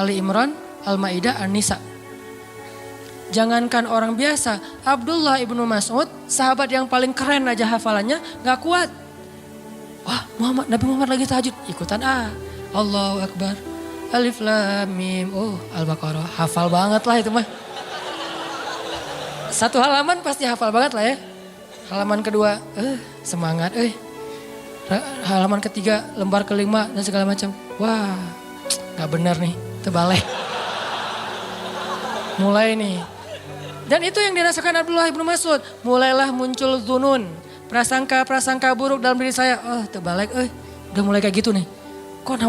Ali Imran, Al-Ma'idah, An-Nisa. Jangankan orang biasa, Abdullah ibnu Mas'ud, sahabat yang paling keren aja hafalannya gak kuat. Wah, Nabi Muhammad lagi tahajud, ikutan Allahu Akbar. Alif Lam Mim. Al-Baqarah. Hafal banget lah itu mah. 1 halaman pasti hafal banget lah ya. Halaman kedua, semangat. Halaman ketiga, lembar kelima dan segala macam. Wah, gak bener nih, terbalik. Mulai nih. Dan itu yang dirasakan Abdullah ibnu Mas'ud. Mulailah muncul dzunun. Prasangka-prasangka buruk dalam diri saya. Terbalik, udah mulai kayak gitu nih. Kok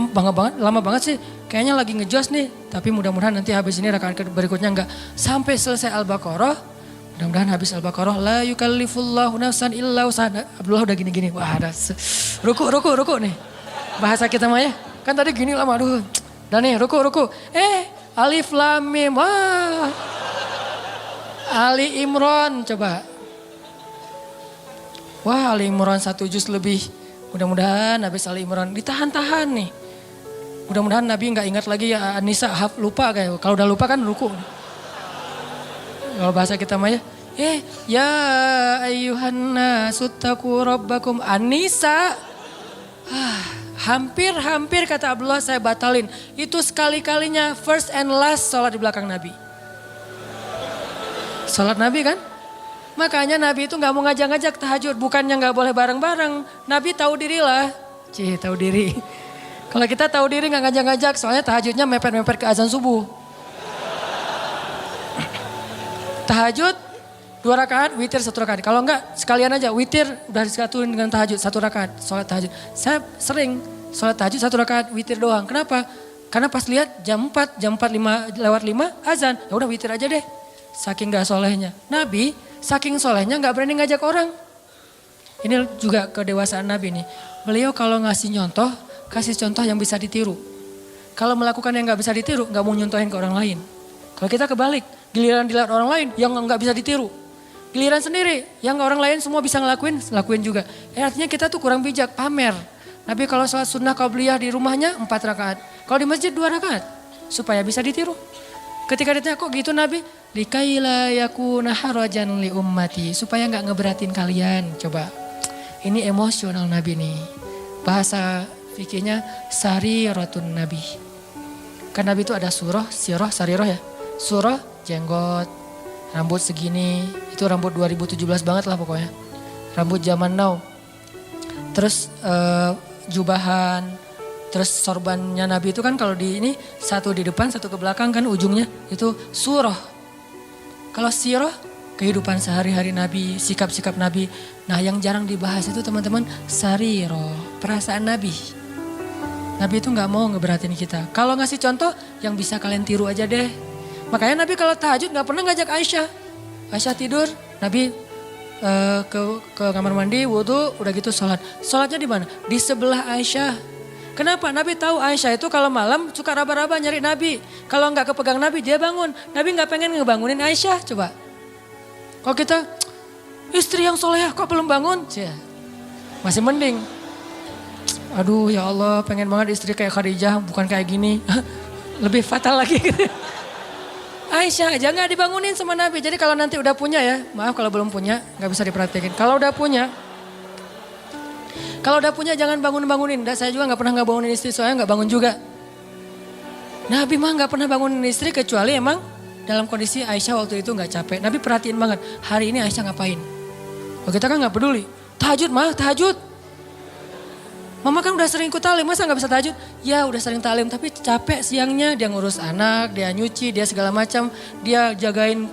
lama banget sih? Kayaknya lagi ngejos nih. Tapi mudah-mudahan nanti habis ini rakaat berikutnya enggak. Sampai selesai Al-Baqarah. Mudah-mudahan habis Al-Baqarah. La yukallifullahu nafsan illa wus'aha. Abdullah udah gini-gini. Wah ada ruku nih. Bahasa kita mah ya. Kan tadi gini lama. Aduh. Dan nih ruku. Alif Lam Mim. Wah. Ali Imran coba. Wah Ali Imran 1 juz lebih. Mudah-mudahan habis Ali Imran ditahan-tahan nih. Mudah-mudahan Nabi nggak ingat lagi ya An-Nisa, lupa kayak. Kalau udah lupa kan ruku. Kalau bahasa kita mah ya. Ya ayyuhan nasu taqu rabbakum. An-Nisa. Hampir kata Abdullah saya batalin. Itu sekali-kalinya first and last sholat di belakang Nabi. Sholat Nabi kan? Makanya Nabi itu gak mau ngajak-ngajak tahajud. Bukannya gak boleh bareng-bareng. Nabi tahu diri lah. Tahu diri. Kalau kita tahu diri gak ngajak-ngajak. Soalnya tahajudnya mepet-mepet ke azan subuh. Tahajud 2 rakaat, witir 1 rakaat. Kalau enggak sekalian aja witir udah disatuin dengan tahajud 1 rakaat. Sholat tahajud. Saya sering sholat tahajud 1 rakaat, witir doang. Kenapa? Karena pas lihat jam 4 lewat 5 azan. Ya udah witir aja deh. Saking gak solehnya. Nabi saking solehnya gak berani ngajak orang. Ini juga kedewasaan Nabi nih. Beliau kalau ngasih contoh, kasih contoh yang bisa ditiru. Kalau melakukan yang gak bisa ditiru, gak mau nyontohin ke orang lain. Kalau kita kebalik, giliran dilihat orang lain yang gak bisa ditiru. Giliran sendiri, yang orang lain semua bisa lakuin juga. Artinya kita tuh kurang bijak, pamer. Nabi kalau sholat sunnah qabliyah di rumahnya 4 rakaat. Kalau di masjid 2 rakaat, supaya bisa ditiru. Ketika ditanya kok gitu Nabi, likaila yakuna harajan li ummati, supaya nggak ngeberatin kalian. Coba, ini emosional Nabi nih. Bahasa fikihnya sariratun Nabi. Kan Nabi itu ada surah, sirah, sariroh ya. Surah, jenggot, rambut segini, itu rambut 2017 banget lah pokoknya. Rambut zaman now. Terus jubahan. Terus sorbannya Nabi itu kan kalau di ini 1 di depan 1 ke belakang kan ujungnya itu surah. Kalau sirah kehidupan sehari-hari Nabi, sikap-sikap Nabi. Nah yang jarang dibahas itu teman-teman sariroh, perasaan Nabi. Nabi itu gak mau ngeberatin kita. Kalau ngasih contoh yang bisa kalian tiru aja deh. Makanya Nabi kalau tahajud gak pernah ngajak Aisyah. Aisyah tidur, Nabi ke kamar mandi, wudhu, udah gitu sholat. Sholatnya di mana? Di sebelah Aisyah. Kenapa? Nabi tahu Aisyah itu kalau malam suka raba-raba nyari Nabi. Kalau nggak kepegang Nabi dia bangun. Nabi nggak pengen ngebangunin Aisyah. Coba. Kalau kita istri yang soleh kok belum bangun? Masih mending. Aduh ya Allah pengen banget istri kayak Khadijah bukan kayak gini. Lebih fatal lagi gitu. Aisyah aja nggak dibangunin sama Nabi. Jadi kalau nanti udah punya ya. Maaf kalau belum punya nggak bisa diperhatikan. Kalau udah punya jangan bangunin. Saya juga gak pernah bangunin istri soalnya gak bangun juga. Nabi mah gak pernah bangunin istri kecuali emang dalam kondisi Aisyah waktu itu gak capek. Nabi perhatiin banget hari ini Aisyah ngapain. Kalau kita kan gak peduli. Tahajud. Mama kan udah sering ikut talim masa gak bisa tahajud. Ya udah sering talim tapi capek siangnya dia ngurus anak, dia nyuci, dia segala macam. Dia jagain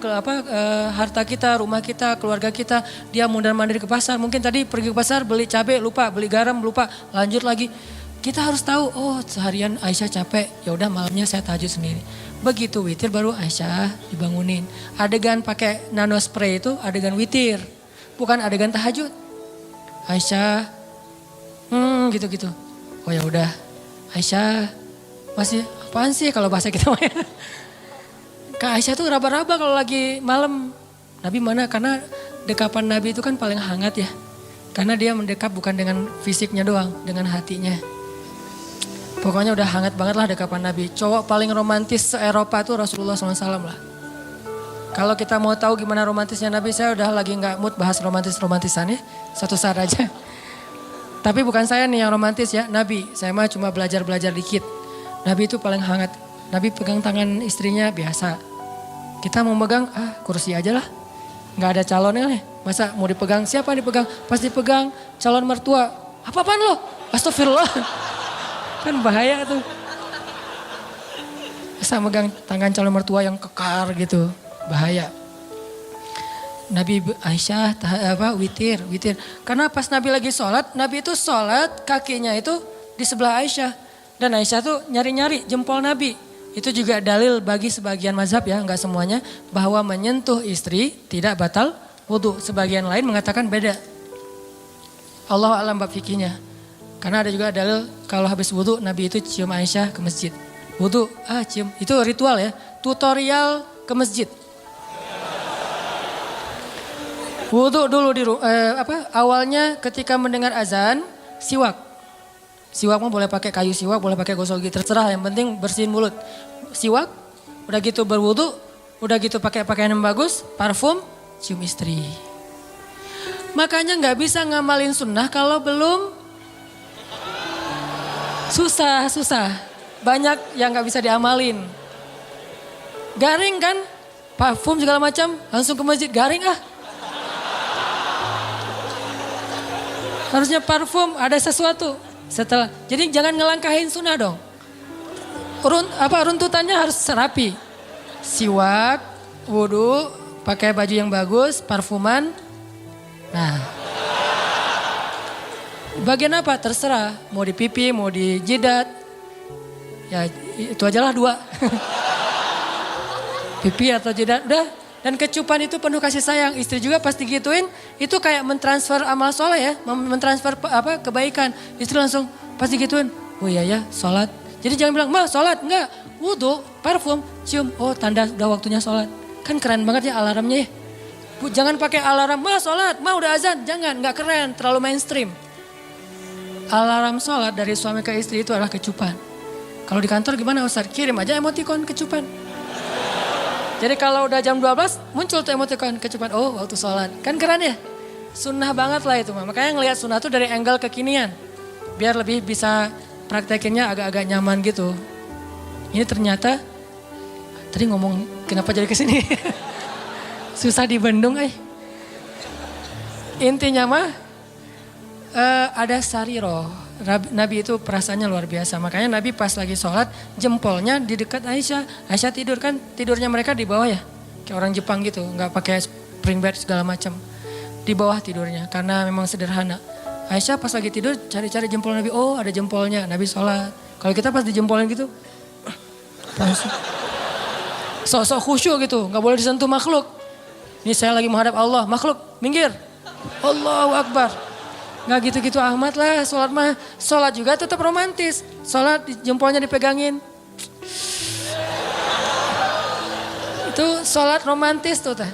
harta kita, rumah kita, keluarga kita. Dia mondar-mandir ke pasar. Mungkin tadi pergi ke pasar beli cabai lupa, beli garam lupa, lanjut lagi. Kita harus tahu, oh seharian Aisyah capek, ya udah malamnya saya tahajud sendiri. Begitu witir baru Aisyah dibangunin. Adegan pakai nano spray itu adegan witir, bukan adegan tahajud. Aisyah gitu-gitu. Oh ya udah, Aisyah masih apaan sih kalau bahasa kita mah ya. Kak Aisyah tuh raba-raba kalau lagi malam. Nabi mana? Karena dekapan Nabi itu kan paling hangat ya. Karena dia mendekap bukan dengan fisiknya doang, dengan hatinya. Pokoknya udah hangat banget lah dekapan Nabi. Cowok paling romantis se-Eropa tuh Rasulullah SAW lah. Kalau kita mau tahu gimana romantisnya Nabi, saya udah lagi gak mood bahas romantis-romantisan ya. Satu saat aja. Tapi bukan saya nih yang romantis ya, Nabi. Saya mah cuma belajar-belajar dikit. Nabi itu paling hangat. Nabi pegang tangan istrinya biasa. Kita mau megang, kursi aja lah. Gak ada calonnya nih. Masa mau dipegang, siapa yang dipegang? Pas dipegang calon mertua. Apa-apaan lo? Astagfirullah. Kan bahaya tuh. Masa megang tangan calon mertua yang kekar gitu. Bahaya. Nabi Aisyah witir. Karena pas Nabi lagi sholat, Nabi itu sholat kakinya itu di sebelah Aisyah. Dan Aisyah tuh nyari-nyari jempol Nabi. Itu juga dalil bagi sebagian mazhab ya, enggak semuanya. Bahwa menyentuh istri tidak batal wudhu. Sebagian lain mengatakan beda. Allah alam bab fikihnya. Karena ada juga dalil kalau habis wudhu Nabi itu cium Aisyah ke masjid. Wudhu, cium. Itu ritual ya, tutorial ke masjid. Wudhu dulu awalnya ketika mendengar azan, siwak. Siwak mah boleh pakai kayu siwak, boleh pakai gosok gigi, terserah, yang penting bersihin mulut. Siwak, udah gitu berwudhu, udah gitu pakai pakaian yang bagus, parfum, cium istri. Makanya nggak bisa ngamalin sunnah kalau belum susah. Banyak yang nggak bisa diamalin. Garing kan, parfum segala macam, langsung ke masjid garing Harusnya parfum, ada sesuatu. Jadi jangan ngelangkahin sunnah dong. Runtutannya harus rapi. Siwak, wudhu, pakai baju yang bagus, parfuman. Nah. Bagian apa? Terserah. Mau di pipi, mau di jidat. Ya itu aja lah 2. Pipi atau jidat, udah. Dan kecupan itu penuh kasih sayang. Istri juga pasti gituin, itu kayak mentransfer amal soleh ya. Mentransfer kebaikan. Istri langsung pasti gituin, oh iya ya sholat. Jadi jangan bilang, ma sholat, enggak. Wudhu, parfum, cium. Oh tanda udah waktunya sholat. Kan keren banget ya alarmnya ya. Jangan pakai alarm, ma sholat, ma udah azan. Jangan, enggak keren, terlalu mainstream. Alarm sholat dari suami ke istri itu adalah kecupan. Kalau di kantor gimana Ustaz? Kirim aja emoticon kecupan. Jadi kalau udah jam 12 muncul tuh emoticon kecupan. Oh waktu sholat. Kan keren ya? Sunnah banget lah itu. Makanya ngelihat sunnah tuh dari angle kekinian. Biar lebih bisa praktekinnya agak-agak nyaman gitu. Ini ternyata, tadi ngomong kenapa jadi kesini? Susah dibendung Intinya mah ada sariroh. Nabi itu perasaannya luar biasa. Makanya Nabi pas lagi sholat jempolnya di dekat Aisyah. Aisyah tidur kan, tidurnya mereka di bawah ya. Kayak orang Jepang gitu, nggak pakai spring bed segala macam. Di bawah tidurnya karena memang sederhana. Aisyah pas lagi tidur cari-cari jempol Nabi. Oh ada jempolnya, Nabi sholat. Kalau kita pas dijempolin gitu, sok-sok khusyuk gitu, nggak boleh disentuh makhluk. Ini saya lagi menghadap Allah, makhluk minggir. Allahu Akbar. Nggak gitu-gitu amat lah, sholat mah. Sholat juga tetap romantis. Sholat jempolnya dipegangin. Itu sholat romantis tuh teh.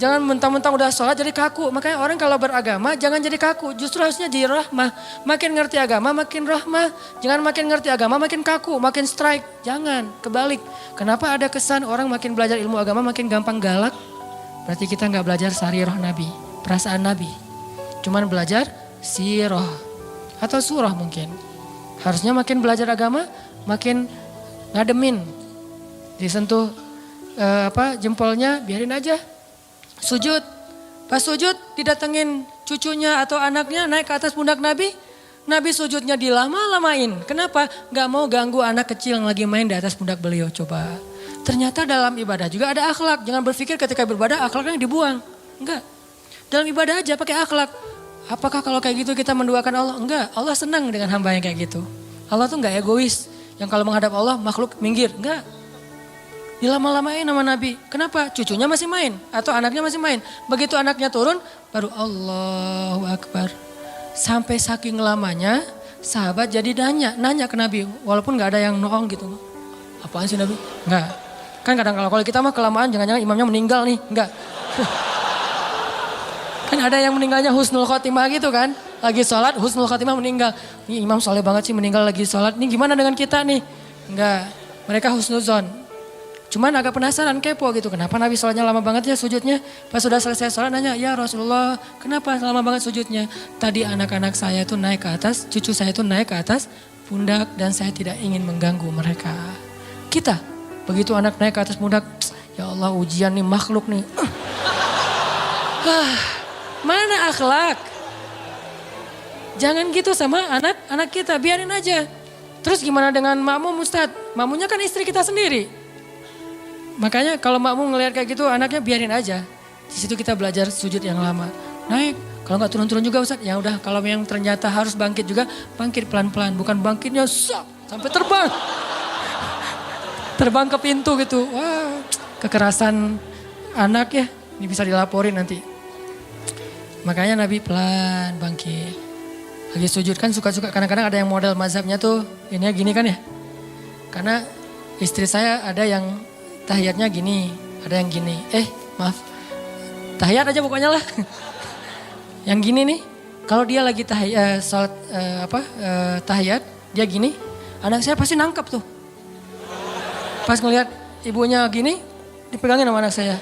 Jangan mentang-mentang udah sholat jadi kaku. Makanya orang kalau beragama jangan jadi kaku. Justru harusnya jadi rahmah. Makin ngerti agama makin rahmah. Jangan makin ngerti agama makin kaku, makin strike. Jangan, kebalik. Kenapa ada kesan orang makin belajar ilmu agama makin gampang galak? Berarti kita nggak belajar sarirah Nabi, perasaan Nabi. Cuman belajar sirah atau surah mungkin. Harusnya makin belajar agama makin ngademin. Disentuh jempolnya biarin aja. Sujud. Pas sujud didatengin cucunya atau anaknya naik ke atas pundak Nabi. Nabi sujudnya dilama-lamain. Kenapa? Gak mau ganggu anak kecil yang lagi main di atas pundak beliau. Coba. Ternyata dalam ibadah juga ada akhlak. Jangan berpikir ketika beribadah akhlaknya dibuang. Enggak. Dalam ibadah aja pakai akhlak. Apakah kalau kayak gitu kita menduakan Allah? Enggak. Allah senang dengan hamba yang kayak gitu. Allah tuh gak egois. Yang kalau menghadap Allah makhluk minggir. Enggak. Dilama-lamain sama Nabi. Kenapa? Cucunya masih main. Atau anaknya masih main. Begitu anaknya turun baru Allahu Akbar. Sampai saking lamanya sahabat jadi nanya ke Nabi. Walaupun gak ada yang noong gitu. Apaan sih Nabi? Enggak. Kan kadang kalau kita mah kelamaan jangan-jangan imamnya meninggal nih. Enggak. Kan ada yang meninggalnya husnul khotimah gitu kan. Lagi sholat husnul khotimah meninggal. Ini imam soleh banget sih meninggal lagi sholat. Ini gimana dengan kita nih? Enggak. Mereka husnuzon. Cuman agak penasaran kepo gitu. Kenapa Nabi sholatnya lama banget ya sujudnya. Pas sudah selesai sholat nanya. Ya Rasulullah kenapa lama banget sujudnya. Tadi anak-anak saya itu naik ke atas. Cucu saya itu naik ke atas pundak. Dan saya tidak ingin mengganggu mereka. Kita begitu anak naik ke atas pundak. Ya Allah ujian nih makhluk nih. Mana akhlak? Jangan gitu sama anak kita, biarin aja. Terus gimana dengan makmum Ustadz? Makmumnya kan istri kita sendiri. Makanya kalau makmum ngelihat kayak gitu anaknya biarin aja. Di situ kita belajar sujud yang lama. Naik, kalau nggak turun-turun juga Ustadz, ya udah kalau yang ternyata harus bangkit juga, bangkit pelan-pelan. Bukan bangkitnya sampai terbang. Terbang ke pintu gitu. Wah, kekerasan anak ya, ini bisa dilaporin nanti. Makanya Nabi pelan bangkit. Lagi sujud kan suka-suka kadang-kadang ada yang model mazhabnya tuh ini gini kan ya. Karena istri saya ada yang tahiyatnya gini, ada yang gini. Maaf. Tahiyat aja pokoknya lah. Yang gini nih, kalau dia lagi salat tahiyat, dia gini, anak saya pasti nangkep tuh. Pas ngelihat ibunya gini, dipegangin sama anak saya.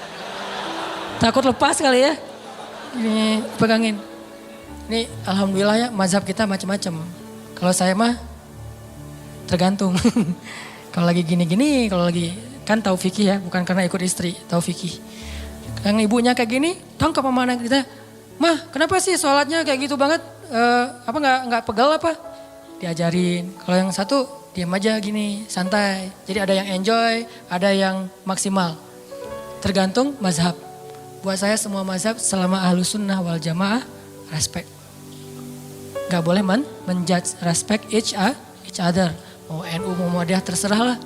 Takut lepas kali ya. Ini pegangin. Ini alhamdulillah ya mazhab kita macam-macam. Kalau saya mah tergantung. Kalau lagi gini-gini, kalau lagi kan tahu fikih ya, bukan karena ikut istri, tahu fikih. Yang ibunya kayak gini, tangkap sama anak kita. Mah, kenapa sih sholatnya kayak gitu banget? Apa nggak pegal apa? Diajarin. Kalau yang satu diam aja gini, santai. Jadi ada yang enjoy, ada yang maksimal. Tergantung mazhab. Buat saya semua mazhab selama ahlus sunnah wal jamaah respect. Gak boleh menjudge, respect each other. Mau NU mau Muhammadiyah terserah lah.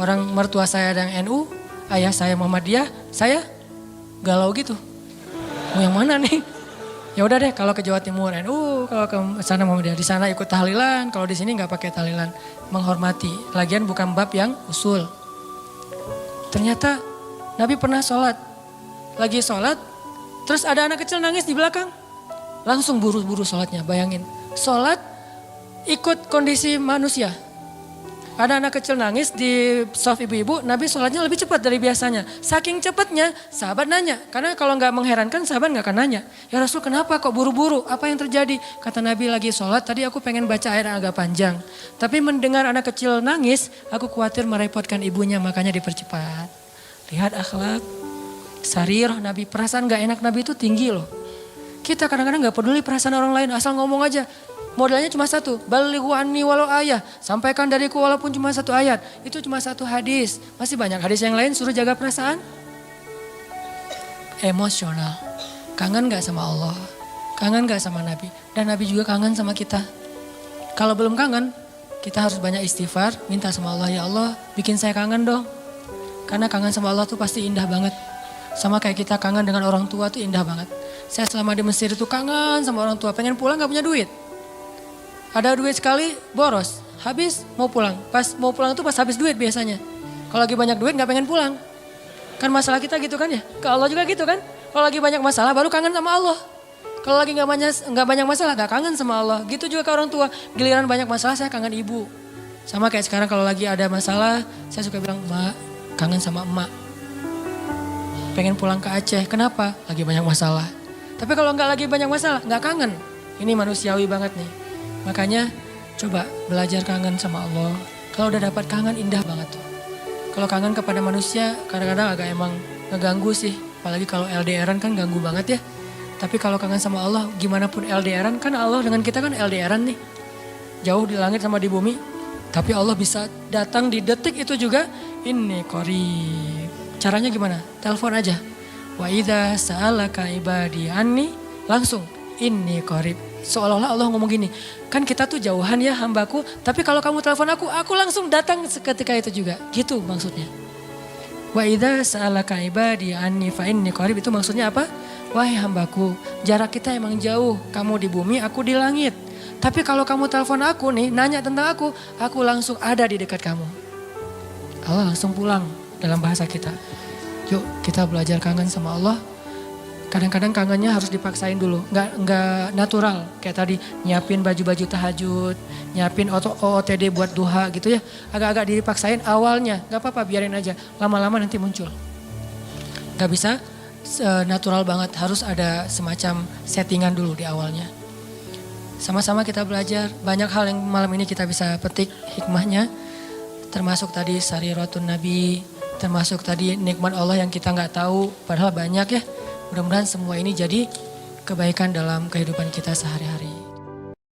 Orang mertua saya ada yang NU, ayah saya Muhammadiyah, saya galau gitu. Mau yang mana nih? Ya udah deh kalau ke Jawa Timur NU, kalau ke sana Muhammadiyah, di sana ikut tahlilan, kalau di sini nggak pakai tahlilan. Menghormati. Lagian bukan bab yang usul. Ternyata Nabi pernah sholat. Lagi sholat, terus ada anak kecil nangis di belakang. Langsung buru-buru sholatnya, bayangin. Sholat ikut kondisi manusia. Ada anak kecil nangis di shaf ibu-ibu, Nabi sholatnya lebih cepat dari biasanya. Saking cepatnya, sahabat nanya. Karena kalau nggak mengherankan, sahabat nggak akan nanya. Ya Rasul kenapa kok buru-buru? Apa yang terjadi? Kata Nabi lagi sholat, tadi aku pengen baca ayat yang agak panjang. Tapi mendengar anak kecil nangis, aku khawatir merepotkan ibunya, makanya dipercepat. Lihat akhlak. Sarirah Nabi, perasaan gak enak Nabi itu tinggi loh. Kita kadang-kadang gak peduli perasaan orang lain, asal ngomong aja. Modalnya cuma satu, balighu anni walau ayah. Sampaikan dariku walaupun cuma satu ayat. Itu cuma satu hadis. Masih banyak hadis yang lain suruh jaga perasaan. Emosional. Kangen gak sama Allah? Kangen gak sama Nabi? Dan Nabi juga kangen sama kita. Kalau belum kangen, kita harus banyak istighfar. Minta sama Allah, ya Allah bikin saya kangen dong. Karena kangen sama Allah tuh pasti indah banget. Sama kayak kita kangen dengan orang tua tuh indah banget. Saya selama di Mesir itu kangen sama orang tua. Pengen pulang gak punya duit. Ada duit sekali boros. Habis mau pulang. Pas mau pulang tuh pas habis duit biasanya. Kalau lagi banyak duit gak pengen pulang. Kan masalah kita gitu kan ya. Ke Allah juga gitu kan. Kalau lagi banyak masalah baru kangen sama Allah. Kalau lagi gak banyak masalah gak kangen sama Allah. Gitu juga ke orang tua. Giliran banyak masalah saya kangen ibu. Sama kayak sekarang kalau lagi ada masalah. Saya suka bilang, Mak kangen sama emak. Pengen pulang ke Aceh. Kenapa? Lagi banyak masalah. Tapi kalau nggak lagi banyak masalah, nggak kangen. Ini manusiawi banget nih. Makanya coba belajar kangen sama Allah. Kalau udah dapat kangen indah banget tuh. Kalau kangen kepada manusia kadang-kadang agak emang ngeganggu sih. Apalagi kalau LDRan kan ganggu banget ya. Tapi kalau kangen sama Allah gimana pun LDRan kan Allah dengan kita kan LDRan nih. Jauh di langit sama di bumi. Tapi Allah bisa datang di detik itu juga. Ini qarib. Caranya gimana? Telepon aja. Wa idza sa'alaka ibadi anni langsung inni qarib. Seolah-olah Allah ngomong gini, kan kita tuh jauhan ya hambaku, tapi kalau kamu telepon aku langsung datang seketika itu juga. Gitu maksudnya. Wa idza sa'alaka ibadi anni fa inni qarib itu maksudnya apa? Wahai hambaku, jarak kita emang jauh. Kamu di bumi, aku di langit. Tapi kalau kamu telepon aku nih, nanya tentang aku langsung ada di dekat kamu. Allah langsung pulang dalam bahasa kita. Yuk kita belajar kangen sama Allah. Kadang-kadang kangennya harus dipaksain dulu, nggak natural. Kayak tadi nyiapin baju-baju tahajud, nyiapin OOTD buat duha gitu ya. Agak-agak dipaksain awalnya, nggak apa-apa biarin aja. Lama-lama nanti muncul. Nggak bisa natural banget, harus ada semacam settingan dulu di awalnya. Sama-sama kita belajar, banyak hal yang malam ini kita bisa petik hikmahnya. Termasuk tadi sariratun Nabi, termasuk tadi nikmat Allah yang kita nggak tahu, padahal banyak ya. Mudah-mudahan semua ini jadi kebaikan dalam kehidupan kita sehari-hari.